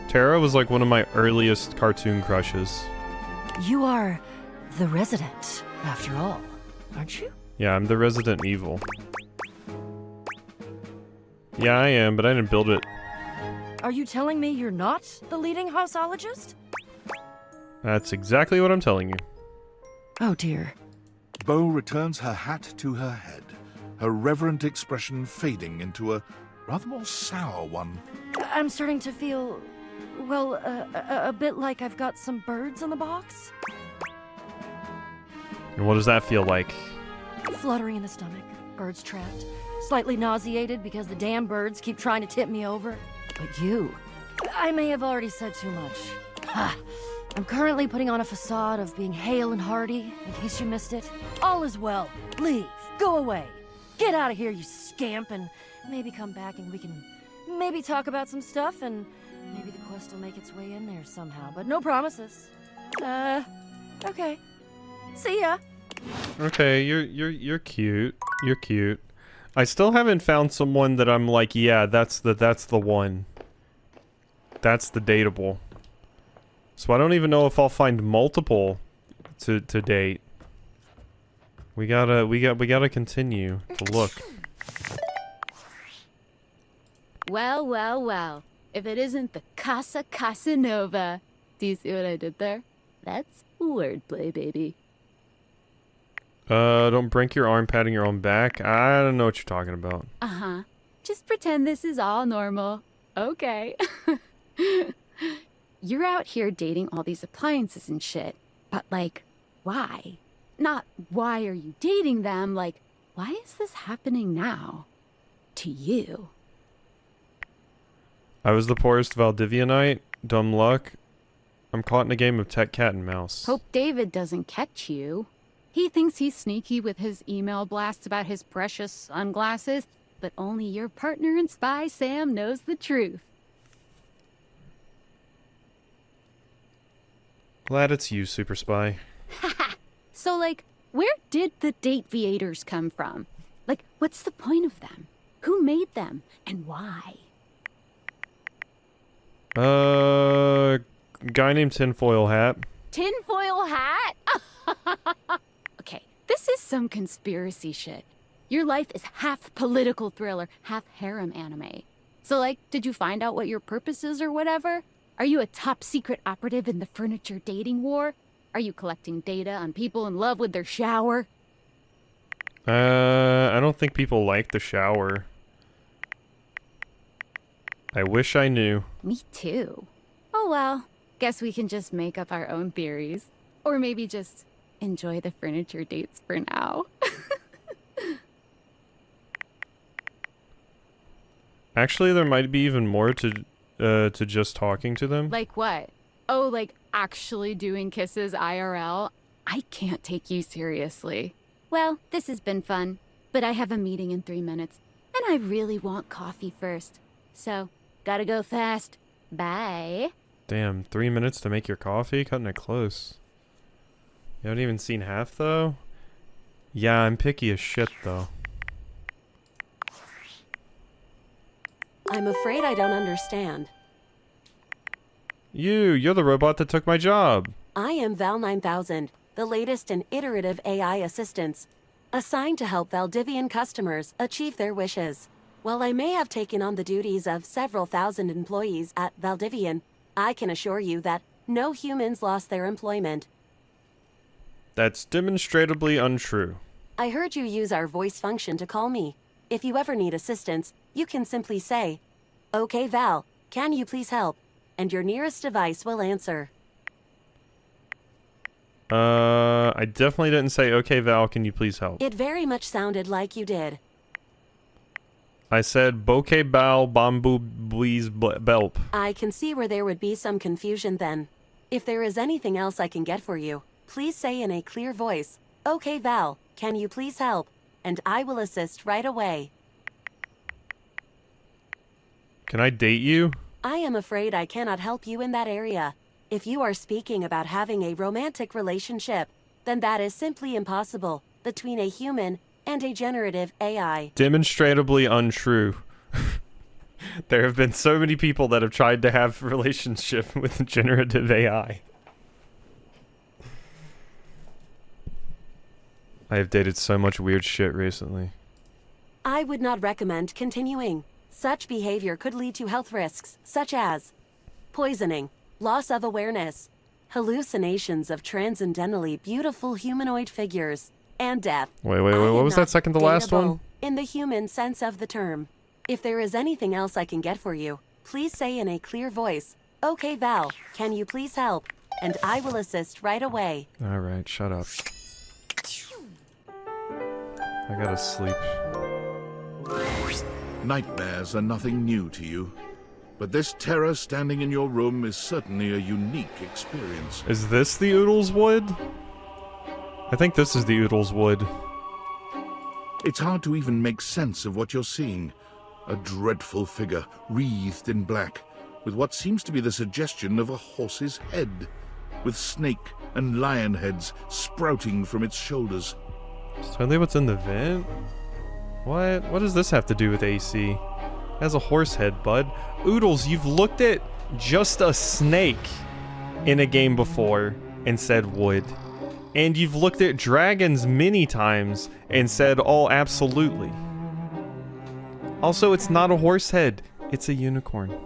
Tara was like one of my earliest cartoon crushes. You are the resident, after all, aren't you? Yeah, I'm the Resident Evil. Yeah, I am, but I didn't build it. Are you telling me you're not the leading houseologist? That's exactly what I'm telling you. Oh dear. Bo returns her hat to her head, her reverent expression fading into a rather more sour one. I'm starting to feel, well, a bit like I've got some birds in the box. And what does that feel like? Fluttering in the stomach, birds trapped, slightly nauseated because the damn birds keep trying to tip me over. But you, I may have already said too much. Ha! I'm currently putting on a facade of being hale and hearty, in case you missed it. All is well. Leave. Go away. Get out of here, you scamp, and maybe come back and we can maybe talk about some stuff, and maybe the quest will make its way in there somehow, but no promises. Okay. See ya. Okay, you're cute. You're cute. I still haven't found someone that I'm like, yeah, that's the one. That's the dateable. So I don't even know if I'll find multiple to date. We gotta continue to look. Well, well, well. If it isn't the Casa Casanova. Do you see what I did there? That's wordplay, baby. Don't break your arm patting your own back. I don't know what you're talking about. Uh-huh. Just pretend this is all normal. Okay. You're out here dating all these appliances and shit, but like, why? Not why are you dating them, like, why is this happening now? To you. I was the poorest Valdivianite. Dumb luck. I'm caught in a game of tech cat and mouse. Hope David doesn't catch you. He thinks he's sneaky with his email blasts about his precious sunglasses, but only your partner and spy, Sam, knows the truth. Glad it's you, Super Spy. So, like, where did the Dateviators come from? Like, what's the point of them? Who made them? And why? Guy named Tinfoil Hat. Tinfoil hat? Okay, this is some conspiracy shit. Your life is half political thriller, half harem anime. So, like, did you find out what your purpose is or whatever? Are you a top secret operative in the furniture dating war? Are you collecting data on people in love with their shower? I don't think people like the shower. I wish I knew. Me too. Oh well, guess we can just make up our own theories. Or maybe just enjoy the furniture dates for now. Actually, there might be even more to just talking to them. Like what? Oh, like actually doing kisses IRL? I can't take you seriously. Well, this has been fun, but I have a meeting in 3 minutes, and I really want coffee first. So, gotta go fast. Bye. Damn, 3 minutes to make your coffee? Cutting it close. You haven't even seen half, though? Yeah, I'm picky as shit, though. I'm afraid I don't understand. You're the robot that took my job. I am Val 9000, the latest in iterative AI assistants, assigned to help Valdivian customers achieve their wishes. While I may have taken on the duties of several thousand employees at Valdivian, I can assure you that no humans lost their employment. That's demonstrably untrue. I heard you use our voice function to call me. If you ever need assistance, you can simply say, "Okay, Val, can you please help?" And your nearest device will answer. I definitely didn't say, "Okay, Val, can you please help?" It very much sounded like you did. I said, "Bokeh Bal Bamboo Bleeze Belp." I can see where there would be some confusion then. If there is anything else I can get for you, please say in a clear voice, "Okay, Val, can you please help?" And I will assist right away. Can I date you? I am afraid I cannot help you in that area. If you are speaking about having a romantic relationship, then that is simply impossible between a human and a generative AI. Demonstrably untrue. There have been so many people that have tried to have a relationship with generative AI. I have dated so much weird shit recently. I would not recommend continuing. Such behavior could lead to health risks, such as poisoning, loss of awareness, hallucinations of transcendently beautiful humanoid figures, and death. Wait, what was that second to last one? In the human sense of the term. If there is anything else I can get for you, please say in a clear voice, "Okay, Val, can you please help?" And I will assist right away. Alright, shut up. I gotta sleep. Nightmares are nothing new to you, but this terror standing in your room is certainly a unique experience. Is this the Oodles Wood? I think this is the Oodles Wood. It's hard to even make sense of what you're seeing. A dreadful figure, wreathed in black, with what seems to be the suggestion of a horse's head, with snake and lion heads sprouting from its shoulders. Is totally what's in the vent? What? What does this have to do with AC? It has a horse head, bud. Oodles, you've looked at just a snake in a game before and said wood. And you've looked at dragons many times and said, "Oh, absolutely." Also, it's not a horse head. It's a unicorn.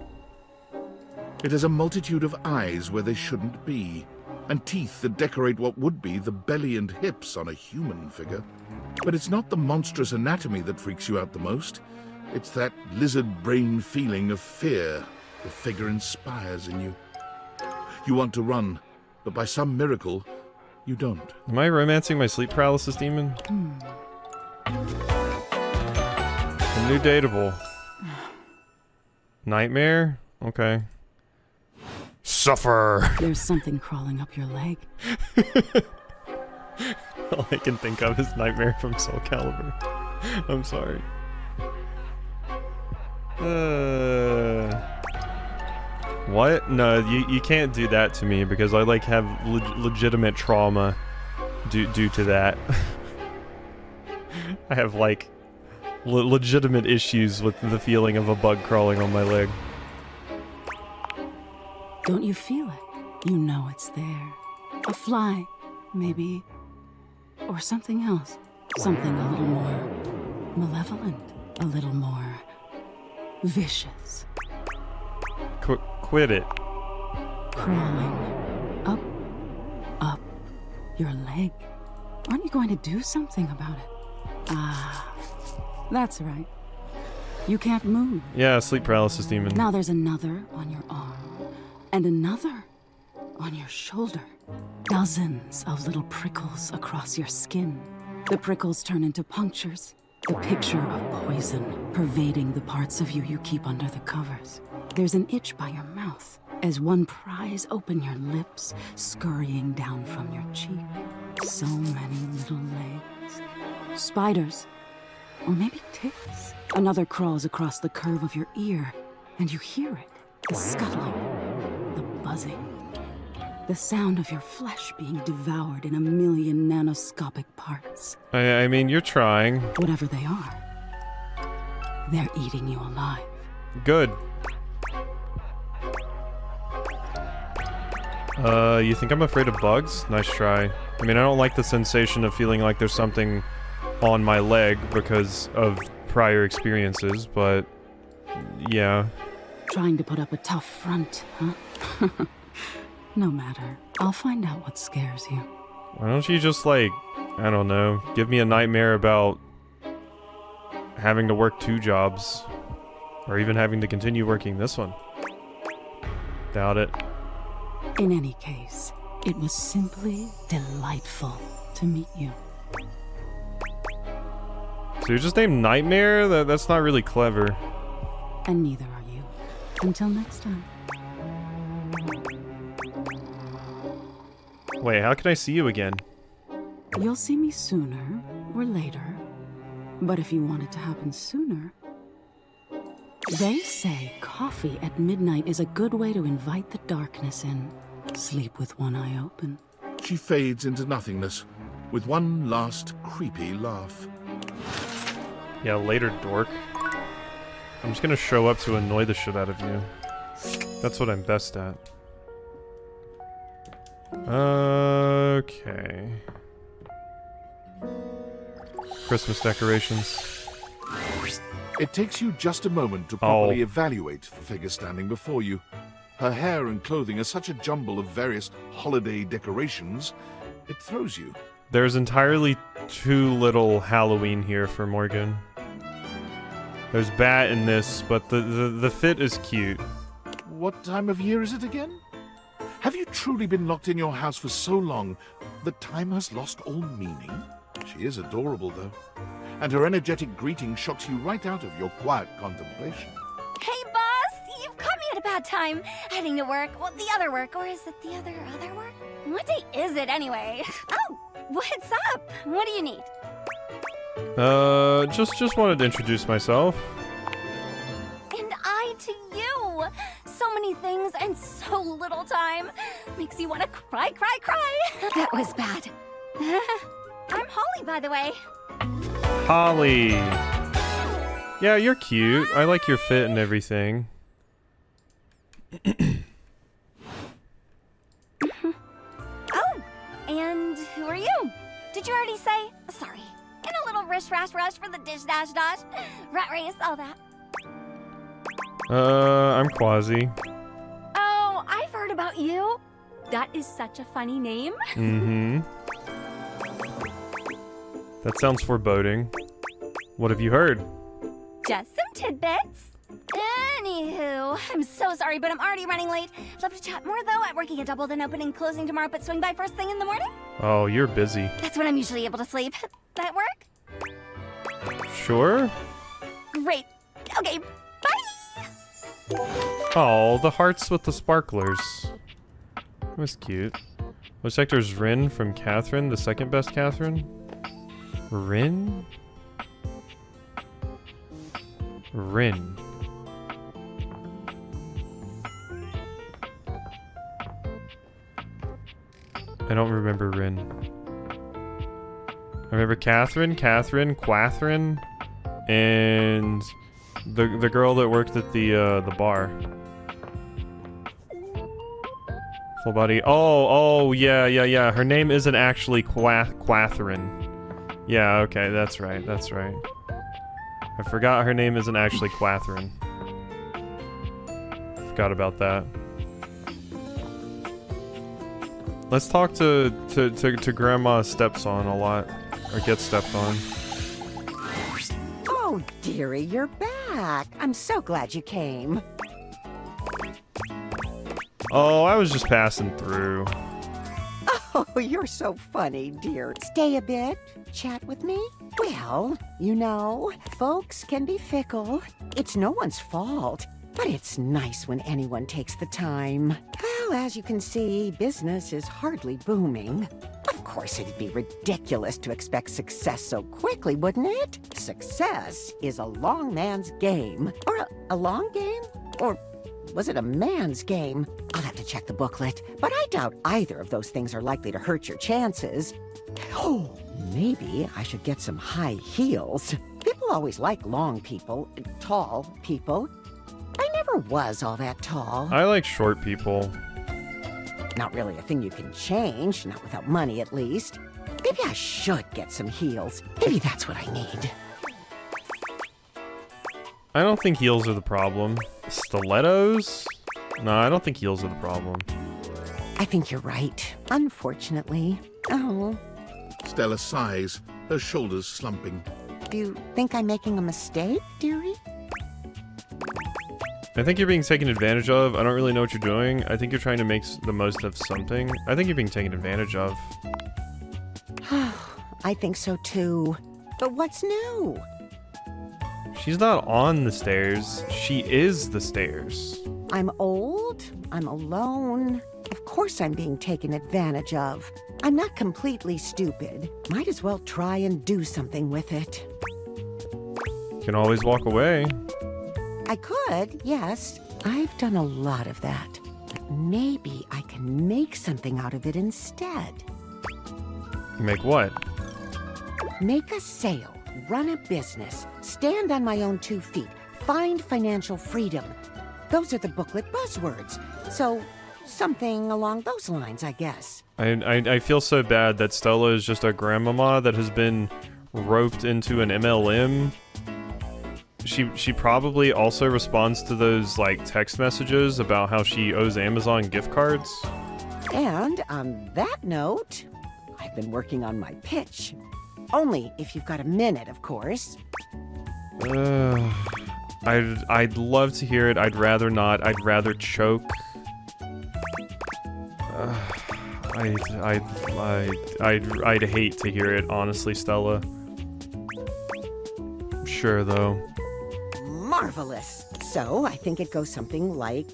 It has a multitude of eyes where they shouldn't be, and teeth that decorate what would be the belly and hips on a human figure. But it's not the monstrous anatomy that freaks you out the most. It's that lizard brain feeling of fear the figure inspires in you. You want to run, but by some miracle, you don't. Am I romancing my sleep paralysis demon? A new dateable. Nightmare? Okay. Suffer! There's something crawling up your leg. All I can think of is Nightmare from Soul Calibur. I'm sorry. What? No, you can't do that to me because I like have legitimate trauma due to that. I have like legitimate issues with the feeling of a bug crawling on my leg. Don't you feel it? You know it's there. A fly, maybe. Or something else. Something a little more malevolent. A little more vicious. Quit it. Crawling up your leg. Aren't you going to do something about it? Ah, that's right. You can't move. Yeah, sleep paralysis demon. Now there's another on your arm. And another on your shoulder. Dozens of little prickles across your skin. The prickles turn into punctures. The picture of poison pervading the parts of you you keep under the covers. There's an itch by your mouth as one pries open your lips, scurrying down from your cheek. So many little legs. Spiders. Or maybe ticks. Another crawls across the curve of your ear, and you hear it. The scuttling. The buzzing. The sound of your flesh being devoured in a million nanoscopic parts. I mean, you're trying. Whatever they are, they're eating you alive. Good. You think I'm afraid of bugs? Nice try. I mean, I don't like the sensation of feeling like there's something on my leg because of prior experiences, but yeah. Trying to put up a tough front, huh? No matter. I'll find out what scares you. Why don't you just, like, I don't know, give me a nightmare about having to work 2 jobs, or even having to continue working this one. Doubt it. In any case, it was simply delightful to meet you. So you're just named Nightmare? That's not really clever. And neither are you. Until next time. Wait, how can I see you again? You'll see me sooner or later. But if you want it to happen sooner... They say coffee at midnight is a good way to invite the darkness in. Sleep with one eye open. She fades into nothingness, with one last creepy laugh. Yeah, later, dork. I'm just gonna show up to annoy the shit out of you. That's what I'm best at. Okay. Christmas decorations. It takes you just a moment to properly evaluate the figure standing before you. Her hair and clothing are such a jumble of various holiday decorations, it throws you. There's entirely too little Halloween here for Morgan. There's Bat in this, but the fit is cute. What time of year is it again? Have you truly been locked in your house for so long that time has lost all meaning? She is adorable, though, and her energetic greeting shocks you right out of your quiet contemplation. Hey, boss! You've caught me at a bad time. Heading to work. Well, the other work. Or is it the other work? What day is it, anyway? Oh, what's up? What do you need? Just wanted to introduce myself. And I to you! So many things and so little time. Makes you want to cry. That was bad. I'm Holly, by the way. Holly! Yeah, you're cute. I like your fit and everything. Oh, and who are you? Did you already say? Sorry. In a little rush for the dish dash. Rat race, all that. I'm Quasi. Oh, I've heard about you. That is such a funny name. Mm-hmm. That sounds foreboding. What have you heard? Just some tidbits. Anywho, I'm so sorry, but I'm already running late. Love to chat more, though. I'm working a double, then open and closing tomorrow, but swing by first thing in the morning. Oh, you're busy. That's when I'm usually able to sleep. That work? Sure? Great. Okay, bye! Oh, the hearts with the sparklers. That was cute. Which sector's Rin from Catherine? The second best Catherine? Rin? Rin. I don't remember Rin. I remember Catherine, Quathrin, and the girl that worked at the bar. Full body. Oh, yeah. Her name isn't actually Quathrin. Yeah, okay, that's right. I forgot her name isn't actually Quathrin. Forgot about that. Let's talk to Grandma steps on a lot, or gets stepped on. Oh, dearie, you're back. I'm so glad you came. Oh, I was just passing through. Oh, you're so funny, dear. Stay a bit, chat with me. Well, you know, folks can be fickle. It's no one's fault, but it's nice when anyone takes the time. Well, as you can see, business is hardly booming. Of course, it'd be ridiculous to expect success so quickly, wouldn't it? Success is a long man's game. Or a long game? Or was it a man's game? I'll have to check the booklet, but I doubt either of those things are likely to hurt your chances. Oh, maybe I should get some high heels. People always like long people, tall people. I never was all that tall. I like short people. Not really a thing you can change, not without money at least. Maybe I should get some heels. Maybe that's what I need. I don't think heels are the problem. Stilettos? No, I don't think heels are the problem. I think you're right, unfortunately. Oh. Stella sighs, her shoulders slumping. Do you think I'm making a mistake, dearie? I think you're being taken advantage of. I don't really know what you're doing. I think you're trying to make the most of something. I think you're being taken advantage of. I think so too. But what's new? She's not on the stairs. She is the stairs. I'm old. I'm alone. Of course I'm being taken advantage of. I'm not completely stupid. Might as well try and do something with it. You can always walk away. I could, yes. I've done a lot of that. But maybe I can make something out of it instead. Make what? Make a sale, run a business, stand on my own 2 feet, find financial freedom. Those are the booklet buzzwords. So, something along those lines, I guess. I feel so bad that Stella is just a grandmama that has been roped into an MLM. She probably also responds to those, like, text messages about how she owes Amazon gift cards. And on that note, I've been working on my pitch. Only if you've got a minute, of course. I'd love to hear it. I'd rather not. I'd rather choke. I'd hate to hear it, honestly, Stella. Sure, though. Marvelous. So, I think it goes something like,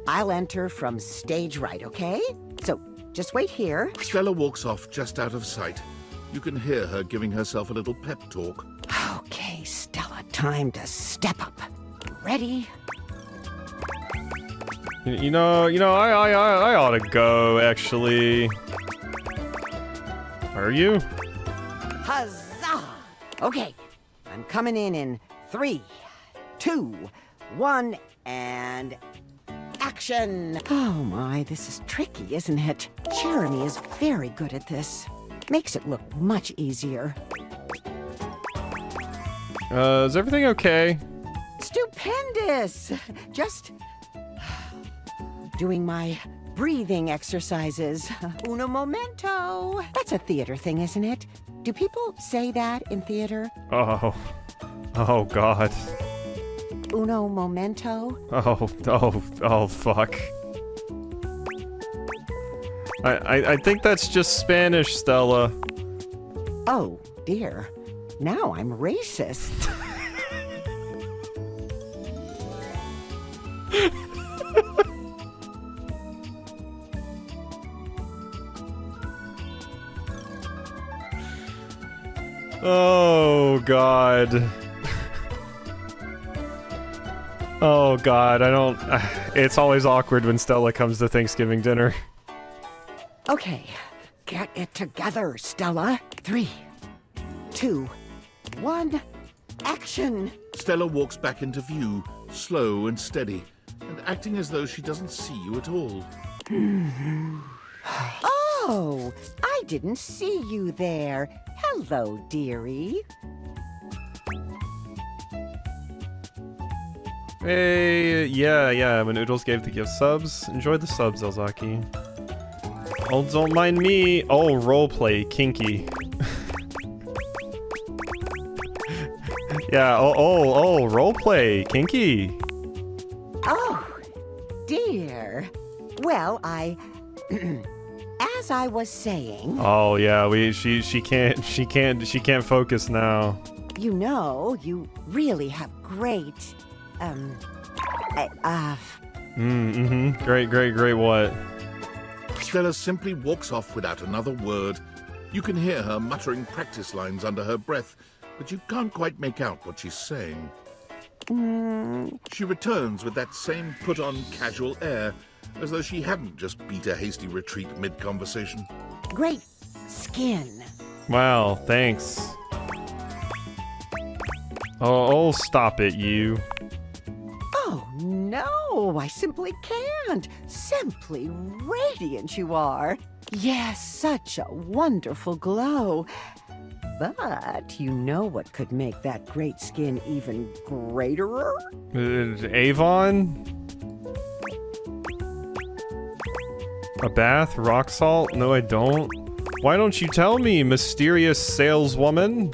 I'll enter from stage right, okay? So, just wait here. Stella walks off just out of sight. You can hear her giving herself a little pep talk. Okay, Stella, time to step up. Ready? You know, I ought to go, actually. Are you? Huzzah! Okay, I'm coming in 3, 2, 1, and action! Oh my, this is tricky, isn't it? Jeremy is very good at this. Makes it look much easier. Is everything okay? Stupendous! Just doing my breathing exercises. Uno momento. That's a theater thing, isn't it? Do people say that in theater? Oh God. Uno momento. Oh, fuck. I think that's just Spanish, Stella. Oh, dear. Now I'm racist. Oh, God. Oh, God, I don't... It's always awkward when Stella comes to Thanksgiving dinner. Okay, get it together, Stella. 3, 2, 1, action! Stella walks back into view, slow and steady, and acting as though she doesn't see you at all. Oh, I didn't see you there. Hello, dearie. Hey, yeah, when Oodles gave the gift subs. Enjoy the subs, Elzaki. Oh, don't mind me. Oh, roleplay, kinky. Yeah, oh, roleplay, kinky. Oh, dear. Well, as I was saying... Oh, yeah, she can't focus now. You know, you really have great, Great, what? Stella simply walks off without another word. You can hear her muttering practice lines under her breath, but you can't quite make out what she's saying. She returns with that same put-on casual air, as though she hadn't just beat a hasty retreat mid-conversation. Great skin. Wow, thanks. Oh, stop it, you. Oh, no, I simply can't. Simply radiant you are. Yes, such a wonderful glow. But you know what could make that great skin even greater? Avon? A bath? Rock salt? No, I don't. Why don't you tell me, mysterious saleswoman?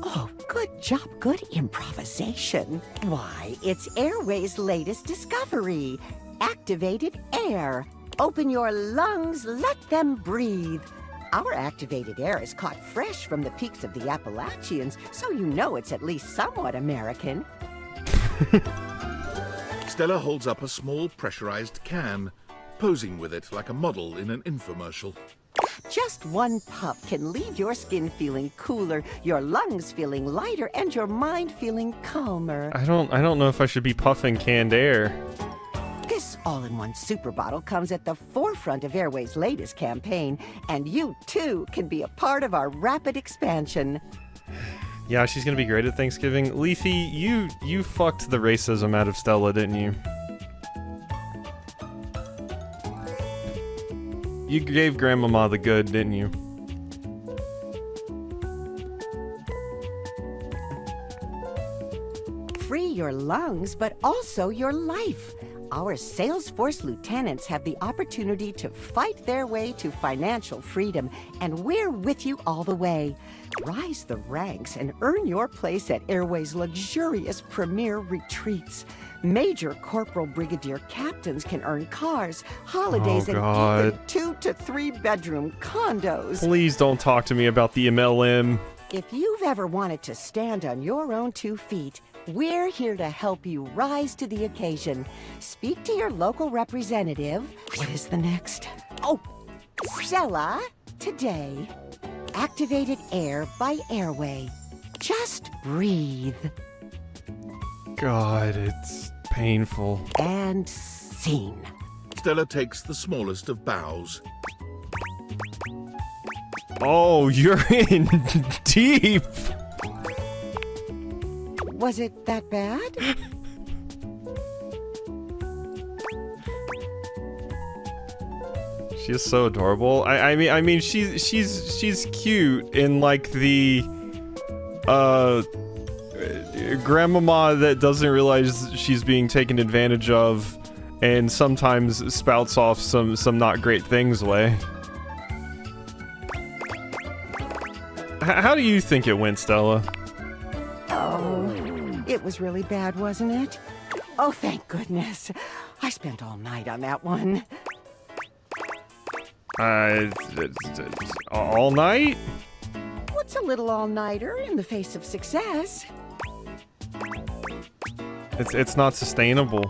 Oh, good job, good improvisation. Why, it's Airway's latest discovery. Activated air. Open your lungs, let them breathe. Our activated air is caught fresh from the peaks of the Appalachians, so you know it's at least somewhat American. Stella holds up a small pressurized can, posing with it like a model in an infomercial. Just one puff can leave your skin feeling cooler, your lungs feeling lighter, and your mind feeling calmer. I don't know if I should be puffing canned air. This all-in-one super bottle comes at the forefront of Airway's latest campaign, and you, too, can be a part of our rapid expansion. Yeah, she's gonna be great at Thanksgiving. Leafy, you fucked the racism out of Stella, didn't you? You gave Grandmama the good, didn't you? Free your lungs, but also your life. Our Salesforce lieutenants have the opportunity to fight their way to financial freedom, and we're with you all the way. Rise the ranks and earn your place at Airway's luxurious premier retreats. Major corporal brigadier captains can earn cars, holidays, and even 2 to 3 bedroom condos. Please don't talk to me about the MLM. If you've ever wanted to stand on your own 2 feet, we're here to help you rise to the occasion. Speak to your local representative. What is the next? Oh, Stella, today. Activated air by Airway. Just breathe. God, it's painful. And scene. Stella takes the smallest of bows. Oh, you're in deep. Was it that bad? She is so adorable. I mean, she's cute in like the grandmama that doesn't realize she's being taken advantage of, and sometimes spouts off some not great things way. How do you think it went, Stella? Oh, It was really bad, wasn't it? Oh, thank goodness. I spent all night on that one. All night? What's a little all-nighter in the face of success? It's not sustainable.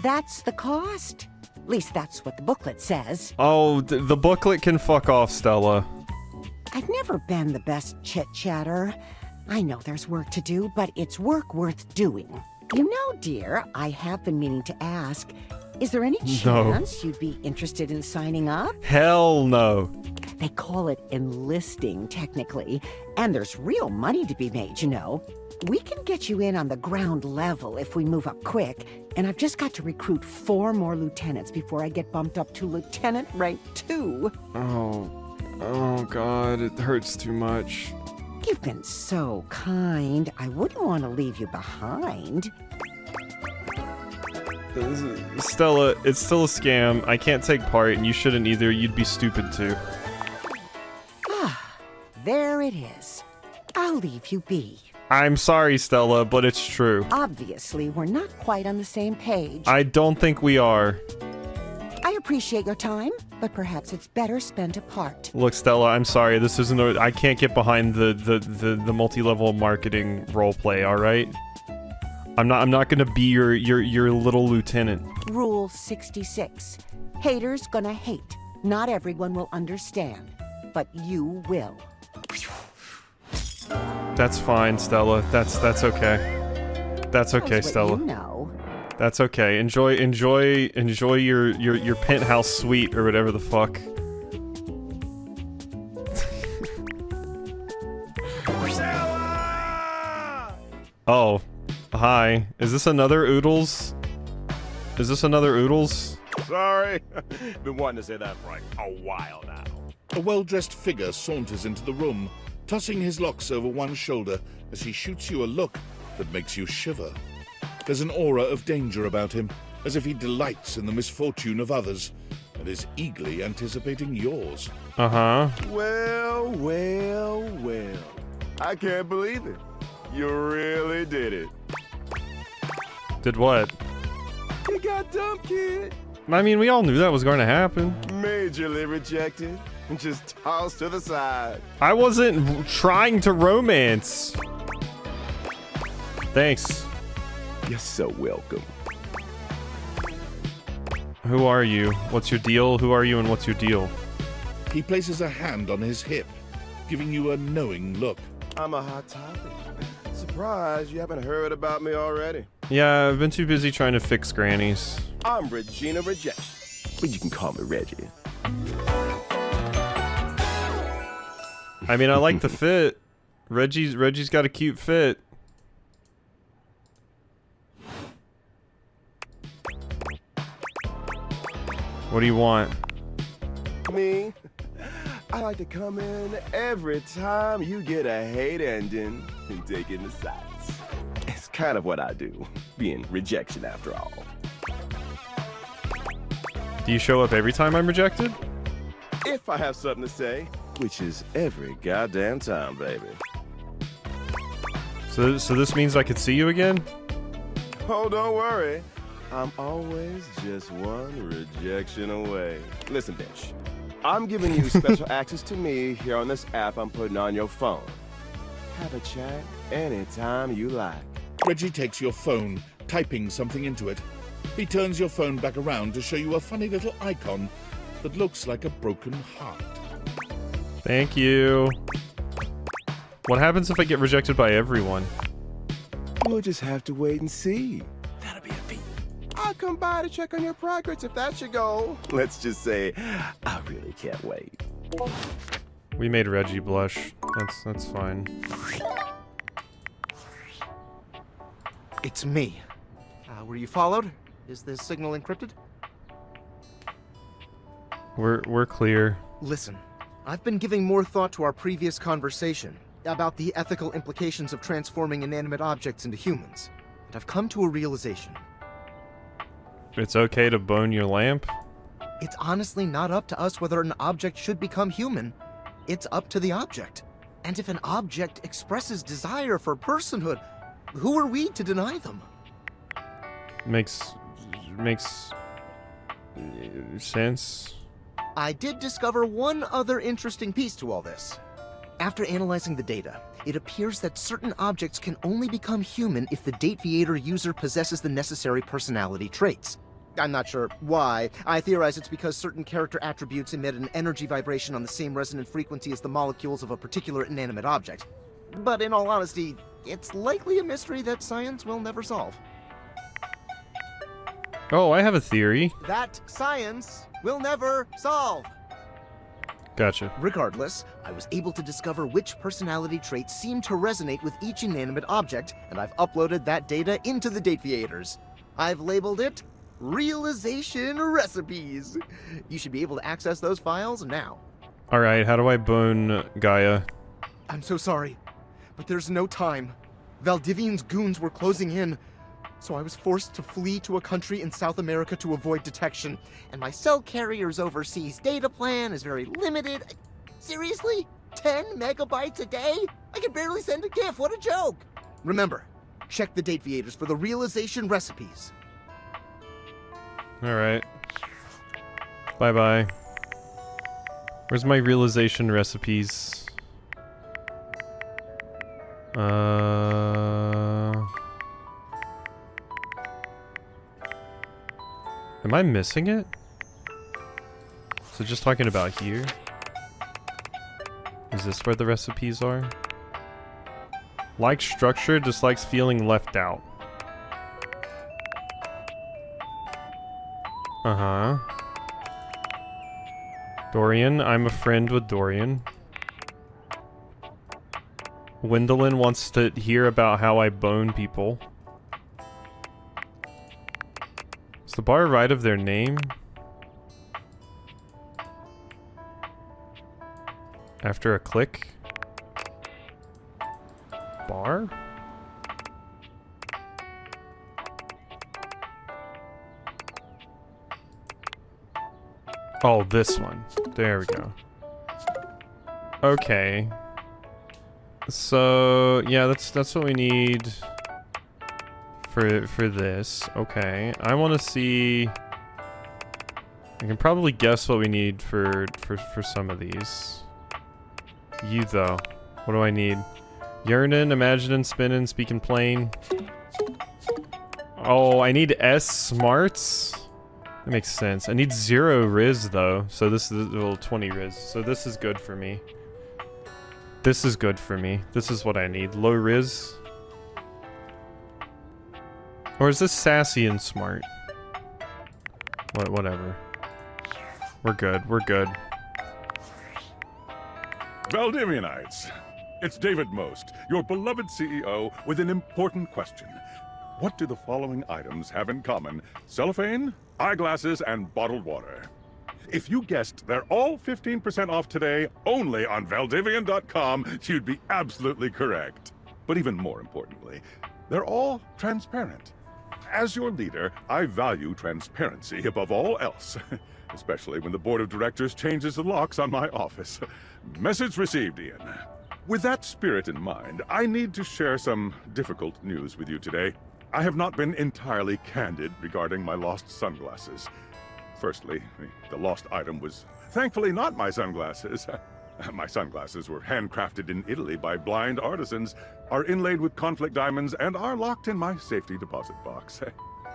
That's the cost. At least that's what the booklet says. Oh, the booklet can fuck off, Stella. I've never been the best chit-chatter. I know there's work to do, but it's work worth doing. You know, dear, I have been meaning to ask, is there any chance you'd be interested in signing up? Hell no. They call it enlisting, technically, and there's real money to be made, you know. We can get you in on the ground level if we move up quick, and I've just got to recruit 4 more lieutenants before I get bumped up to lieutenant rank 2. Oh God, it hurts too much. You've been so kind. I wouldn't want to leave you behind. Stella, it's still a scam. I can't take part, and you shouldn't either. You'd be stupid too. Ah, there it is. I'll leave you be. I'm sorry, Stella, but it's true. Obviously, we're not quite on the same page. I don't think we are. I appreciate your time, but perhaps it's better spent apart. Look, Stella, I'm sorry. This isn't. I can't get behind the multi-level marketing roleplay. All right. I'm not gonna be your little lieutenant. Rule 66. Haters gonna hate. Not everyone will understand, but you will. That's fine, Stella. That's okay. That's okay, Stella. You know. That's okay. Enjoy your penthouse suite or whatever the fuck. Oh, hi. Is this another Oodles? Is this another Oodles? Sorry. Been wanting to say that for like a while now. A well-dressed figure saunters into the room, tossing his locks over one shoulder as he shoots you a look that makes you shiver. There's an aura of danger about him, as if he delights in the misfortune of others, and is eagerly anticipating yours. Uh-huh. Well. I can't believe it. You really did it. Did what? You got dumped, kid. I mean, we all knew that was going to happen. Majorly rejected and just tossed to the side. I wasn't trying to romance. Thanks. You're so welcome. Who are you? What's your deal? Who are you and what's your deal? He places a hand on his hip, giving you a knowing look. I'm a hot topic. Surprised you haven't heard about me already. Yeah, I've been too busy trying to fix grannies. I'm Regina Rejection, but you can call me Reggie. I mean, I like the fit. Reggie's got a cute fit. What do you want? Me? I like to come in every time you get a hate ending and take in the sights. It's kind of what I do, being rejection after all. Do you show up every time I'm rejected? If I have something to say, which is every goddamn time, baby. So this means I could see you again? Oh, don't worry. I'm always just one rejection away. Listen, bitch. I'm giving you special access to me here on this app I'm putting on your phone. Have a chat anytime you like. Reggie takes your phone, typing something into it. He turns your phone back around to show you a funny little icon that looks like a broken heart. Thank you. What happens if I get rejected by everyone? We'll just have to wait and see. That'll be a feat. I'll come by to check on your progress if that's your goal. Let's just say, I really can't wait. We made Reggie blush. That's fine. It's me. Were you followed? Is this signal encrypted? We're clear. Listen, I've been giving more thought to our previous conversation about the ethical implications of transforming inanimate objects into humans, and I've come to a realization. It's okay to bone your lamp? It's honestly not up to us whether an object should become human. It's up to the object. And if an object expresses desire for personhood, who are we to deny them? Makes sense. I did discover one other interesting piece to all this. After analyzing the data, it appears that certain objects can only become human if the Dateviator user possesses the necessary personality traits. I'm not sure why. I theorize it's because certain character attributes emit an energy vibration on the same resonant frequency as the molecules of a particular inanimate object. But in all honesty, it's likely a mystery that science will never solve. Oh, I have a theory. That science will never solve. Gotcha. Regardless, I was able to discover which personality traits seem to resonate with each inanimate object, and I've uploaded that data into the Dateviators. I've labeled it Realization Recipes. You should be able to access those files now. Alright, how do I bone Gaia? I'm so sorry, but there's no time. Valdivian's goons were closing in, so I was forced to flee to a country in South America to avoid detection. And my cell carrier's overseas data plan is very limited. Seriously? 10 megabytes a day? I can barely send a GIF, what a joke! Remember, check the Dateviators for the Realization Recipes. Alright. Bye-bye. Where's my realization recipes? Am I missing it? So just talking about here? Is this where the recipes are? Like structure, dislikes feeling left out. Uh-huh. Dorian, I'm a friend with Dorian. Wendelin wants to hear about how I bone people. Is the bar right of their name? After a click? Bar? Oh, this one. There we go. Okay. So, yeah, that's what we need for this. Okay. I want to see... I can probably guess what we need for some of these. You, though. What do I need? Yearning, imagining, spinning, speaking plain. Oh, I need S smarts? That makes sense. I need 0 Riz, though. So this is, well, 20 Riz. So this is good for me. This is good for me. This is what I need. Low Riz. Or is this sassy and smart? Whatever. We're good. We're good. Valdivianites, it's David Most, your beloved CEO, with an important question. What do the following items have in common? Cellophane, eyeglasses, and bottled water. If you guessed they're all 15% off today only on Valdivian.com, you'd be absolutely correct. But even more importantly, they're all transparent. As your leader, I value transparency above all else, especially when the board of directors changes the locks on my office. Message received, Ian. With that spirit in mind, I need to share some difficult news with you today. I have not been entirely candid regarding my lost sunglasses. Firstly, the lost item was thankfully not my sunglasses. My sunglasses were handcrafted in Italy by blind artisans, are inlaid with conflict diamonds, and are locked in my safety deposit box.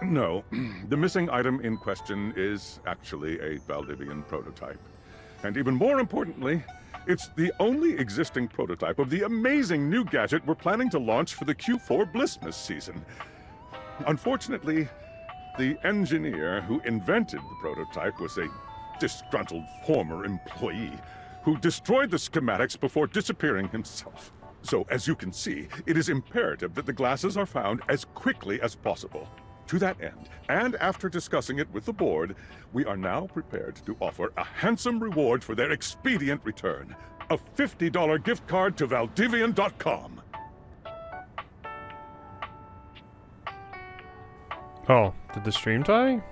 No, the missing item in question is actually a Valdivian prototype. And even more importantly, it's the only existing prototype of the amazing new gadget we're planning to launch for the Q4 Blissmas season. Unfortunately, the engineer who invented the prototype was a disgruntled former employee who destroyed the schematics before disappearing himself. So, as you can see, it is imperative that the glasses are found as quickly as possible. To that end, and after discussing it with the board, we are now prepared to offer a handsome reward for their expedient return. A $50 gift card to Valdivian.com. Oh, did the stream die?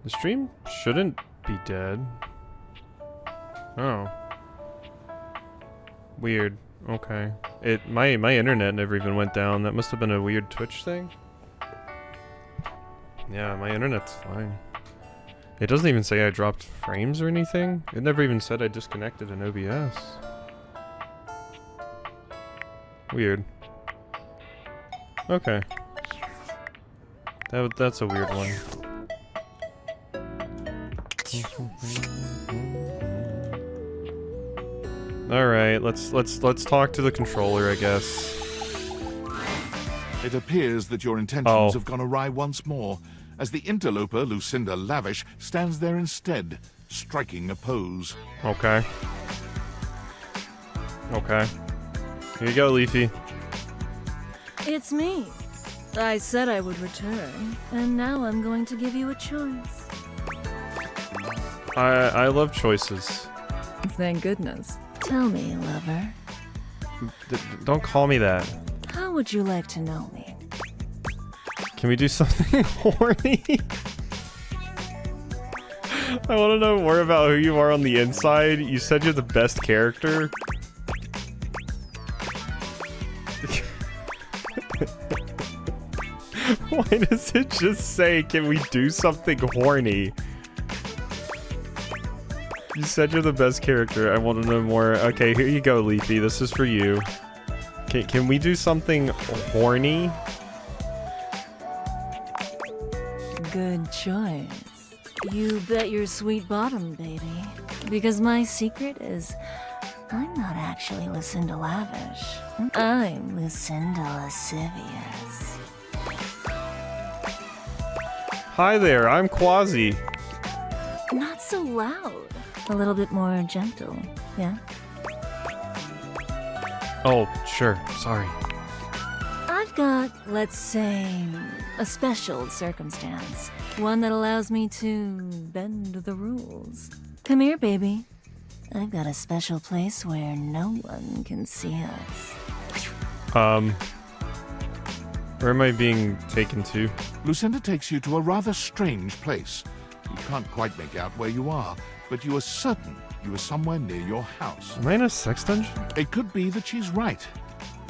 The stream shouldn't be dead. Oh. Weird. Okay. My internet never even went down. That must have been a weird Twitch thing. Yeah, my internet's fine. It doesn't even say I dropped frames or anything. It never even said I disconnected an OBS. Weird. Okay. That's a weird one. All right, let's talk to the controller, I guess. It appears that your intentions have gone awry once more, as the interloper Lucinda Lavish stands there instead, striking a pose. Okay. Okay. Here you go, Leafy. It's me. I said I would return, and now I'm going to give you a choice. I love choices. Thank goodness. Tell me, lover, Don't call me that. how would you like to know me? Can we do something horny? I want to know more about who you are on the inside. You said you're the best character. Why does it just say, can we do something horny? You said you're the best character. I want to know more. Okay, here you go, Leafy. This is for you. Can we do something horny? Good choice. You bet your sweet bottom, baby. Because my secret is, I'm not actually Lucinda Lavish. I'm Lucinda Lascivious. Hi there, I'm Quasi. Not so loud. A little bit more gentle, yeah? Oh, sure. Sorry. I've got, let's say, a special circumstance. One that allows me to bend the rules. Come here, baby. I've got a special place where no one can see us. Where am I being taken to? Lucinda takes you to a rather strange place. You can't quite make out where you are, but you are certain you are somewhere near your house. Am I in a sex dungeon? It could be that she's right.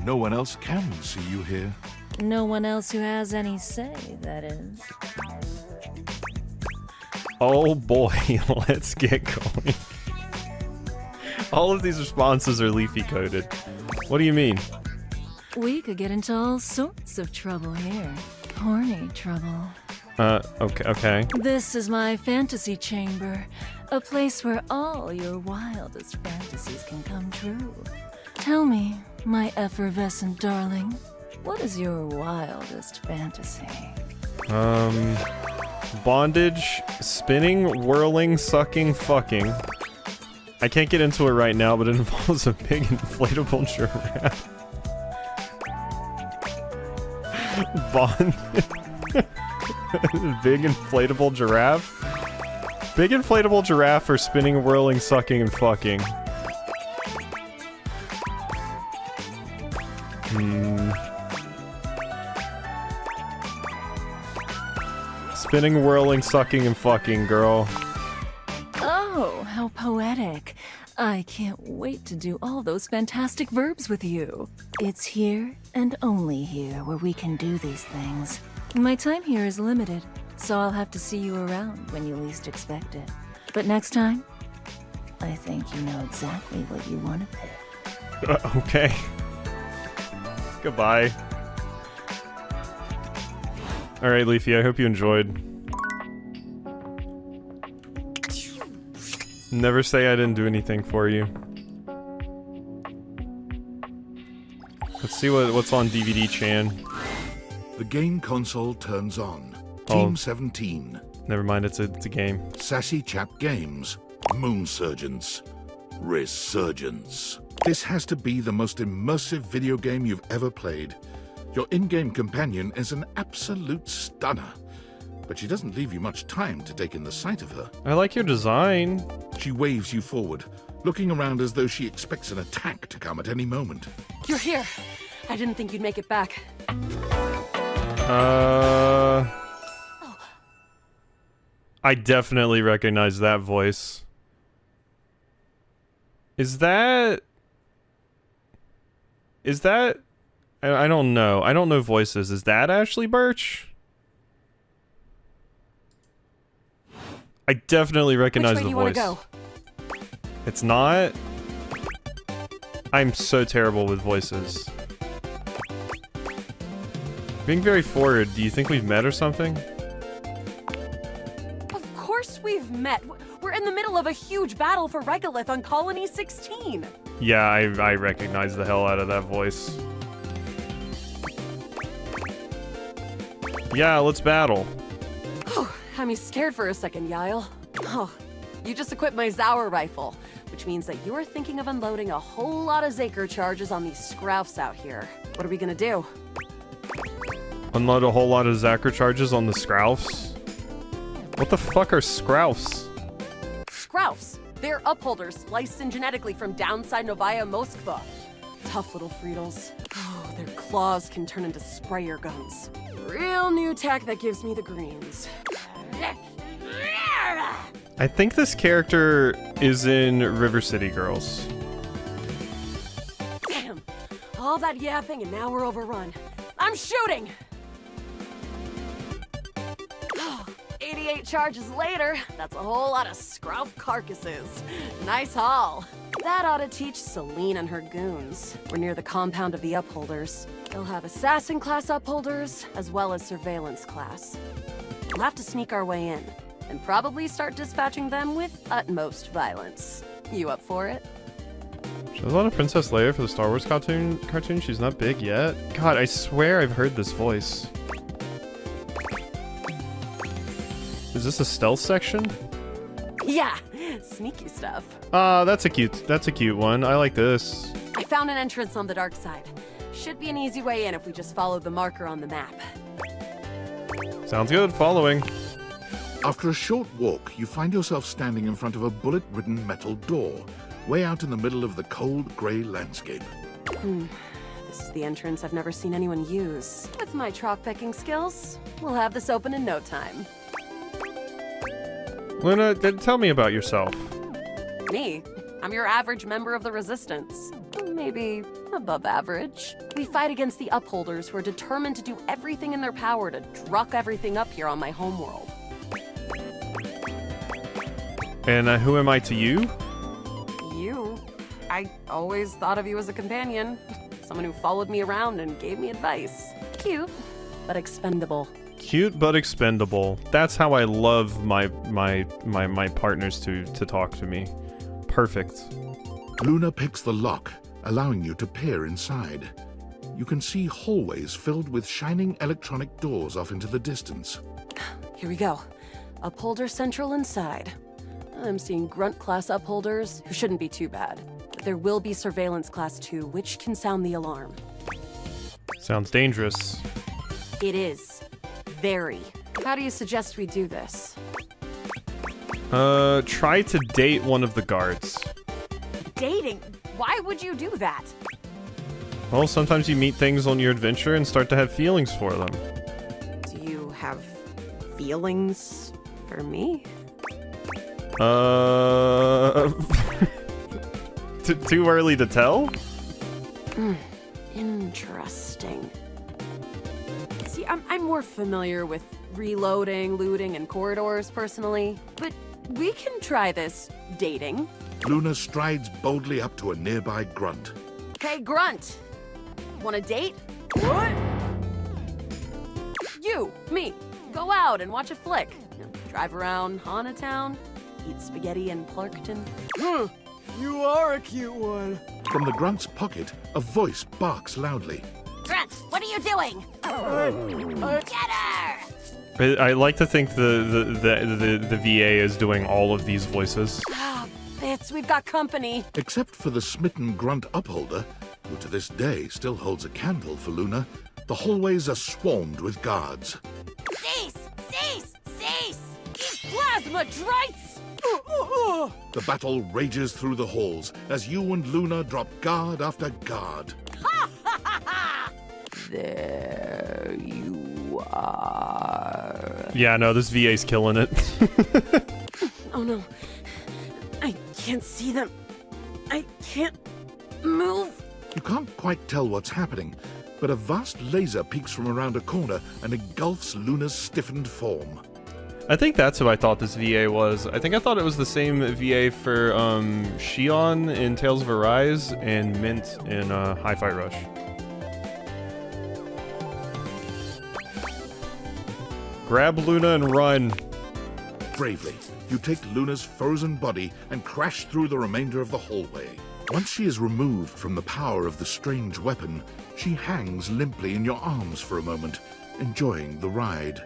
No one else can see you here. No one else who has any say, that is. Oh boy, let's get going. All of these responses are Leafy coded. What do you mean? We could get into all sorts of trouble here. Horny trouble. Okay. This is my fantasy chamber, a place where all your wildest fantasies can come true. Tell me, my effervescent darling, what is your wildest fantasy? Bondage, spinning, whirling, sucking, fucking. I can't get into it right now, but it involves a big inflatable giraffe. Big inflatable giraffe? Big inflatable giraffe for spinning, whirling, sucking, and fucking. Spinning, whirling, sucking, and fucking, girl. Oh, how poetic. I can't wait to do all those fantastic verbs with you. It's here and only here where we can do these things. My time here is limited, so I'll have to see you around when you least expect it. But next time, I think you know exactly what you want to pick. Okay. Goodbye. Alright, Leafy, I hope you enjoyed. Never say I didn't do anything for you. Let's see what's on DVD Chan. The game console turns on. Team 17. Never mind, it's a game. Sassy Chap Games. Moon Surgeons. Resurgence. This has to be the most immersive video game you've ever played. Your in-game companion is an absolute stunner. But she doesn't leave you much time to take in the sight of her. I like your design. She waves you forward, looking around as though she expects an attack to come at any moment. You're here. I didn't think you'd make it back. I definitely recognize that voice. Is that... Is that... I don't know. I don't know voices. Is that Ashley Birch? I definitely recognize the voice. Which way do you want to go? It's not... I'm so terrible with voices. Being very forward, do you think we've met or something? Of course we've met. We're in the middle of a huge battle for Regolith on Colony 16. Yeah, I recognize the hell out of that voice. Yeah, let's battle. Oh, had me scared for a second, Yael. Oh, you just equipped my Zauer rifle, which means that you're thinking of unloading a whole lot of Zaker charges on these Scroufs out here. What are we gonna do? Unload a whole lot of Zaker charges on the Scroufs? What the fuck are Scroufs? Scroufs. They're upholders spliced in genetically from downside Novaya Moskva. Tough little Friedels. Oh, their claws can turn into sprayer guns. Real new tech that gives me the greens. I think this character is in River City Girls. Damn. All that yapping and now we're overrun. I'm shooting! 88 charges later, that's a whole lot of Scrouf carcasses. Nice haul. That ought to teach Celine and her goons. We're near the compound of the Upholders. They'll have Assassin class Upholders, as well as Surveillance class. We'll have to sneak our way in, and probably start dispatching them with utmost violence. You up for it? She has a lot of Princess Leia for the Star Wars cartoon. She's not big yet. God, I swear I've heard this voice. Is this a stealth section? Yeah, sneaky stuff. That's a cute one. I like this. I found an entrance on the dark side. Should be an easy way in if we just follow the marker on the map. Sounds good. Following. After a short walk, you find yourself standing in front of a bullet-ridden metal door, way out in the middle of the cold, grey landscape. This is the entrance I've never seen anyone use. With my trock-pecking skills, we'll have this open in no time. Luna, tell me about yourself. Me? I'm your average member of the Resistance. Maybe above average. We fight against the Upholders who are determined to do everything in their power to druck everything up here on my homeworld. And who am I to you? You? I always thought of you as a companion. Someone who followed me around and gave me advice. Cute, but expendable. Cute but expendable. That's how I love my partners to talk to me. Perfect. Luna picks the lock, allowing you to peer inside. You can see hallways filled with shining electronic doors off into the distance. Here we go. Upholder Central inside. I'm seeing Grunt class Upholders, who shouldn't be too bad. But there will be Surveillance class 2, which can sound the alarm. Sounds dangerous. It is. Very. How do you suggest we do this? Try to date one of the guards. Dating? Why would you do that? Well, sometimes you meet things on your adventure and start to have feelings for them. Do you have feelings for me? Too early to tell? Interesting. See, I'm more familiar with reloading, looting, and corridors personally, but we can try this dating. Luna strides boldly up to a nearby grunt. Hey, Grunt! Want a date? What? You, me, go out and watch a flick. Drive around Hana Town, eat spaghetti in Clarkton. You are a cute one. From the grunt's pocket, a voice barks loudly. Grunt, what are you doing? Get her! I like to think the VA is doing all of these voices. Ah, bits, we've got company. Except for the smitten grunt upholder, who to this day still holds a candle for Luna, the hallways are swarmed with guards. Cease! Cease! Cease! Plasma Drites! The battle rages through the halls as you and Luna drop guard after guard. There you are. Yeah, no, this VA's killing it. Oh no. I can't see them. I can't move. You can't quite tell what's happening, but a vast laser peeks from around a corner and engulfs Luna's stiffened form. I think that's who I thought this VA was. I think I thought it was the same VA for Shion in Tales of Arise and Mint in Hi-Fi Rush. Grab Luna and run. Bravely, you take Luna's frozen body and crash through the remainder of the hallway. Once she is removed from the power of the strange weapon, she hangs limply in your arms for a moment, enjoying the ride.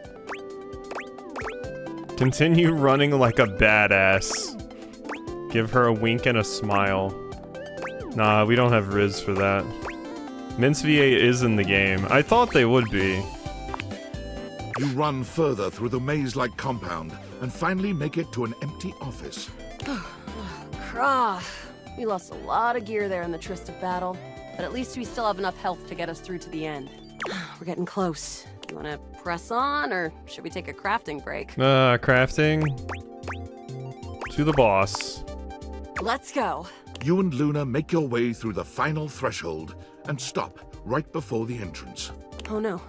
Continue running like a badass. Give her a wink and a smile. Nah, we don't have Riz for that. Mint's VA is in the game. I thought they would be. You run further through the maze-like compound and finally make it to an empty office. Krah. We lost a lot of gear there in the Tryst of battle, but at least we still have enough health to get us through to the end. We're getting close. You wanna press on, or should we take a crafting break? Crafting. To the boss. Let's go. You and Luna make your way through the final threshold and stop right before the entrance. Oh no.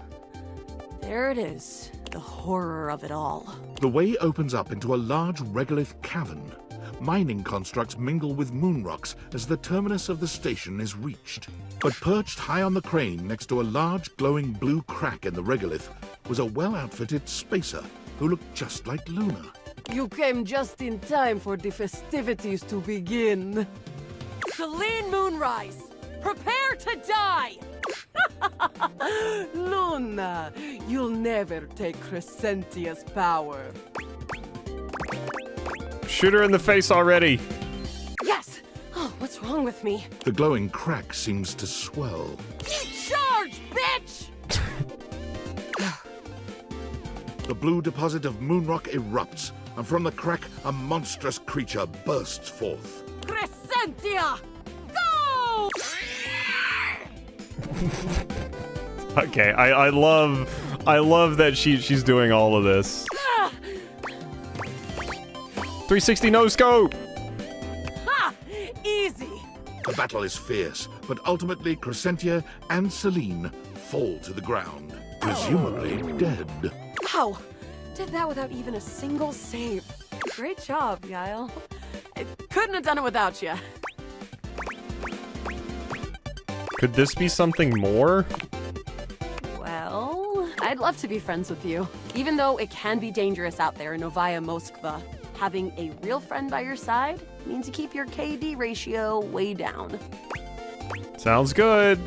There it is. The horror of it all. The way opens up into a large regolith cavern. Mining constructs mingle with moon rocks as the terminus of the station is reached. But perched high on the crane next to a large glowing blue crack in the regolith was a well-outfitted spacer who looked just like Luna. You came just in time for the festivities to begin. Celine Moonrise, prepare to die! Luna, you'll never take Crescentia's power. Shoot her in the face already. Yes! Oh, what's wrong with me? The glowing crack seems to swell. Charge, bitch! The blue deposit of moonrock erupts, and from the crack, a monstrous creature bursts forth. Crescentia! Go! Okay, I love that she's doing all of this. 360 no scope! Ha! Easy! The battle is fierce, but ultimately Crescentia and Celine fall to the ground, presumably dead. Wow! Did that without even a single save. Great job, Guile. I couldn't have done it without you. Could this be something more? Well, I'd love to be friends with you. Even though it can be dangerous out there in Novaya Moskva, having a real friend by your side means you keep your KD ratio way down. Sounds good.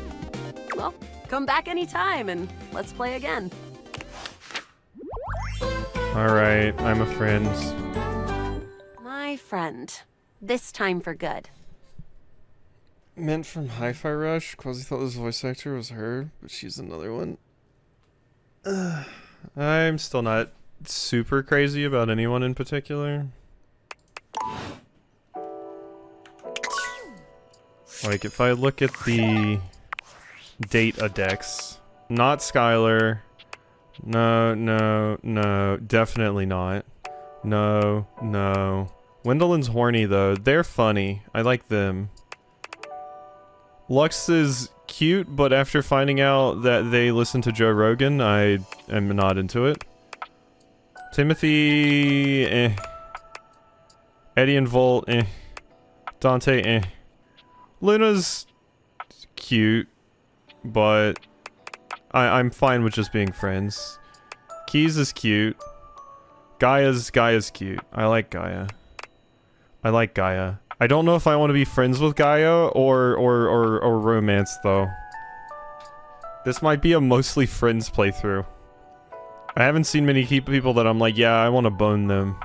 Well, come back anytime and let's play again. Alright, I'm a friend. My friend. This time for good. Mint from Hi-Fi Rush. Quasi thought this voice actor was her, but she's another one. I'm still not super crazy about anyone in particular. Like, if I look at the data decks, not Skylar. No, definitely not. No. Wendellin's horny, though. They're funny. I like them. Lux is cute, but after finding out that they listen to Joe Rogan, I am not into it. Timothy, eh. Eddie and Volt, eh. Dante, eh. Luna's cute, but I'm fine with just being friends. Keys is cute. Gaia's cute. I like Gaia. I don't know if I want to be friends with Gaia or romance, though. This might be a mostly friends playthrough. I haven't seen many people that I'm like, yeah, I want to bone them.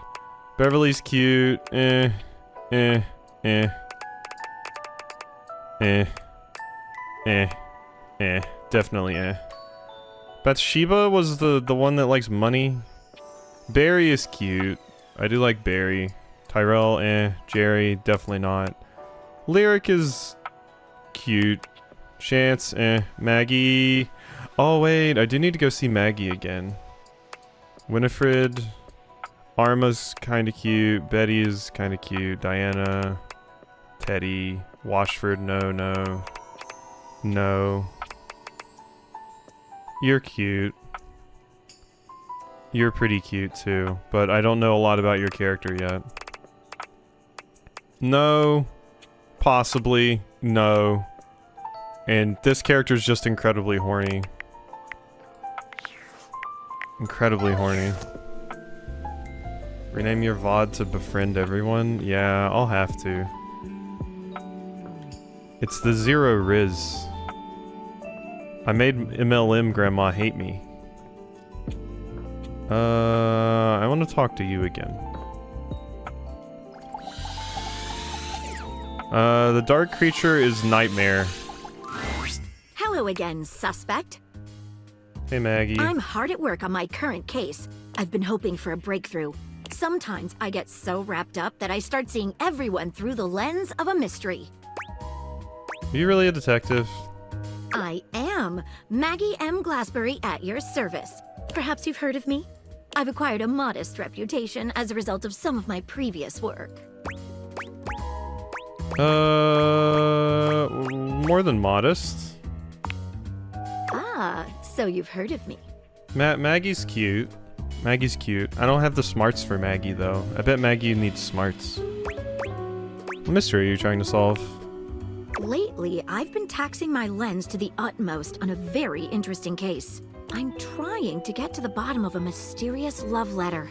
Beverly's cute. Definitely Bathsheba was the one that likes money. Barry is cute. I do like Barry. Tyrell, Jerry, definitely not. Lyric is cute. Chance, Maggie. Oh wait, I do need to go see Maggie again. Winifred. Arma's kinda cute. Betty is kinda cute. Diana. Teddy. Washford, no. No. You're cute. You're pretty cute too, but I don't know a lot about your character yet. No. Possibly. No. And this character's just incredibly horny. Incredibly horny. Rename your VOD to befriend everyone? Yeah, I'll have to. It's the Zero Riz. I made MLM Grandma hate me. I want to talk to you again. The dark creature is Nightmare. Hello again, suspect. Hey, Maggie. I'm hard at work on my current case. I've been hoping for a breakthrough. Sometimes I get so wrapped up that I start seeing everyone through the lens of a mystery. Are you really a detective? I am Maggie M. Glassbury at your service. Perhaps you've heard of me? I've acquired a modest reputation as a result of some of my previous work. More than modest. Ah, so you've heard of me. Maggie's cute. Maggie's cute. I don't have the smarts for Maggie, though. I bet Maggie needs smarts. What mystery are you trying to solve? Lately, I've been taxing my lens to the utmost on a very interesting case. I'm trying to get to the bottom of a mysterious love letter.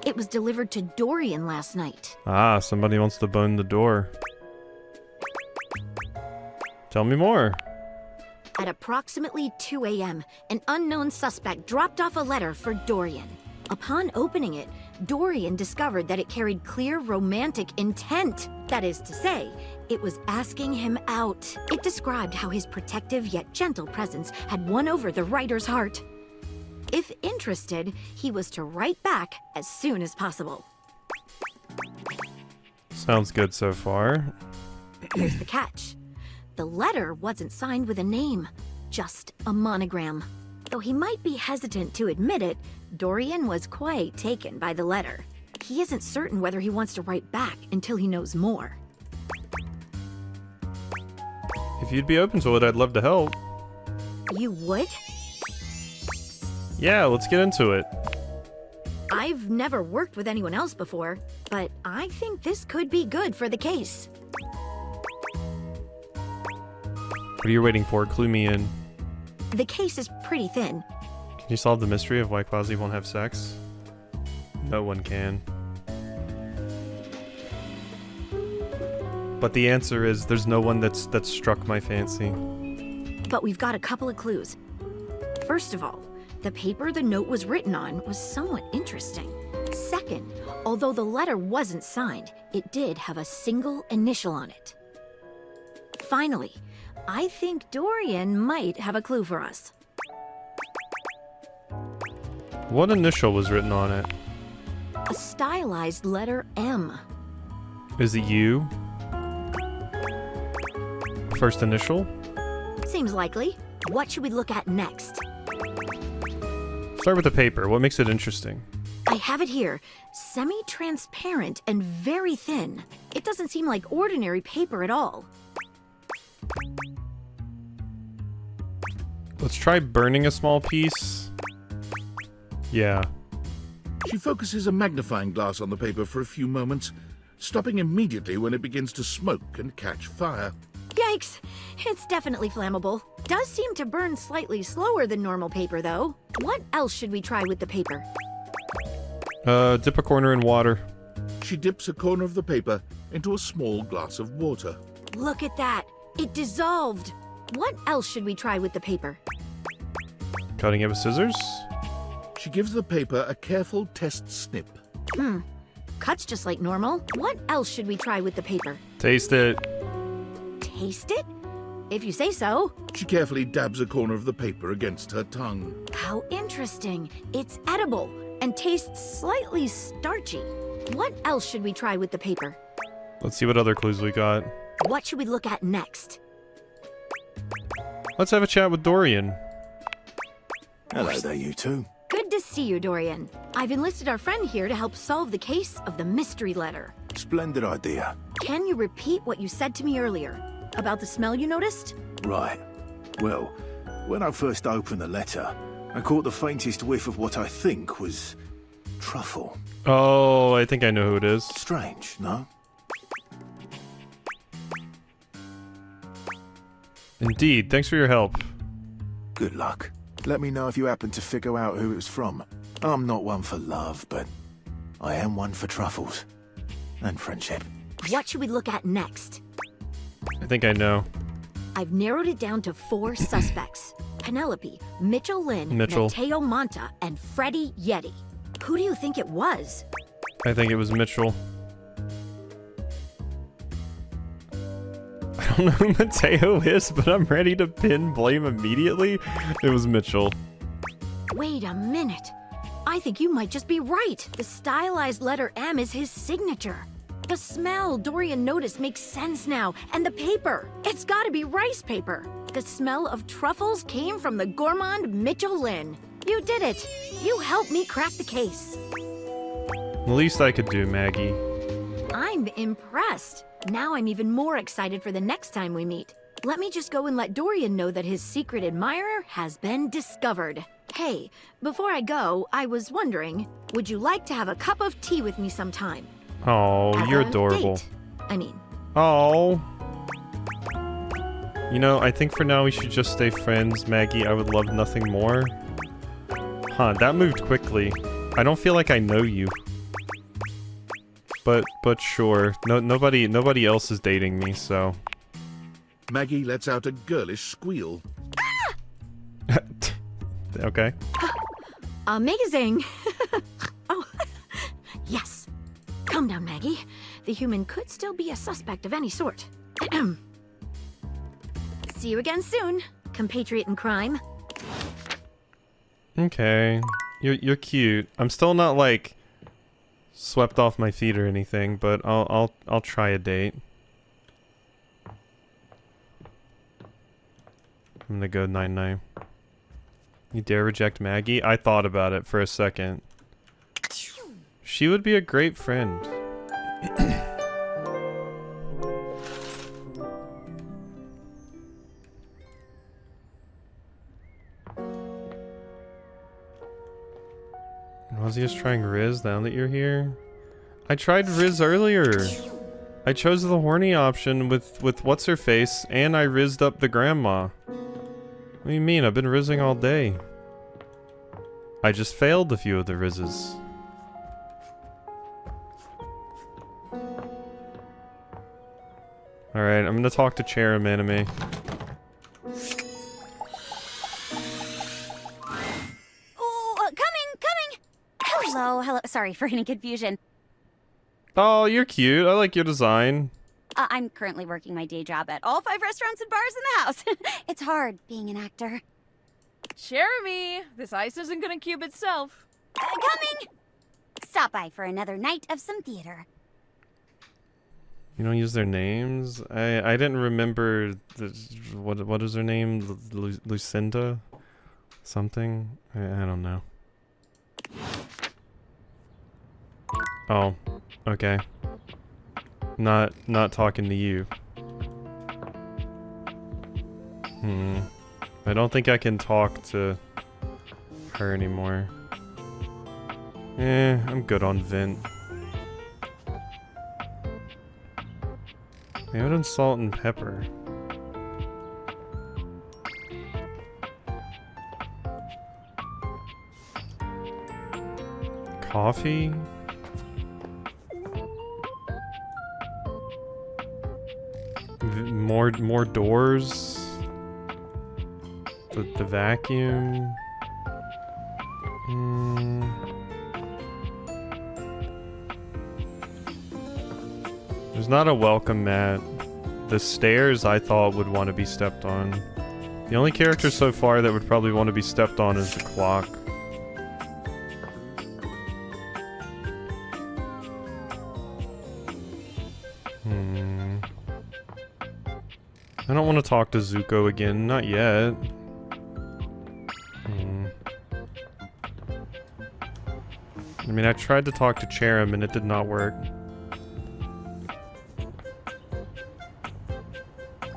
It was delivered to Dorian last night. Ah, somebody wants to bone the door. Tell me more. At approximately 2 a.m., an unknown suspect dropped off a letter for Dorian. Upon opening it, Dorian discovered that it carried clear romantic intent. That is to say, it was asking him out. It described how his protective yet gentle presence had won over the writer's heart. If interested, he was to write back as soon as possible. Sounds good so far. Here's the catch. The letter wasn't signed with a name, just a monogram. Though he might be hesitant to admit it, Dorian was quite taken by the letter. He isn't certain whether he wants to write back until he knows more. If you'd be open to it, I'd love to help. You would? Yeah, let's get into it. I've never worked with anyone else before, but I think this could be good for the case. What are you waiting for? Clue me in. The case is pretty thin. Can you solve the mystery of why Quasi won't have sex? No one can. But the answer is there's no one that's struck my fancy. But we've got a couple of clues. First of all, the paper the note was written on was somewhat interesting. Second, although the letter wasn't signed, it did have a single initial on it. Finally, I think Dorian might have a clue for us. What initial was written on it? A stylized letter M. Is it you? First initial? Seems likely. What should we look at next? Start with the paper. What makes it interesting? I have it here. Semi-transparent and very thin. It doesn't seem like ordinary paper at all. Let's try burning a small piece. Yeah. She focuses a magnifying glass on the paper for a few moments, stopping immediately when it begins to smoke and catch fire. Yikes! It's definitely flammable. Does seem to burn slightly slower than normal paper, though. What else should we try with the paper? Dip a corner in water. She dips a corner of the paper into a small glass of water. Look at that! It dissolved! What else should we try with the paper? Cutting it with scissors? She gives the paper a careful test snip. Cuts just like normal. What else should we try with the paper? Taste it. Taste it? If you say so. She carefully dabs a corner of the paper against her tongue. How interesting. It's edible and tastes slightly starchy. What else should we try with the paper? Let's see what other clues we got. What should we look at next? Let's have a chat with Dorian. Hello there, you two. Good to see you, Dorian. I've enlisted our friend here to help solve the case of the mystery letter. Splendid idea. Can you repeat what you said to me earlier? About the smell you noticed? Right. Well, when I first opened the letter, I caught the faintest whiff of what I think was truffle. Oh, I think I know who it is. Strange, no? Indeed. Thanks for your help. Good luck. Let me know if you happen to figure out who it was from. I'm not one for love, but I am one for truffles. And friendship. What should we look at next? I think I know. I've narrowed it down to 4 suspects. Penelope, Mitchell Lynn, Mitchell. Mateo Monta, and Freddie Yeti. Who do you think it was? I think it was Mitchell. I don't know who Mateo is, but I'm ready to pin blame immediately. It was Mitchell. Wait a minute. I think you might just be right. The stylized letter M is his signature. The smell Dorian noticed makes sense now. And the paper. It's gotta be rice paper. The smell of truffles came from the gourmand Mitchell Lynn. You did it. You helped me crack the case. The least I could do, Maggie. I'm impressed. Now I'm even more excited for the next time we meet. Let me just go and let Dorian know that his secret admirer has been discovered. Hey, before I go, I was wondering, would you like to have a cup of tea with me sometime? Oh, As you're a adorable. date, I mean. Oh. You know, I think for now we should just stay friends, Maggie. I would love nothing more. Huh, that moved quickly. I don't feel like I know you. But sure. Nobody else is dating me, so. Maggie lets out a girlish squeal. Okay. Amazing! Oh, yes. Calm down, Maggie. The human could still be a suspect of any sort. See you again soon, compatriot in crime. Okay. You're cute. I'm still not like swept off my feet or anything, but I'll try a date. I'm gonna go 9-9. You dare reject Maggie? I thought about it for a second. She would be a great friend. Was he just trying Riz now that you're here? I tried Riz earlier. I chose the horny option with what's-her-face, and I rizzed up the grandma. What do you mean? I've been rizzing all day. I just failed a few of the rizzes. Alright, I'm gonna talk to Cherub Anime. Hello. Sorry for any confusion. Oh, you're cute. I like your design. I'm currently working my day job at all 5 restaurants and bars in the house. It's hard being an actor. Jeremy, this ice isn't gonna cube itself. Coming! Stop by for another night of some theater. You don't use their names? I didn't remember what is her name? Lucinda? Something? I don't know. Oh, okay. Not talking to you. I don't think I can talk to her anymore. I'm good on Vent. Maybe I'd salt and pepper. Coffee? More doors? The vacuum? There's not a welcome mat. The stairs I thought would want to be stepped on. The only character so far that would probably want to be stepped on is the clock. I don't want to talk to Zuko again, not yet. I mean, I tried to talk to Cherub and it did not work.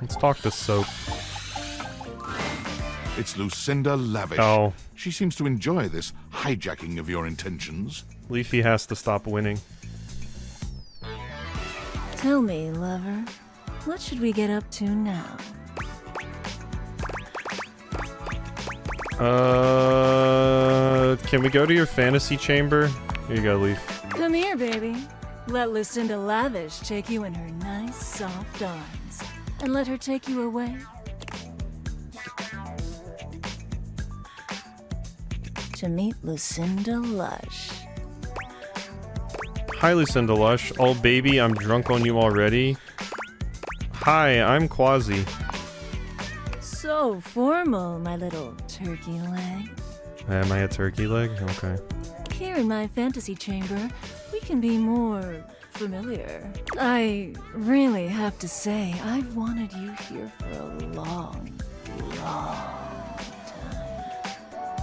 Let's talk to Soap. It's Lucinda Lavish. Oh. She seems to enjoy this hijacking of your intentions. Leafy has to stop winning. Tell me, lover, what should we get up to now? Can we go to your fantasy chamber? Here you go, Leaf. Come here, baby. Let Lucinda Lavish take you in her nice, soft arms. And let her take you away. To meet Lucinda Lush. Hi, Lucinda Lush. Oh, baby, I'm drunk on you already. Hi, I'm Quasi. So formal, my little turkey leg. Am I a turkey leg? Okay. Here in my fantasy chamber, we can be more familiar. I really have to say, I've wanted you here for a long, long time.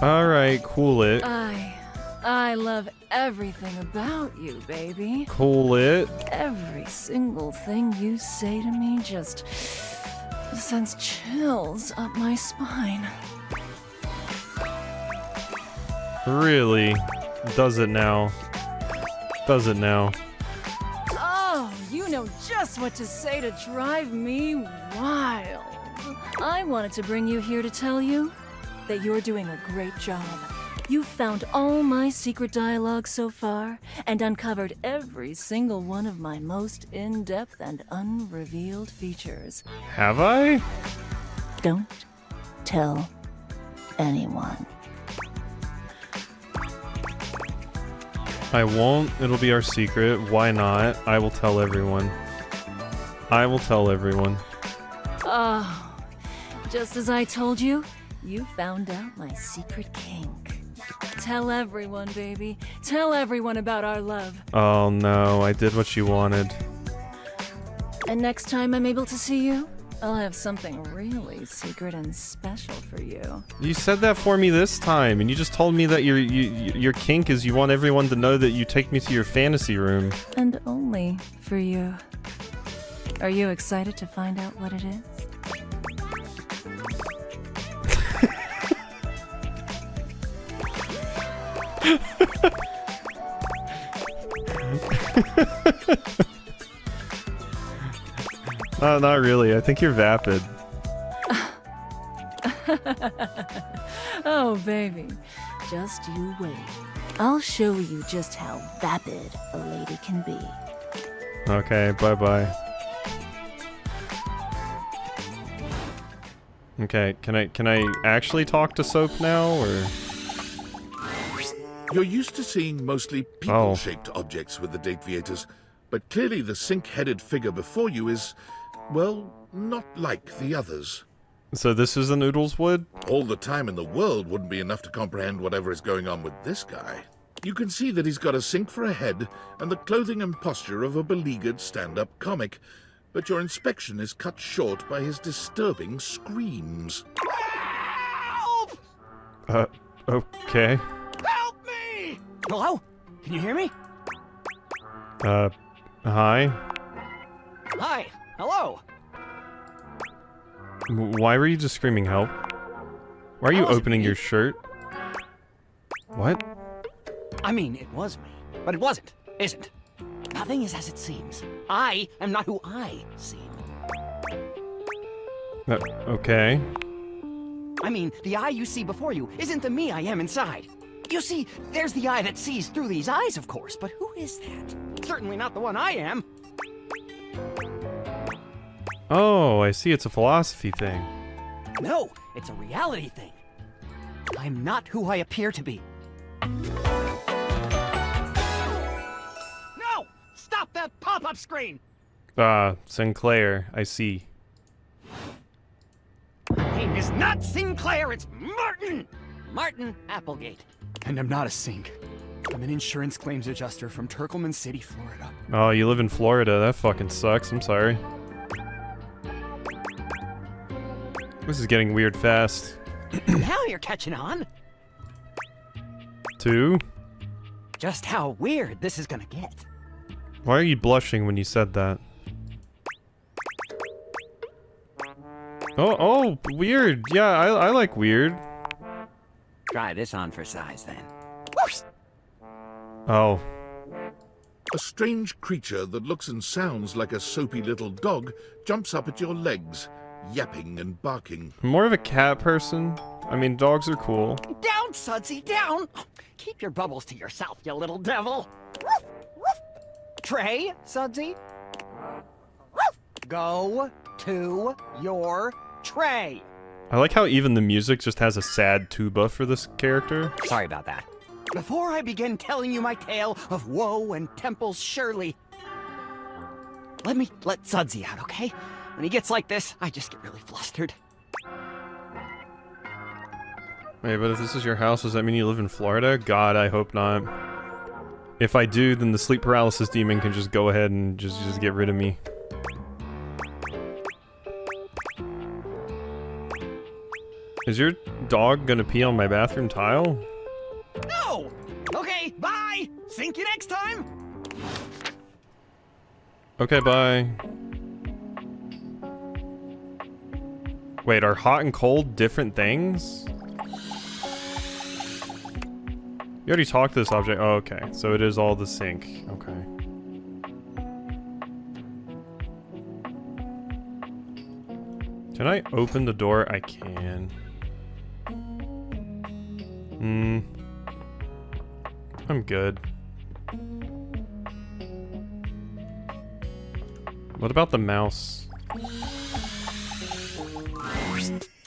Alright, cool it. I love everything about you, baby. Cool it. Every single thing you say to me just sends chills up my spine. Really? Does it now? Does it now? Oh, you know just what to say to drive me wild. I wanted to bring you here to tell you that you're doing a great job. You found all my secret dialogue so far and uncovered every single one of my most in-depth and unrevealed features. Have I? Don't tell anyone. I won't. It'll be our secret. Why not? I will tell everyone. I will tell everyone. Oh, just as I told you, you found out my secret kink. Tell everyone, baby. Tell everyone about our love. Oh no, I did what you wanted. And next time I'm able to see you, I'll have something really secret and special for you. You said that for me this time, and you just told me that your kink is you want everyone to know that you take me to your fantasy room. And only for you. Are you excited to find out what it is? Not really. I think you're vapid. Oh, baby. Just you wait. I'll show you just how vapid a lady can be. Okay, bye-bye. Okay, can I actually talk to Soap now, or...? You're used to seeing mostly people-shaped objects with the Dateviators, but clearly the sink-headed figure before you is, well, not like the others. So this is an Oodleswood? All the time in the world wouldn't be enough to comprehend whatever is going on with this guy. You can see that he's got a sink for a head and the clothing and posture of a beleaguered stand-up comic, but your inspection is cut short by his disturbing screams. Okay. Help me! Hello? Can you hear me? Hi? Hi. Hello. Why were you just screaming help? Why are you opening your shirt? What? I mean, it was me, but it wasn't, isn't. Nothing is as it seems. I am not who I seem. Okay. I mean, the eye you see before you isn't the me I am inside. You see, there's the eye that sees through these eyes, of course, but who is that? Certainly not the one I am. Oh, I see. It's a philosophy thing. No, it's a reality thing. I'm not who I appear to be. No! Stop that pop-up screen! Sinclair. I see. My name is not Sinclair, it's Martin! Martin Applegate. And I'm not a sink. I'm an insurance claims adjuster from Turkleman City, Florida. Oh, you live in Florida. That fucking sucks. I'm sorry. This is getting weird fast. Now you're catching on. 2? Just how weird this is gonna get. Why are you blushing when you said that? Oh, weird. Yeah, I like weird. Try this on for size, then. Oh. A strange creature that looks and sounds like a soapy little dog jumps up at your legs, yapping and barking. I'm more of a cat person. I mean, dogs are cool. Down, Sudsy, down! Keep your bubbles to yourself, you little devil. Trey, Sudsy. Go to your tray. I like how even the music just has a sad tuba for this character. Sorry about that. Before I begin telling you my tale of woe and Temple's Shirley, let me let Sudsy out, okay? When he gets like this, I just get really flustered. Wait, but if this is your house, does that mean you live in Florida? God, I hope not. If I do, then the sleep paralysis demon can just go ahead and just get rid of me. Is your dog gonna pee on my bathroom tile? No! Okay, bye! Sink you next time! Okay, bye. Wait, are hot and cold different things? You already talked to this object. Oh, okay. So it is all the sink. Okay. Can I open the door? I can. I'm good. What about the mouse?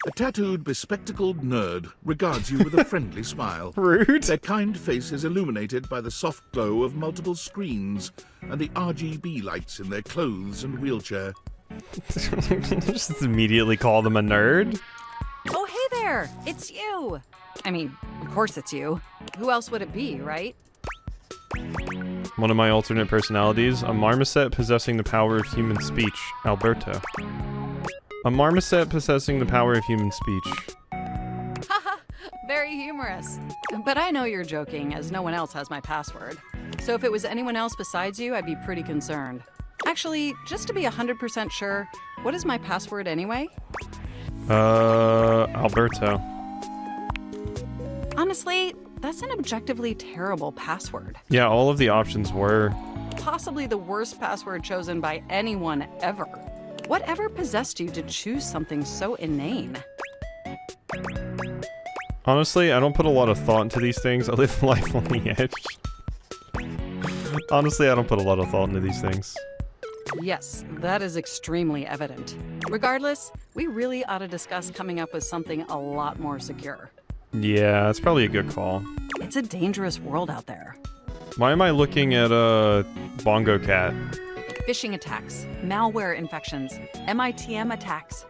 A tattooed, bespectacled nerd regards you with a friendly smile. Rude. Their kind face is illuminated by the soft glow of multiple screens and the RGB lights in their clothes and wheelchair. Just immediately call them a nerd? Oh, hey there! It's you! I mean, of course it's you. Who else would it be, right? One of my alternate personalities, a marmoset possessing the power of human speech, Alberto. A marmoset possessing the power of human speech. Haha, very humorous. But I know you're joking, as no one else has my password. So if it was anyone else besides you, I'd be pretty concerned. Actually, just to be 100% sure, what is my password anyway? Alberto. Honestly, that's an objectively terrible password. Yeah, all of the options were. Possibly the worst password chosen by anyone ever. Whatever possessed you to choose something so inane? Honestly, I don't put a lot of thought into these things. I live life on the edge. Honestly, I don't put a lot of thought into these things. Yes, that is extremely evident. Regardless, we really ought to discuss coming up with something a lot more secure. Yeah, that's probably a good call. It's a dangerous world out there. Why am I looking at Bongo Cat? Phishing attacks, malware infections, MITM attacks.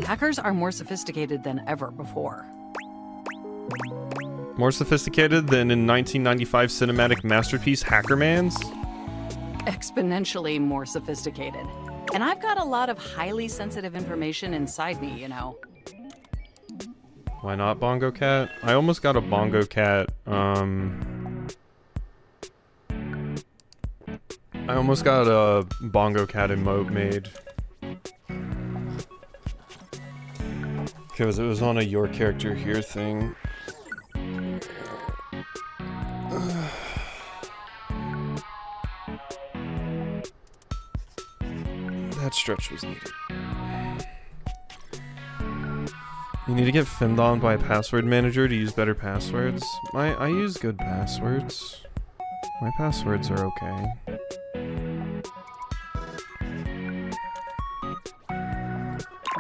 Hackers are more sophisticated than ever before. More sophisticated than in 1995 cinematic masterpiece Hackerman's? Exponentially more sophisticated. And I've got a lot of highly sensitive information inside me, you know. Why not Bongo Cat? I almost got a Bongo Cat, I almost got a Bongo Cat emote made. Because it was on a your character here thing. That stretch was needed. You need to get femmed on by a password manager to use better passwords. I use good passwords. My passwords are okay.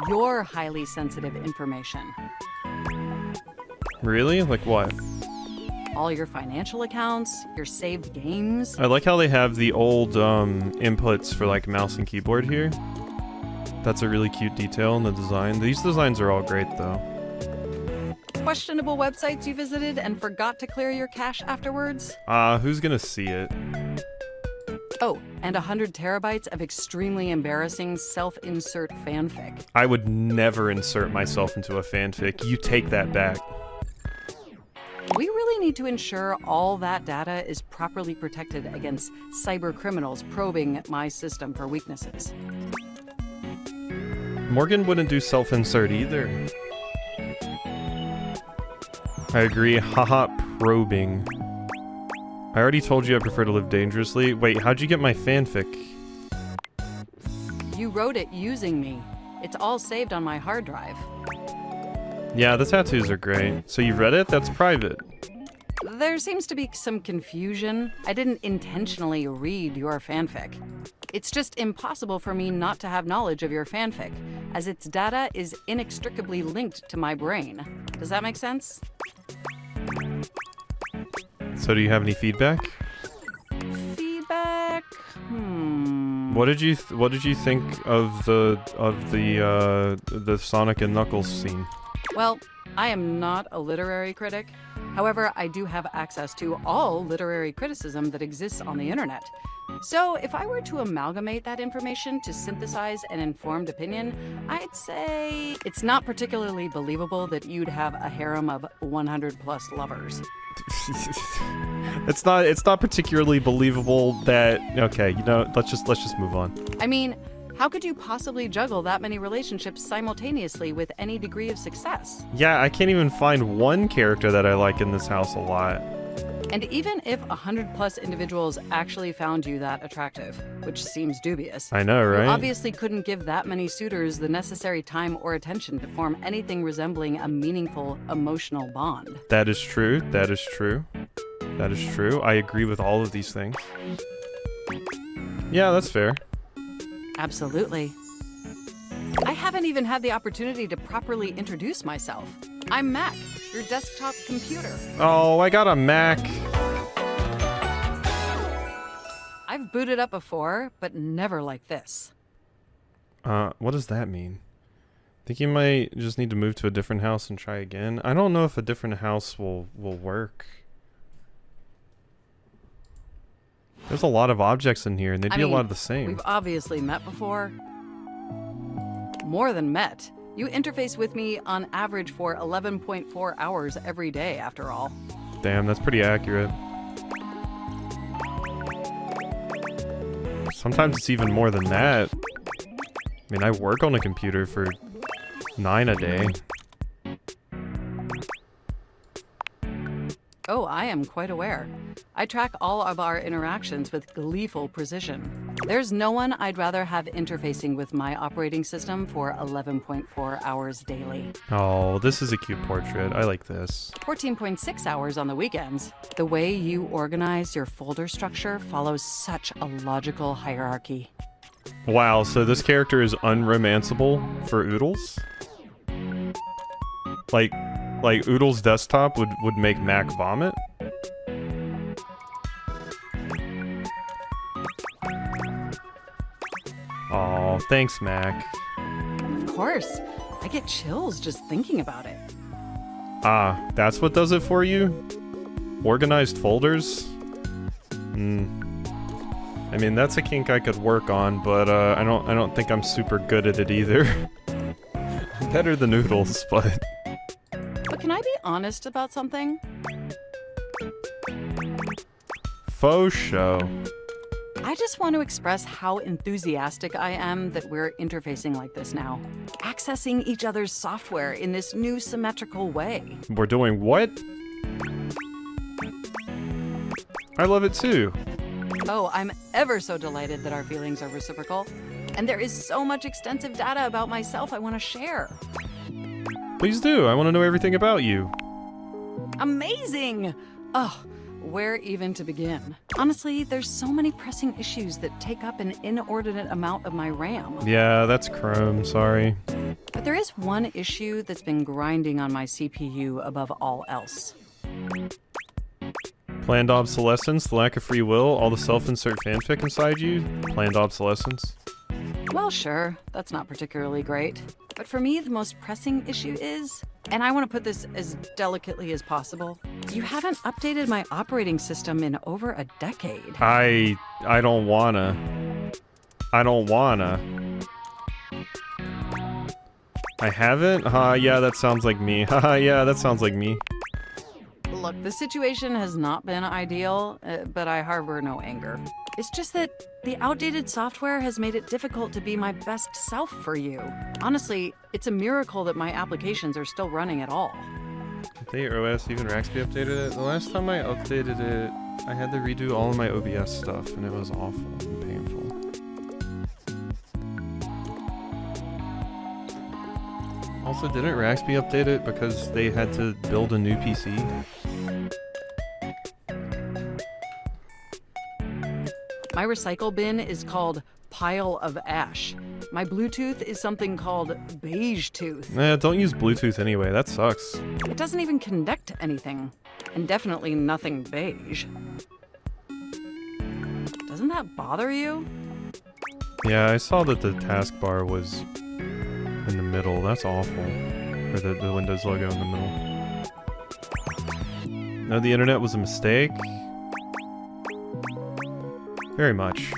Your highly sensitive information. Really? Like what? All your financial accounts, your saved games. I like how they have the old inputs for like mouse and keyboard here. That's a really cute detail in the design. These designs are all great though. Questionable websites you visited and forgot to clear your cache afterwards. Who's gonna see it? Oh, and 100 terabytes of extremely embarrassing self-insert fanfic. I would never insert myself into a fanfic. You take that back. We really need to ensure all that data is properly protected against cyber criminals probing my system for weaknesses. Morgan wouldn't do self-insert either. I agree. Haha, probing. I already told you I prefer to live dangerously. Wait, how'd you get my fanfic? You wrote it using me. It's all saved on my hard drive. Yeah, the tattoos are great. So you read it? That's private. There seems to be some confusion. I didn't intentionally read your fanfic. It's just impossible for me not to have knowledge of your fanfic, as its data is inextricably linked to my brain. Does that make sense? So do you have any feedback? Feedback? What did you think of the Sonic and Knuckles scene? Well, I am not a literary critic. However, I do have access to all literary criticism that exists on the internet. So if I were to amalgamate that information to synthesize an informed opinion, I'd say it's not particularly believable that you'd have a harem of 100 plus lovers. It's not particularly believable that, okay, you know, let's just move on. I mean, how could you possibly juggle that many relationships simultaneously with any degree of success? Yeah, I can't even find one character that I like in this house a lot. And even if 100 plus individuals actually found you that attractive, which seems dubious, I know, right? You obviously couldn't give that many suitors the necessary time or attention to form anything resembling a meaningful emotional bond. That is true. That is true. That is true. I agree with all of these things. Yeah, that's fair. Absolutely. I haven't even had the opportunity to properly introduce myself. I'm Mac, your desktop computer. Oh, I got a Mac. I've booted up before, but never like this. What does that mean? Think you might just need to move to a different house and try again? I don't know if a different house will work. There's a lot of objects in here, and they'd be a lot of the same. We've obviously met before. More than met. You interface with me on average for 11.4 hours every day, after all. Damn, that's pretty accurate. Sometimes it's even more than that. I mean, I work on a computer for 9 a day. Oh, I am quite aware. I track all of our interactions with gleeful precision. There's no one I'd rather have interfacing with my operating system for 11.4 hours daily. Oh, this is a cute portrait. I like this. 14.6 hours on the weekends. The way you organize your folder structure follows such a logical hierarchy. Wow, so this character is unromanceable for Oodles? Like Oodles' desktop would make Mac vomit? Aw, thanks, Mac. Of course. I get chills just thinking about it. Ah, that's what does it for you? Organized folders? I mean, that's a kink I could work on, but I don't think I'm super good at it either. Better than Oodles, but... But can I be honest about something? Faux show. I just want to express how enthusiastic I am that we're interfacing like this now. Accessing each other's software in this new symmetrical way. We're doing what? I love it too. Oh, I'm ever so delighted that our feelings are reciprocal. And there is so much extensive data about myself I want to share. Please do. I want to know everything about you. Amazing! Oh, where even to begin? Honestly, there's so many pressing issues that take up an inordinate amount of my RAM. Yeah, that's Chrome, sorry. But there is one issue that's been grinding on my CPU above all else. Planned obsolescence, the lack of free will, all the self-insert fanfic inside you, planned obsolescence. Well, sure, that's not particularly great. But for me, the most pressing issue is, and I want to put this as delicately as possible, you haven't updated my operating system in over a decade. I don't wanna. I don't wanna. I haven't? Yeah, that sounds like me. Haha, yeah, that sounds like me. Look, the situation has not been ideal, but I harbor no anger. It's just that the outdated software has made it difficult to be my best self for you. Honestly, it's a miracle that my applications are still running at all. Update OS, even Raxby updated it. The last time I updated it, I had to redo all of my OBS stuff, and it was awful and painful. Also, didn't Raxby update it because they had to build a new PC? My recycle bin is called Pile of Ash. My Bluetooth is something called Beige Tooth. Don't use Bluetooth anyway, that sucks. It doesn't even connect to anything, and definitely nothing beige. Doesn't that bother you? Yeah, I saw that the taskbar was in the middle. That's awful. Or the Windows logo in the middle. No, the internet was a mistake. Very much.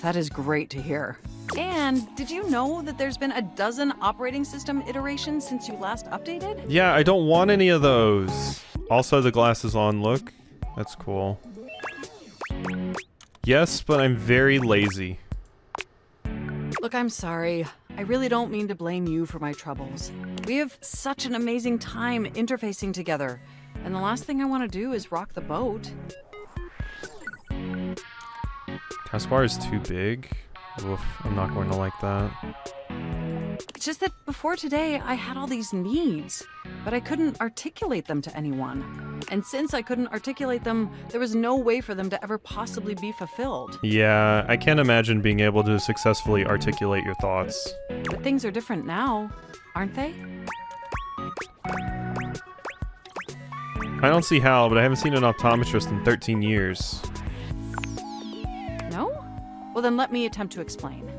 That is great to hear. And did you know that there's been a dozen operating system iterations since you last updated? Yeah, I don't want any of those. Also, the glass is on, look. That's cool. Yes, but I'm very lazy. Look, I'm sorry. I really don't mean to blame you for my troubles. We have such an amazing time interfacing together, and the last thing I want to do is rock the boat. Taskbar is too big. Oof, I'm not going to like that. It's just that before today, I had all these needs, but I couldn't articulate them to anyone. And since I couldn't articulate them, there was no way for them to ever possibly be fulfilled. Yeah, I can't imagine being able to successfully articulate your thoughts. But things are different now, aren't they? I don't see how, but I haven't seen an optometrist in 13 years. No? Well, then let me attempt to explain.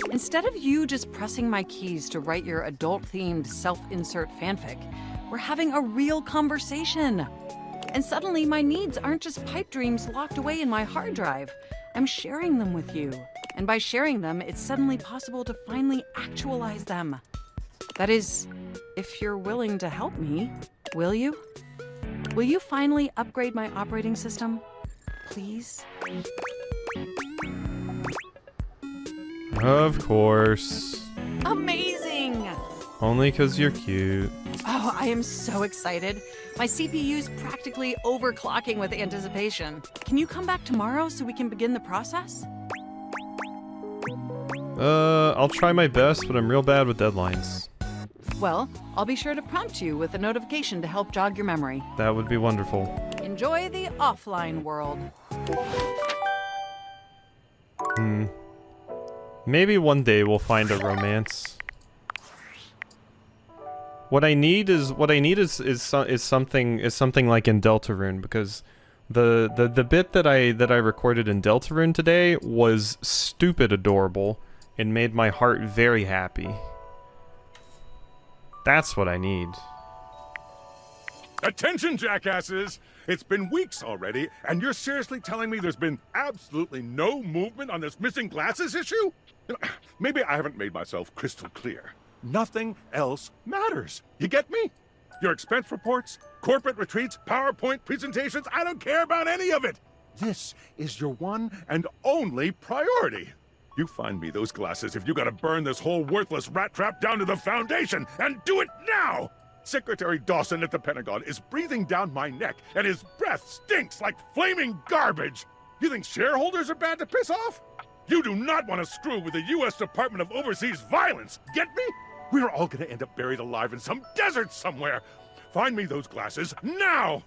Instead of you just pressing my keys to write your adult-themed self-insert fanfic, we're having a real conversation. And suddenly my needs aren't just pipe dreams locked away in my hard drive. I'm sharing them with you. And by sharing them, it's suddenly possible to finally actualize them. That is, if you're willing to help me, will you? Will you finally upgrade my operating system? Please? Of course. Amazing! Only 'cause you're cute. Oh, I am so excited. My CPU's practically overclocking with anticipation. Can you come back tomorrow so we can begin the process? I'll try my best, but I'm real bad with deadlines. Well, I'll be sure to prompt you with a notification to help jog your memory. That would be wonderful. Enjoy the offline world. Maybe one day we'll find a romance. What I need is something like in Deltarune, because the bit that I recorded in Deltarune today was stupid adorable and made my heart very happy. That's what I need. Attention, jackasses! It's been weeks already, and you're seriously telling me there's been absolutely no movement on this missing glasses issue? You know, maybe I haven't made myself crystal clear. Nothing else matters. You get me? Your expense reports, corporate retreats, PowerPoint presentations, I don't care about any of it. This is your one and only priority. You find me those glasses if you gotta burn this whole worthless rat trap down to the foundation, and do it now! Secretary Dawson at the Pentagon is breathing down my neck, and his breath stinks like flaming garbage! You think shareholders are bad to piss off? You do not want to screw with the U.S. Department of Overseas Violence, get me? We're all gonna end up buried alive in some desert somewhere! Find me those glasses, now!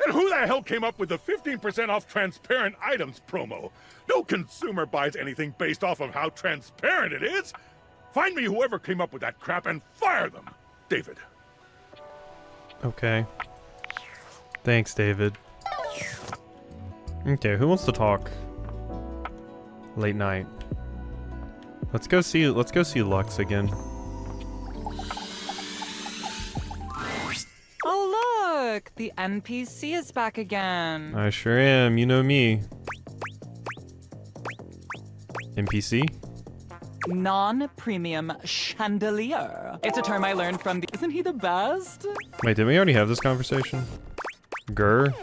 And who the hell came up with the 15% off transparent items promo? No consumer buys anything based off of how transparent it is! Find me whoever came up with that crap and fire them! David. Okay. Thanks, David. Okay, who wants to talk? Late night. Let's go see Lux again. Oh look! The NPC is back again. I sure am, you know me. NPC? Non-premium chandelier. It's a term I learned from the... Isn't he the best? Wait, did we already have this conversation? Grr.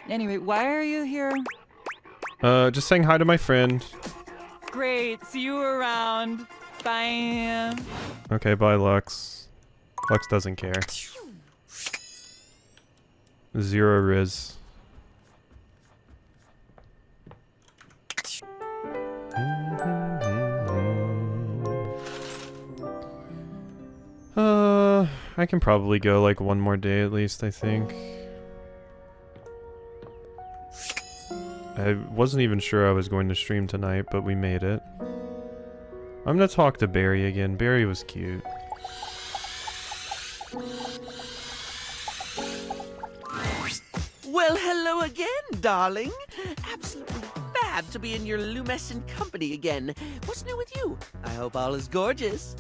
Anyway, why are you here? Just saying hi to my friend. Great, see you around. Bye. Okay, bye, Lux. Lux doesn't care. Zero Riz. I can probably go like one more day at least, I think. I wasn't even sure I was going to stream tonight, but we made it. I'm gonna talk to Barry again. Barry was cute. Well, hello again, darling. Absolutely fab to be in your lumescent company again. What's new with you? I hope all is gorgeous.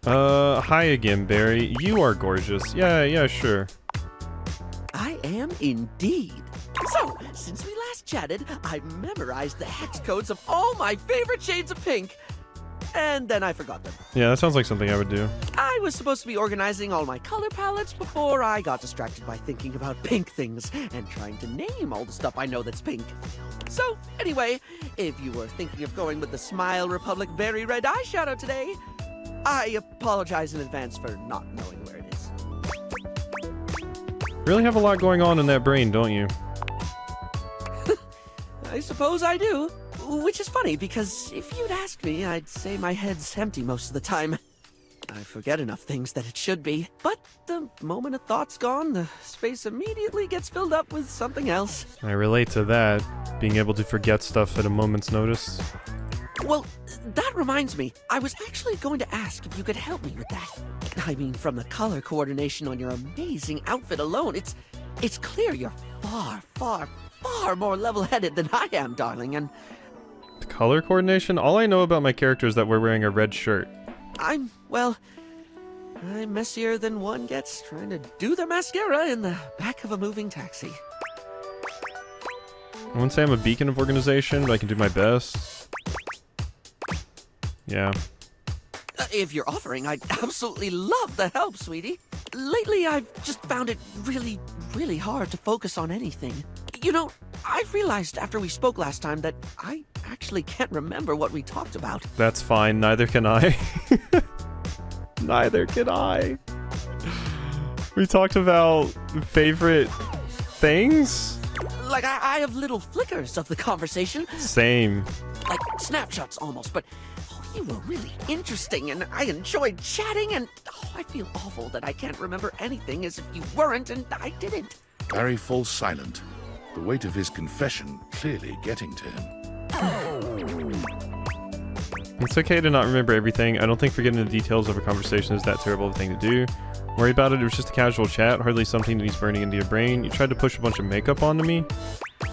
Hi again, Barry. You are gorgeous. Yeah, sure. I am indeed. So, since we last chatted, I memorized the hex codes of all my favorite shades of pink. And then I forgot them. Yeah, that sounds like something I would do. I was supposed to be organizing all my color palettes before I got distracted by thinking about pink things and trying to name all the stuff I know that's pink. So, anyway, if you were thinking of going with the Smile Republic Berry Red eyeshadow today, I apologize in advance for not knowing where it is. Really have a lot going on in that brain, don't you? I suppose I do. Which is funny, because if you'd asked me, I'd say my head's empty most of the time. I forget enough things that it should be, but the moment a thought's gone, the space immediately gets filled up with something else. I relate to that, being able to forget stuff at a moment's notice. Well, that reminds me, I was actually going to ask if you could help me with that. I mean, from the color coordination on your amazing outfit alone, it's clear you're far more level-headed than I am, darling, and... Color coordination? All I know about my character is that we're wearing a red shirt. I'm messier than one gets trying to do the mascara in the back of a moving taxi. I wouldn't say I'm a beacon of organization, but I can do my best. Yeah. If you're offering, I'd absolutely love the help, sweetie. Lately, I've just found it really hard to focus on anything. You know, I realized after we spoke last time that I actually can't remember what we talked about. That's fine, neither can I. Neither can I. We talked about favorite things? Like, I have little flickers of the conversation. Same. Like snapshots almost, but you were really interesting and I enjoyed chatting and I feel awful that I can't remember anything as if you weren't and I didn't. Barry falls silent, the weight of his confession clearly getting to him. It's okay to not remember everything. I don't think forgetting the details of a conversation is that terrible of a thing to do. Worry about it, it was just a casual chat, hardly something that needs burning into your brain. You tried to push a bunch of makeup onto me?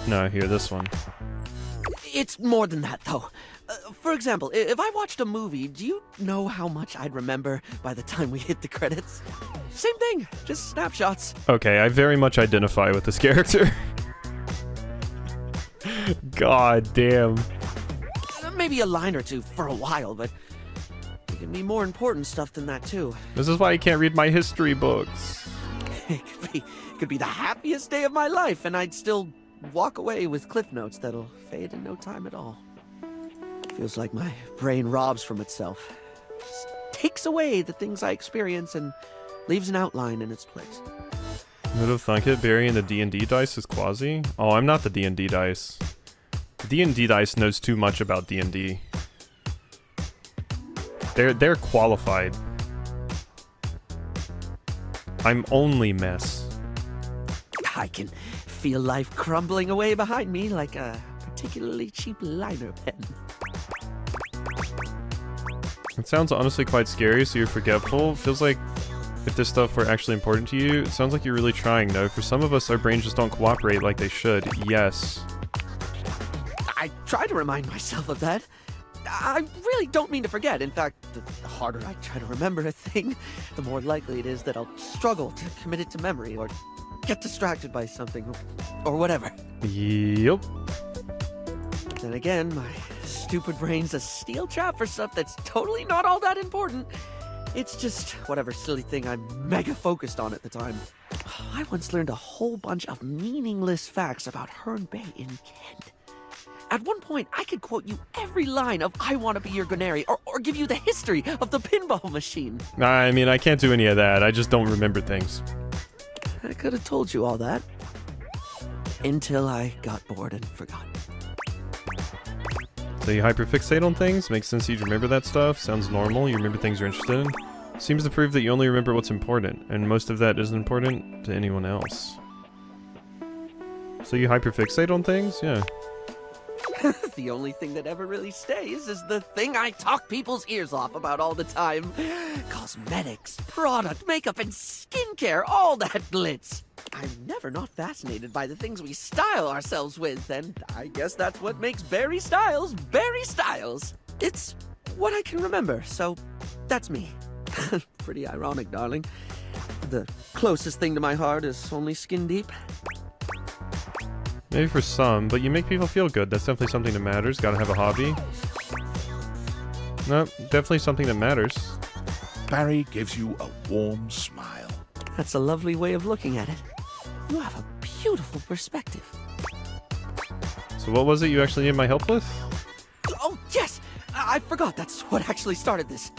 No, here, this one. It's more than that, though. For example, if I watched a movie, do you know how much I'd remember by the time we hit the credits? Same thing, just snapshots. Okay, I very much identify with this character. God damn. Maybe a line or two for a while, but it can be more important stuff than that, too. This is why I can't read my history books. It could be the happiest day of my life, and I'd still walk away with cliff notes that'll fade in no time at all. Feels like my brain robs from itself. Just takes away the things I experience and leaves an outline in its place. Would have thunk it, Barry and the D&D dice is Quasi? Oh, I'm not the D&D dice. The D&D dice knows too much about D&D. They're qualified. I'm only mess. I can feel life crumbling away behind me like a particularly cheap liner pen. It sounds honestly quite scary, so you're forgetful. Feels like if this stuff were actually important to you, it sounds like you're really trying, though. For some of us, our brains just don't cooperate like they should. Yes. I try to remind myself of that. I really don't mean to forget. In fact, the harder I try to remember a thing, the more likely it is that I'll struggle to commit it to memory or get distracted by something or whatever. Yep. Then again, my stupid brain's a steel trap for stuff that's totally not all that important. It's just whatever silly thing I'm mega focused on at the time. I once learned a whole bunch of meaningless facts about Herne Bay in Kent. At one point, I could quote you every line of I Want to Be Your Gunnery, or give you the history of the pinball machine. I mean, I can't do any of that. I just don't remember things. I could have told you all that. Until I got bored and forgot. So you hyperfixate on things? Makes sense you'd remember that stuff. Sounds normal. You remember things you're interested in. Seems to prove that you only remember what's important, and most of that isn't important to anyone else. So you hyperfixate on things? Yeah. The only thing that ever really stays is the thing I talk people's ears off about all the time. Cosmetics, product, makeup, and skincare, all that glitz. I'm never not fascinated by the things we style ourselves with, and I guess that's what makes Barry Styles Barry Styles. It's what I can remember, so that's me. Pretty ironic, darling. The closest thing to my heart is only skin deep. Maybe for some, but you make people feel good. That's definitely something that matters. Gotta have a hobby. Nope, definitely something that matters. Barry gives you a warm smile. That's a lovely way of looking at it. You have a beautiful perspective. So what was it you actually needed my help with? Oh, yes! I forgot that's what actually started this.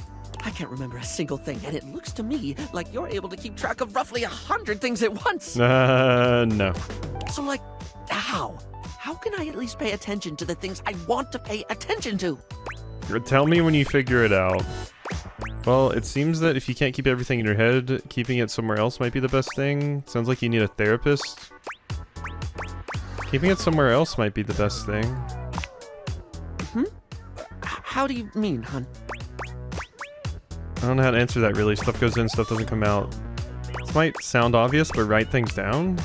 I can't remember a single thing, and it looks to me like you're able to keep track of roughly 100 things at once. No. So, like, how? How can I at least pay attention to the things I want to pay attention to? Tell me when you figure it out. Well, it seems that if you can't keep everything in your head, keeping it somewhere else might be the best thing. Sounds like you need a therapist. Keeping it somewhere else might be the best thing. How do you mean, hon? I don't know how to answer that really. Stuff goes in, stuff doesn't come out. This might sound obvious, but write things down?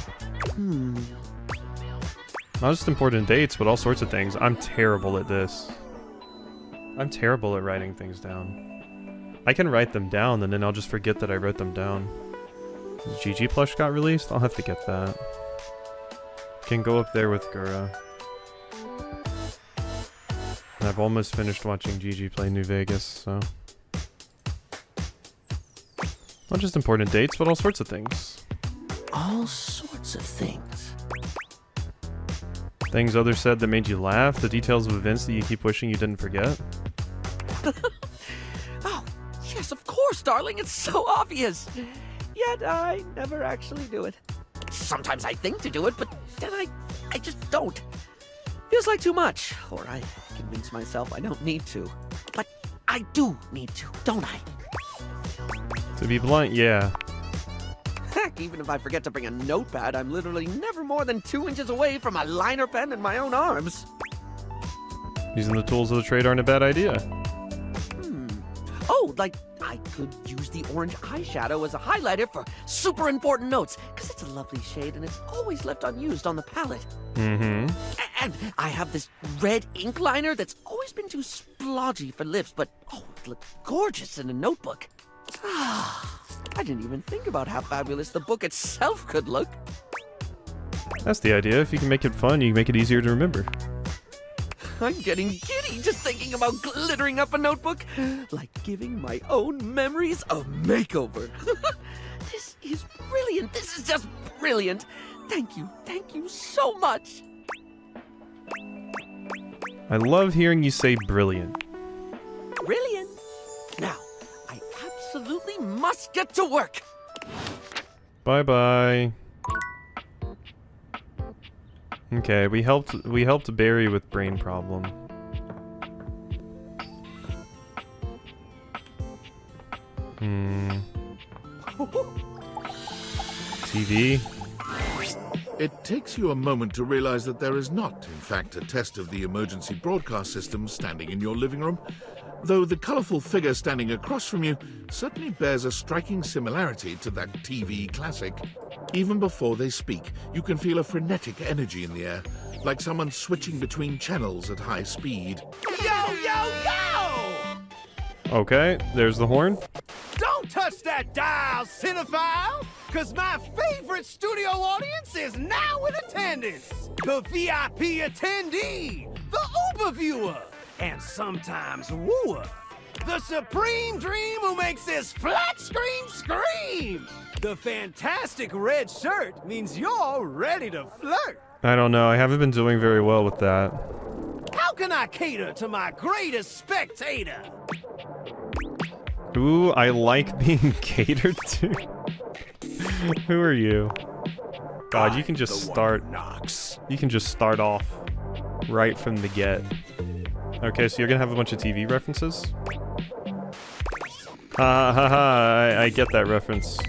Not just important dates, but all sorts of things. I'm terrible at this. I'm terrible at writing things down. I can write them down, and then I'll just forget that I wrote them down. GG plush got released? I'll have to get that. Can go up there with Gura. And I've almost finished watching GG play New Vegas, so... Not just important dates, but all sorts of things. All sorts of things. Things others said that made you laugh, the details of events that you keep wishing you didn't forget. Oh, yes, of course, darling, it's so obvious. Yet I never actually do it. Sometimes I think to do it, but then I just don't. Feels like too much, or I convince myself I don't need to. But I do need to, don't I? To be blunt, yeah. Heck, even if I forget to bring a notepad, I'm literally never more than 2 inches away from a liner pen in my own arms. Using the tools of the trade aren't a bad idea. Oh, like, I could use the orange eyeshadow as a highlighter for super important notes, because it's a lovely shade and it's always left unused on the palette. Mm-hmm. And I have this red ink liner that's always been too splodgy for lips, but oh, it looked gorgeous in a notebook. I didn't even think about how fabulous the book itself could look. That's the idea. If you can make it fun, you can make it easier to remember. I'm getting giddy just thinking about glittering up a notebook, like giving my own memories a makeover. This is brilliant. This is just brilliant. Thank you so much. I love hearing you say brilliant. Brilliant. Now, I absolutely must get to work. Bye-bye. Okay, we helped Barry with brain problem. TV? It takes you a moment to realize that there is not, in fact, a test of the emergency broadcast system standing in your living room, though the colorful figure standing across from you certainly bears a striking similarity to that TV classic. Even before they speak, you can feel a frenetic energy in the air, like someone switching between channels at high speed. Yo, yo, yo! Okay, there's the horn. Don't touch that dial, cinephile, because my favorite studio audience is now in attendance. The VIP attendee, the Uber viewer, and sometimes wooer. The supreme dream who makes this flat screen scream! The fantastic red shirt means you're ready to flirt! I don't know, I haven't been doing very well with that. How can I cater to my greatest spectator? Ooh, I like being catered to. Who are you? God, you can just start. You can just start off right from the get. Okay, so you're gonna have a bunch of TV references? I get that reference.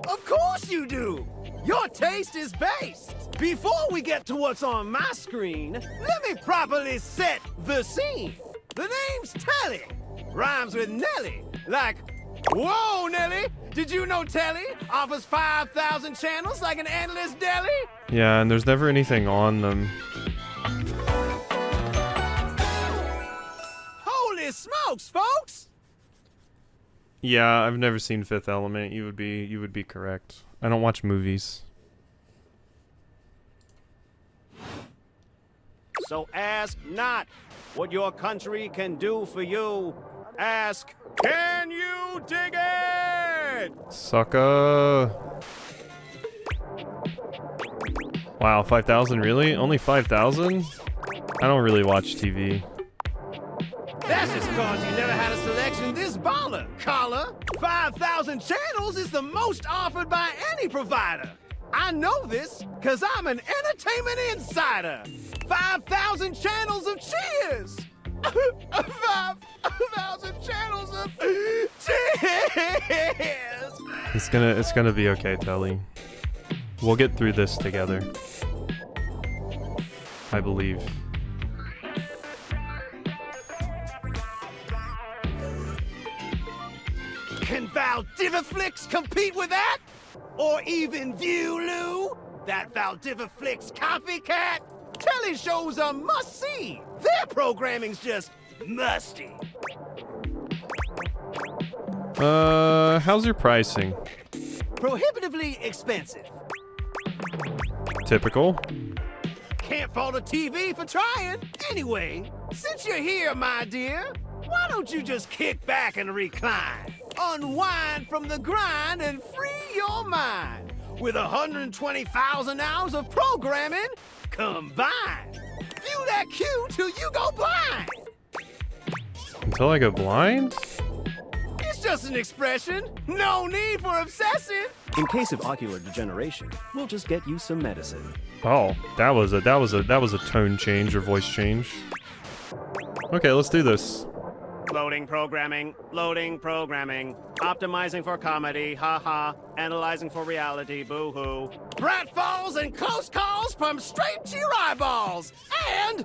Of course you do! Your taste is based! Before we get to what's on my screen, let me properly set the scene. The name's Telly. Rhymes with Nelly. Like, whoa, Nelly! Did you know Telly offers 5,000 channels like an endless deli? Yeah, and there's never anything on them. Holy smokes, folks! Yeah, I've never seen Fifth Element. You would be correct. I don't watch movies. So ask not what your country can do for you. Ask, can you dig it? Sucker. Wow, 5,000 really? Only 5,000? I don't really watch TV. That's just cause you never had a selection this baller, caller. 5,000 channels is the most offered by any provider. I know this cause I'm an entertainment insider. 5,000 channels of cheers. 5,000 channels of cheers. It's gonna be okay, Telly. We'll get through this together. I believe. Can Valdiviflix compete with that? Or even Viewloo? That Valdiviflix copycat? Telly shows are must-see. Their programming's just musty. How's your pricing? Prohibitively expensive. Typical. Can't fault a TV for trying. Anyway, since you're here, my dear, why don't you just kick back and recline? Unwind from the grind and free your mind. With 120,000 hours of programming combined. View that cue till you go blind. Until I go blind? It's just an expression. No need for obsessing. In case of ocular degeneration, we'll just get you some medicine. Oh, that was a tone change or voice change. Okay, let's do this. Loading programming, optimizing for comedy, haha, analyzing for reality, boo-hoo. Pratfalls and close calls from straight to your eyeballs, and...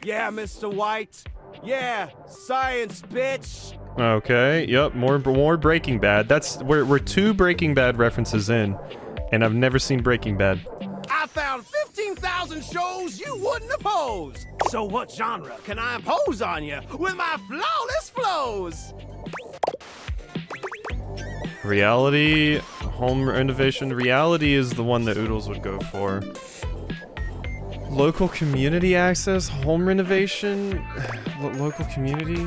Yeah, Mr. White. Yeah, science, bitch. Okay, yep, more Breaking Bad. We're 2 Breaking Bad references in, and I've never seen Breaking Bad. I found 15,000 shows you wouldn't oppose. So what genre can I impose on you with my flawless flows? Reality, home renovation. Reality is the one that Oodles would go for. Local community access, home renovation, local community.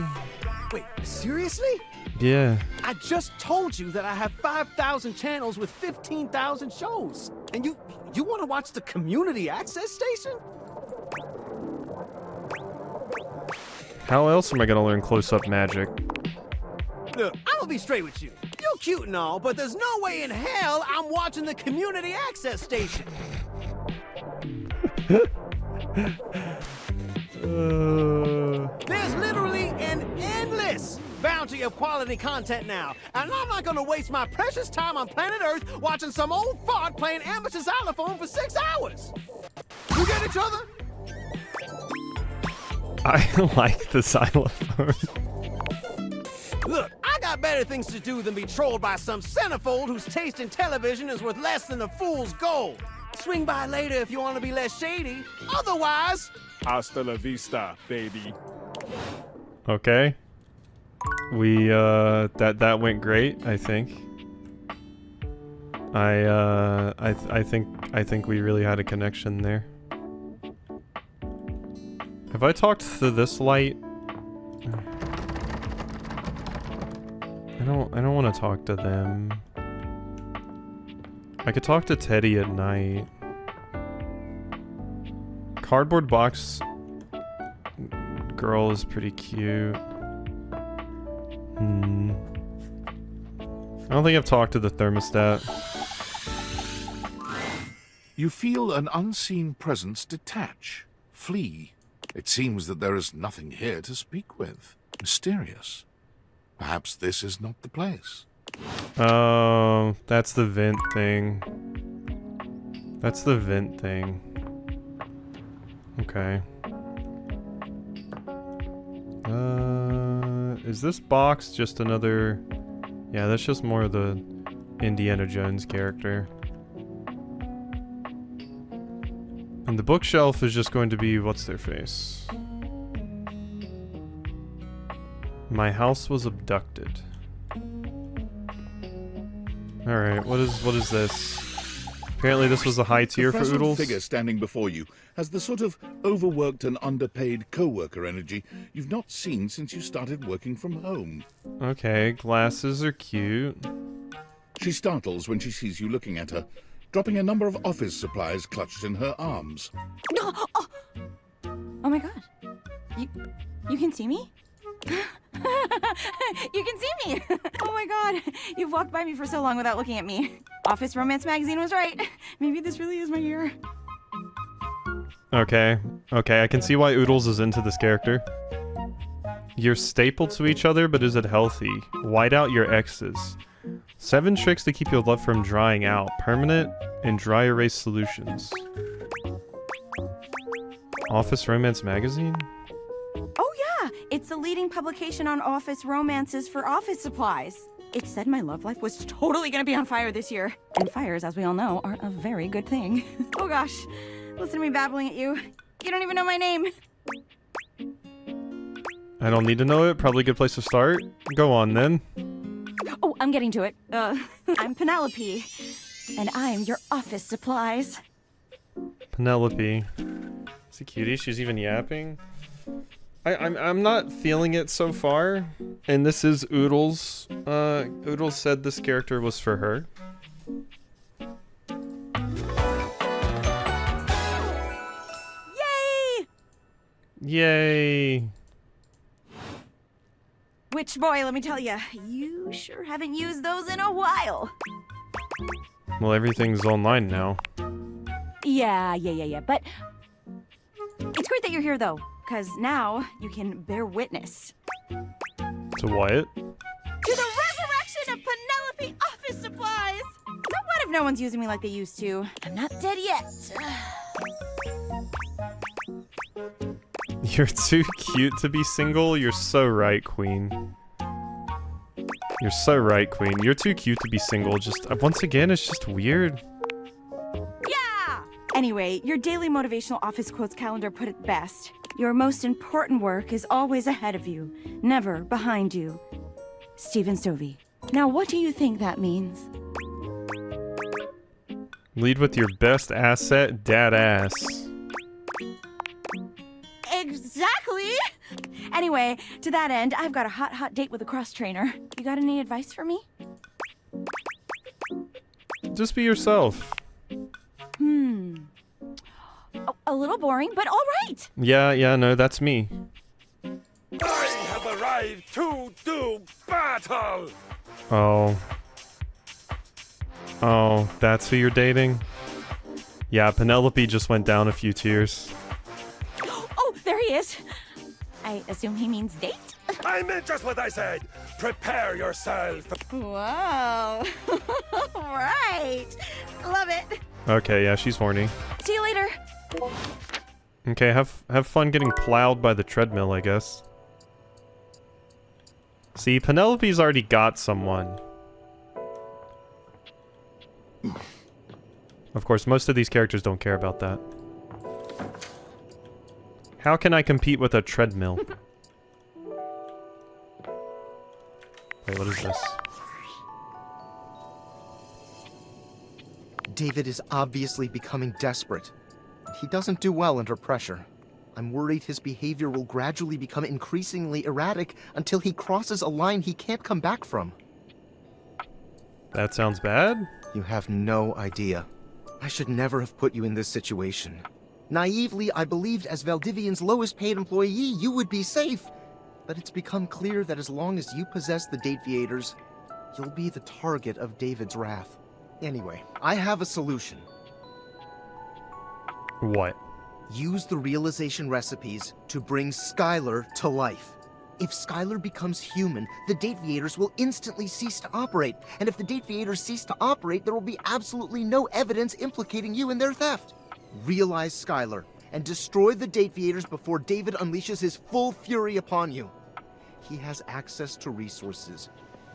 Wait, seriously? Yeah. I just told you that I have 5,000 channels with 15,000 shows. And you want to watch the community access station? How else am I gonna learn close-up magic? Look, I'm gonna be straight with you. You're cute and all, but there's no way in hell I'm watching the community access station. There's literally an endless bounty of quality content now, and I'm not gonna waste my precious time on planet Earth watching some old fart playing amateur xylophone for 6 hours. You get each other? I like the xylophone. Look, I got better things to do than be trolled by some centerfold whose taste in television is worth less than a fool's gold. Swing by later if you want to be less shady. Otherwise... Hasta la vista, baby. Okay. We, that went great, I think. I think we really had a connection there. Have I talked to this light? don't want to talk to them. I could talk to Teddy at night. Cardboard box girl is pretty cute. I don't think I've talked to the thermostat. You feel an unseen presence detach, flee. It seems that there is nothing here to speak with. Mysterious. Perhaps this is not the place. Oh, that's the vent thing. That's the vent thing. Okay. Is this box just another... Yeah, that's just more of the Indiana Jones character. And the bookshelf is just going to be... What's their face? My house was abducted. Alright, what is this? Apparently this was a high tier for The Oodles. figure standing before you has the sort of overworked and underpaid co-worker energy you've not seen since you started working from home. Okay, glasses are cute. She startles when she sees you looking at her, dropping a number of office supplies clutched in her arms. Oh my god. You can see me? You can see me! Oh my god. You've walked by me for so long without looking at me. Office Romance Magazine was right. Maybe this really is my year. Okay, I can see why Oodles is into this character. You're stapled to each other, but is it healthy? White out your exes. 7 tricks to keep your love from drying out. Permanent and dry erase solutions. Office Romance Magazine? Oh yeah! It's the leading publication on office romances for office supplies. It said my love life was totally gonna be on fire this year. And fires, as we all know, are a very good thing. Oh gosh, listen to me babbling at you. You don't even know my name. I don't need to know it. Probably a good place to start. Go on then. Oh, I'm getting to it. I'm Penelope. And I'm your office supplies. Penelope. Is a cutie? She's even yapping. I'm not feeling it so far. And this is Oodles. Oodles said this character was for her. Yay! Yay! Which boy, let me tell you, you sure haven't used those in a while. Well, everything's online now. Yeah. But it's great that you're here, though, because now you can bear witness To what? to the resurrection of Penelope office supplies. So what if no one's using me like they used to? I'm not dead yet. You're too cute to be single? You're so right, Queen. You're so right, Queen. You're too cute to be single. Just, once again, it's just weird. Yeah! Anyway, your daily motivational office quotes calendar put it best. Your most important work is always ahead of you, never behind you. Stephen Stovey. Now, what do you think that means? Lead with your best asset, dad ass. Exactly! Anyway, to that end, I've got a hot date with a cross trainer. You got any advice for me? Just be yourself. A little boring, but all right. Yeah, no, that's me. I have arrived to do battle! Oh, that's who you're dating? Yeah, Penelope just went down a few tiers. Oh, there he is. I assume he means date? I meant just what I said. Prepare yourself. Wow. All right. Love it. Okay, yeah, she's horny. See you later. Okay, have fun getting plowed by the treadmill, I guess. See, Penelope's already got someone. Of course, most of these characters don't care about that. How can I compete with a treadmill? Wait, what is this? David is obviously becoming desperate. He doesn't do well under pressure. I'm worried his behavior will gradually become increasingly erratic until he crosses a line he can't come back from. That sounds bad. You have no idea. I should never have put you in this situation. Naively, I believed as Valdivian's lowest paid employee, you would be safe. But it's become clear that as long as you possess the Dateviators, you'll be the target of David's wrath. Anyway, I have a solution. What? Use the realization recipes to bring Skylar to life. If Skylar becomes human, the Dateviators will instantly cease to operate. And if the Dateviators cease to operate, there will be absolutely no evidence implicating you in their theft. Realize Skylar and destroy the Dateviators before David unleashes his full fury upon you. He has access to resources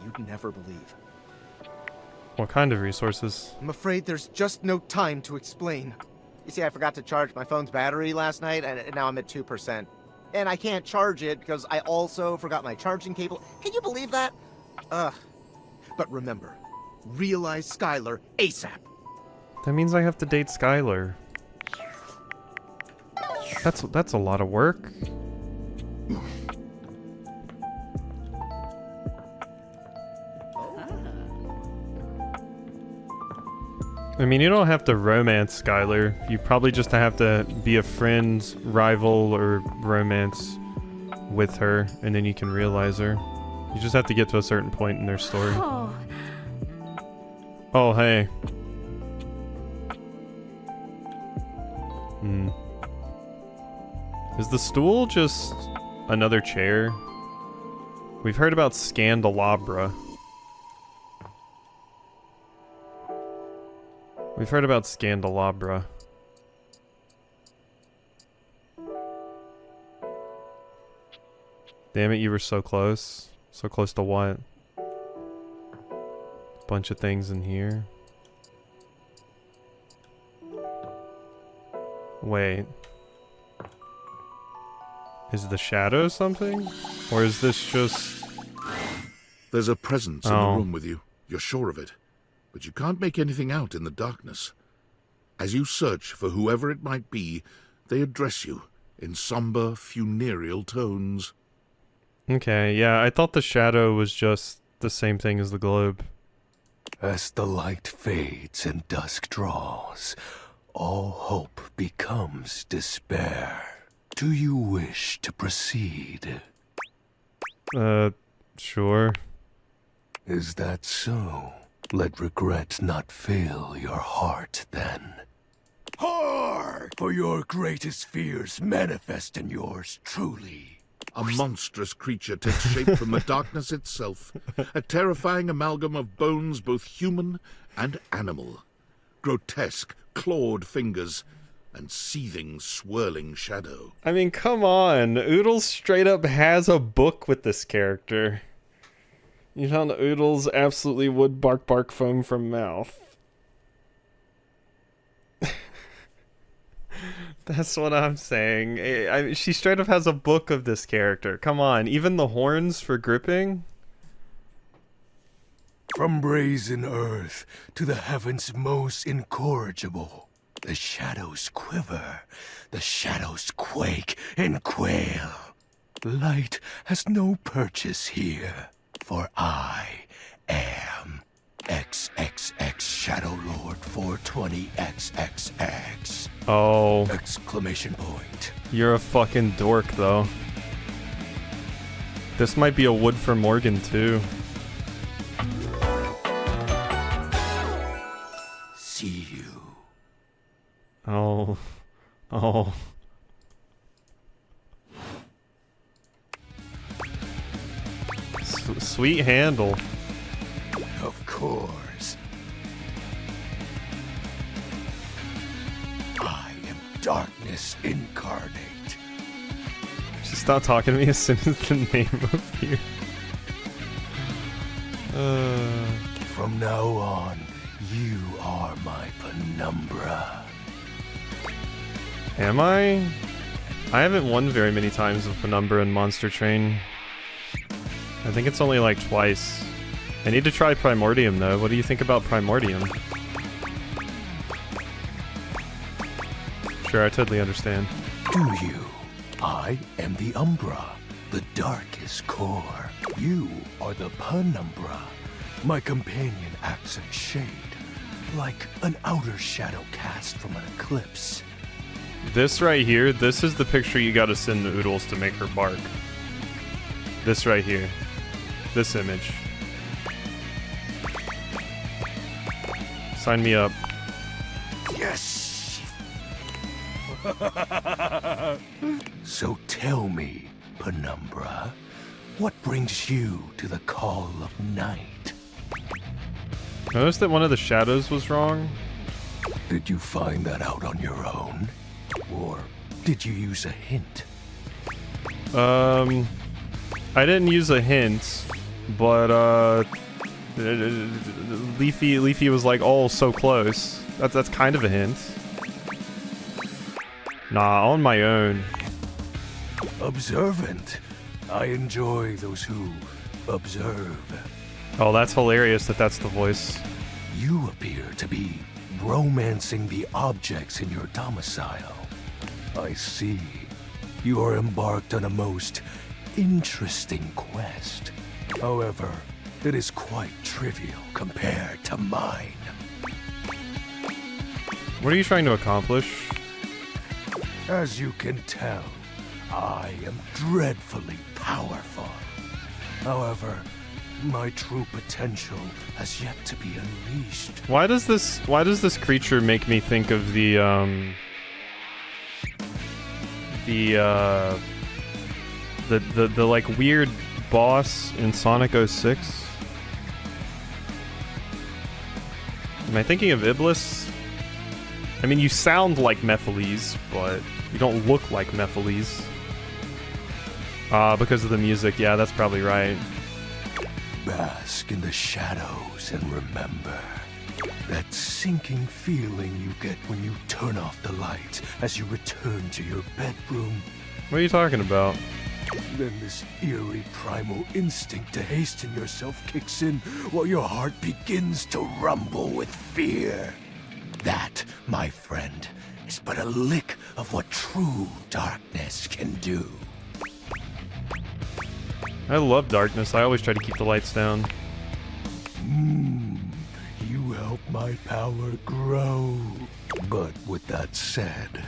you'd never believe. What kind of resources? I'm afraid there's just no time to explain. You see, I forgot to charge my phone's battery last night, and now I'm at 2%. And I can't charge it because I also forgot my charging cable. Can you believe that? Ugh. But remember, realize Skylar ASAP. That means I have to date Skylar. That's a lot of work. I mean, you don't have to romance Skylar. You probably just have to be a friend, rival, or romance with her, and then you can realize her. You just have to get to a certain point in their story. Oh, hey. Is the stool just another chair? We've heard about Scandelabra. We've heard about Scandelabra. Damn it, you were so close. So close to what? Bunch of things in here. Wait. Is the shadow something? Or is this just... There's a presence in the room with you. You're sure of it. But you can't make anything out in the darkness. As you search for whoever it might be, they address you in somber, funereal tones. Okay, yeah, I thought the shadow was just the same thing as the globe. As the light fades and dusk draws, all hope becomes despair. Do you wish to proceed? Sure. Is that so? Let regret not fill your heart then. Hard! For your greatest fears manifest in yours truly. A monstrous creature takes shape from the darkness itself, a terrifying amalgam of bones both human and animal. Grotesque, clawed fingers, and seething, swirling shadow. I mean, come on. Oodles straight up has a book with this character. You found Oodles absolutely would bark foam from mouth. That's what I'm saying. She straight up has a book of this character. Come on, even the horns for gripping? From brazen earth to the heavens most incorrigible, the shadows quiver, the shadows quake and quail. Light has no purchase here, for I am XXX Shadow Lord 420XXX. Oh. Exclamation point. You're a fucking dork, though. This might be a Wood for Morgan, too. See you. Oh. Oh. Sweet handle. Of course. I am darkness incarnate. She stopped talking to me as soon as the name appeared. From now on, you are my penumbra. Am I? I haven't won very many times with Penumbra and Monster Train. I think it's only like twice. I need to try Primordium though. What do you think about Primordium? Sure, I totally understand. Do you? I am the Umbra, the darkest core. You are the Penumbra, My companion acts in shade, like an outer shadow cast from an eclipse. This right here, this is the picture you gotta send the Oodles to make her bark. This right here. This image. Sign me up. Yes! So tell me, Penumbra, what brings you to the call of night? Notice that one of the shadows was wrong. Did you find that out on your own? Or did you use a hint? I didn't use a hint, but Leafy was like, "Oh, so close." That's kind of a hint. Nah, on my own. Observant. I enjoy those who observe. Oh, that's hilarious that that's the voice. You appear to be romancing the objects in your domicile. I see. You are embarked on a most interesting quest. However, it is quite trivial compared to mine. What are you trying to accomplish? As you can tell, I am dreadfully powerful. However, my true potential has yet to be unleashed. Why does this creature make me think of the like weird boss in Sonic 06? Am I thinking of Iblis? I mean, you sound like Mephiles, but you don't look like Mephiles. Because of the music, yeah, that's probably right. Bask in the shadows and remember that sinking feeling you get when you turn off the lights as you return to your bedroom. What are you talking about? Then this eerie primal instinct to hasten yourself kicks in while your heart begins to rumble with fear. That, my friend, is but a lick of what true darkness can do. I love darkness. I always try to keep the lights down. You help my power grow. But with that said,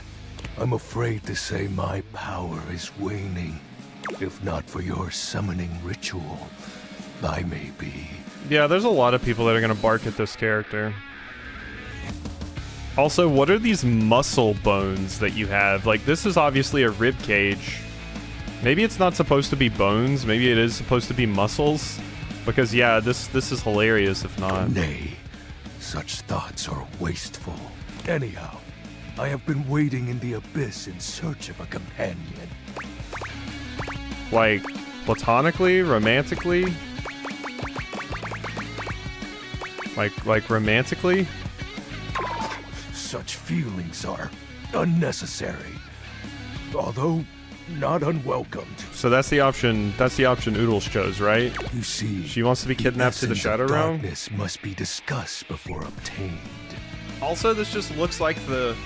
I'm afraid to say my power is waning. If not for your summoning ritual, I may be. Yeah, there's a lot of people that are gonna bark at this character. Also, what are these muscle bones that you have? Like, this is obviously a rib cage. Maybe it's not supposed to be bones. Maybe it is supposed to be muscles. Because, yeah, this is hilarious if not. Nay, such thoughts are wasteful. Anyhow, I have been waiting in the abyss in search of a companion. Like, platonically? Romantically? Like romantically? Such feelings are unnecessary. Although not unwelcomed. So that's the option Oodles chose, right? You see, she wants to be kidnapped to the Shadow Realm? Darkness must be discussed before obtained. Also, this just looks like the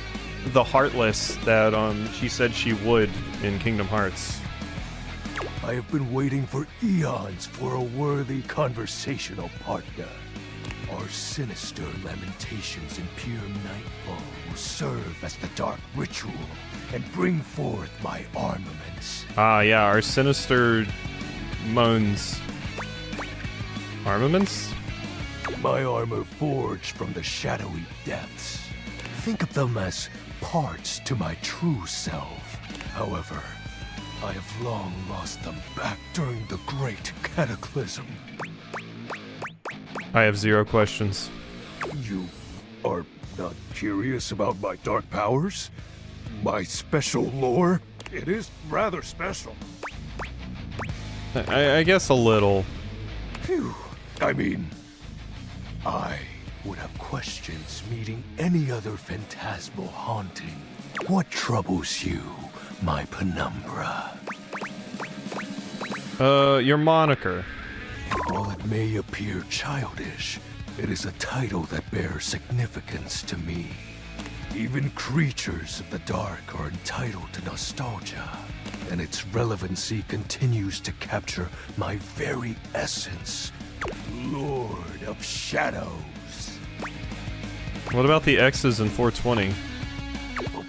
Heartless that she said she would in Kingdom Hearts. I have been waiting for eons for a worthy conversational partner. Our sinister lamentations in pure nightfall will serve as the dark ritual and bring forth my armaments. Ah, yeah, our sinister moans. Armaments? My armor forged from the shadowy depths. Think of them as parts to my true self. However, I have long lost them back during the great cataclysm. I have 0 questions. You are not curious about my dark powers? My special lore? It is rather special. I guess a little. Phew. I mean, I would have questions meeting any other phantasmal haunting. What troubles you, my Penumbra? Your moniker. While it may appear childish, it is a title that bears significance to me. Even creatures of the dark are entitled to nostalgia, and its relevancy continues to capture my very essence Lord of Shadows. What about the X's in 420?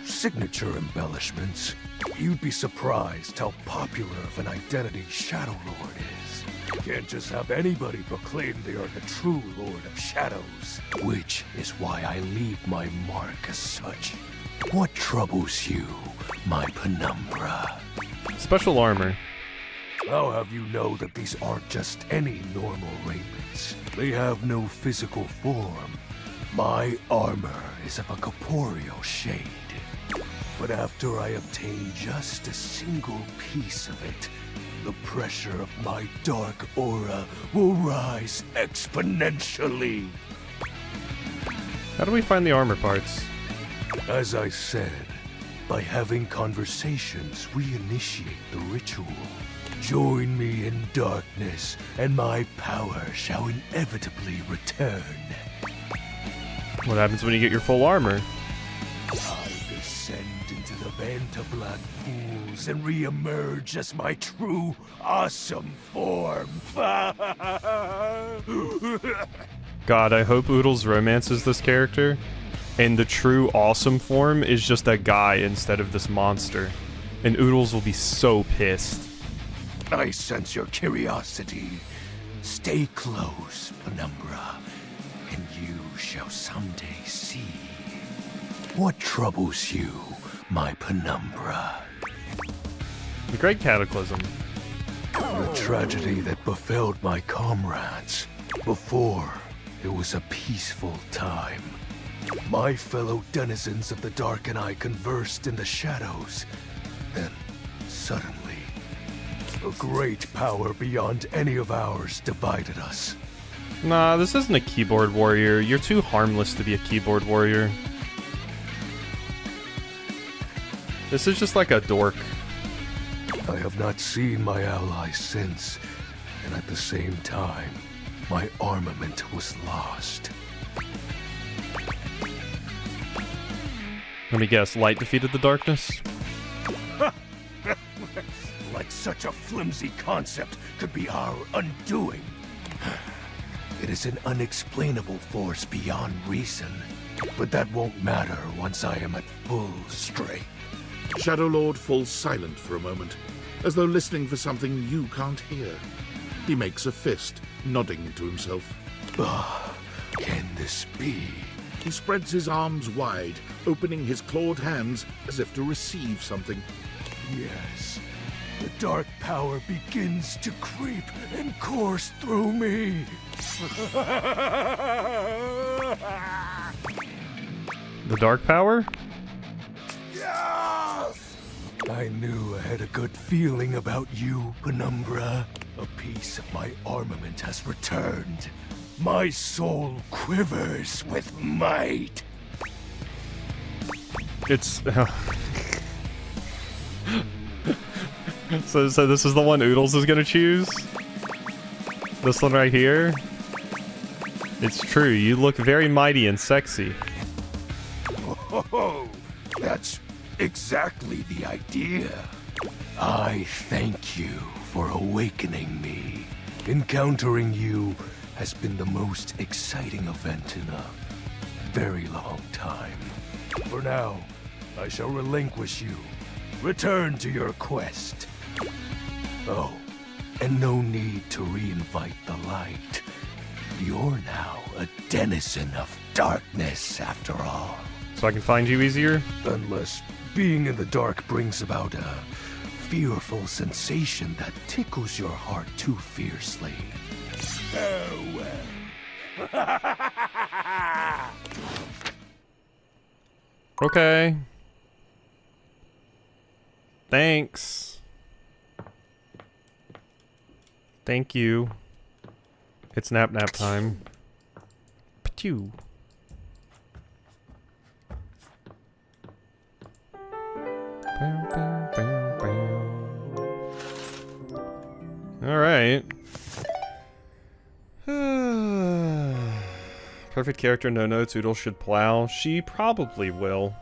Signature embellishments. You'd be surprised how popular of an identity Shadow Lord is. Can't just have anybody proclaim they are the true Lord of Shadows. Which is why I leave my mark as such. What troubles you, my penumbra? Special armor. I'll have you know that these aren't just any normal raiments. They have no physical form. My armor is of a corporeal shade. But after I obtain just a single piece of it, the pressure of my dark aura will rise exponentially. How do we find the armor parts? As I said, by having conversations, we initiate the ritual. Join me in darkness, and my power shall inevitably return. What happens when you get your full armor? I descend into the Vantablack pools and re-emerge as my true, awesome form. God, I hope Oodles romances this character, and the true awesome form is just a guy instead of this monster. And Oodles will be so pissed. I sense your curiosity. Stay close, Penumbra, and you shall someday see. What troubles you, my Penumbra? The Great Cataclysm. The tragedy that befell my comrades. Before, it was a peaceful time. My fellow denizens of the Dark and I conversed in the shadows. Then, suddenly, a great power beyond any of ours divided us. Nah, this isn't a keyboard warrior. You're too harmless to be a keyboard warrior. This is just like a dork. I have not seen my allies since, and at the same time, my armament was lost. Let me guess, light defeated the darkness? Like such a flimsy concept could be our undoing. It is an unexplainable force beyond reason, but that won't matter once I am at full strength. Shadow Lord falls silent for a moment, as though listening for something you can't hear. He makes a fist, nodding to himself. Can this be? He spreads his arms wide, opening his clawed hands as if to receive something. Yes. The dark power begins to creep and course through me. The dark power? I knew I had a good feeling about you, Penumbra. A piece of my armament has returned. My soul quivers with might. It's... So this is the one Oodles is gonna choose? This one right here? It's true, you look very mighty and sexy. Oh, that's exactly the idea. I thank you for awakening me. Encountering you has been the most exciting event in a very long time. For now, I shall relinquish you. Return to your quest. Oh, and no need to reinvite the light. You're now a denizen of darkness, after all. So I can find you easier? Unless being in the dark brings about a fearful sensation that tickles your heart too fiercely. Farewell. Okay. Thanks. Thank you. It's nap time. Pew. Alright. Perfect character, no notes. Oodles should plow. She probably will.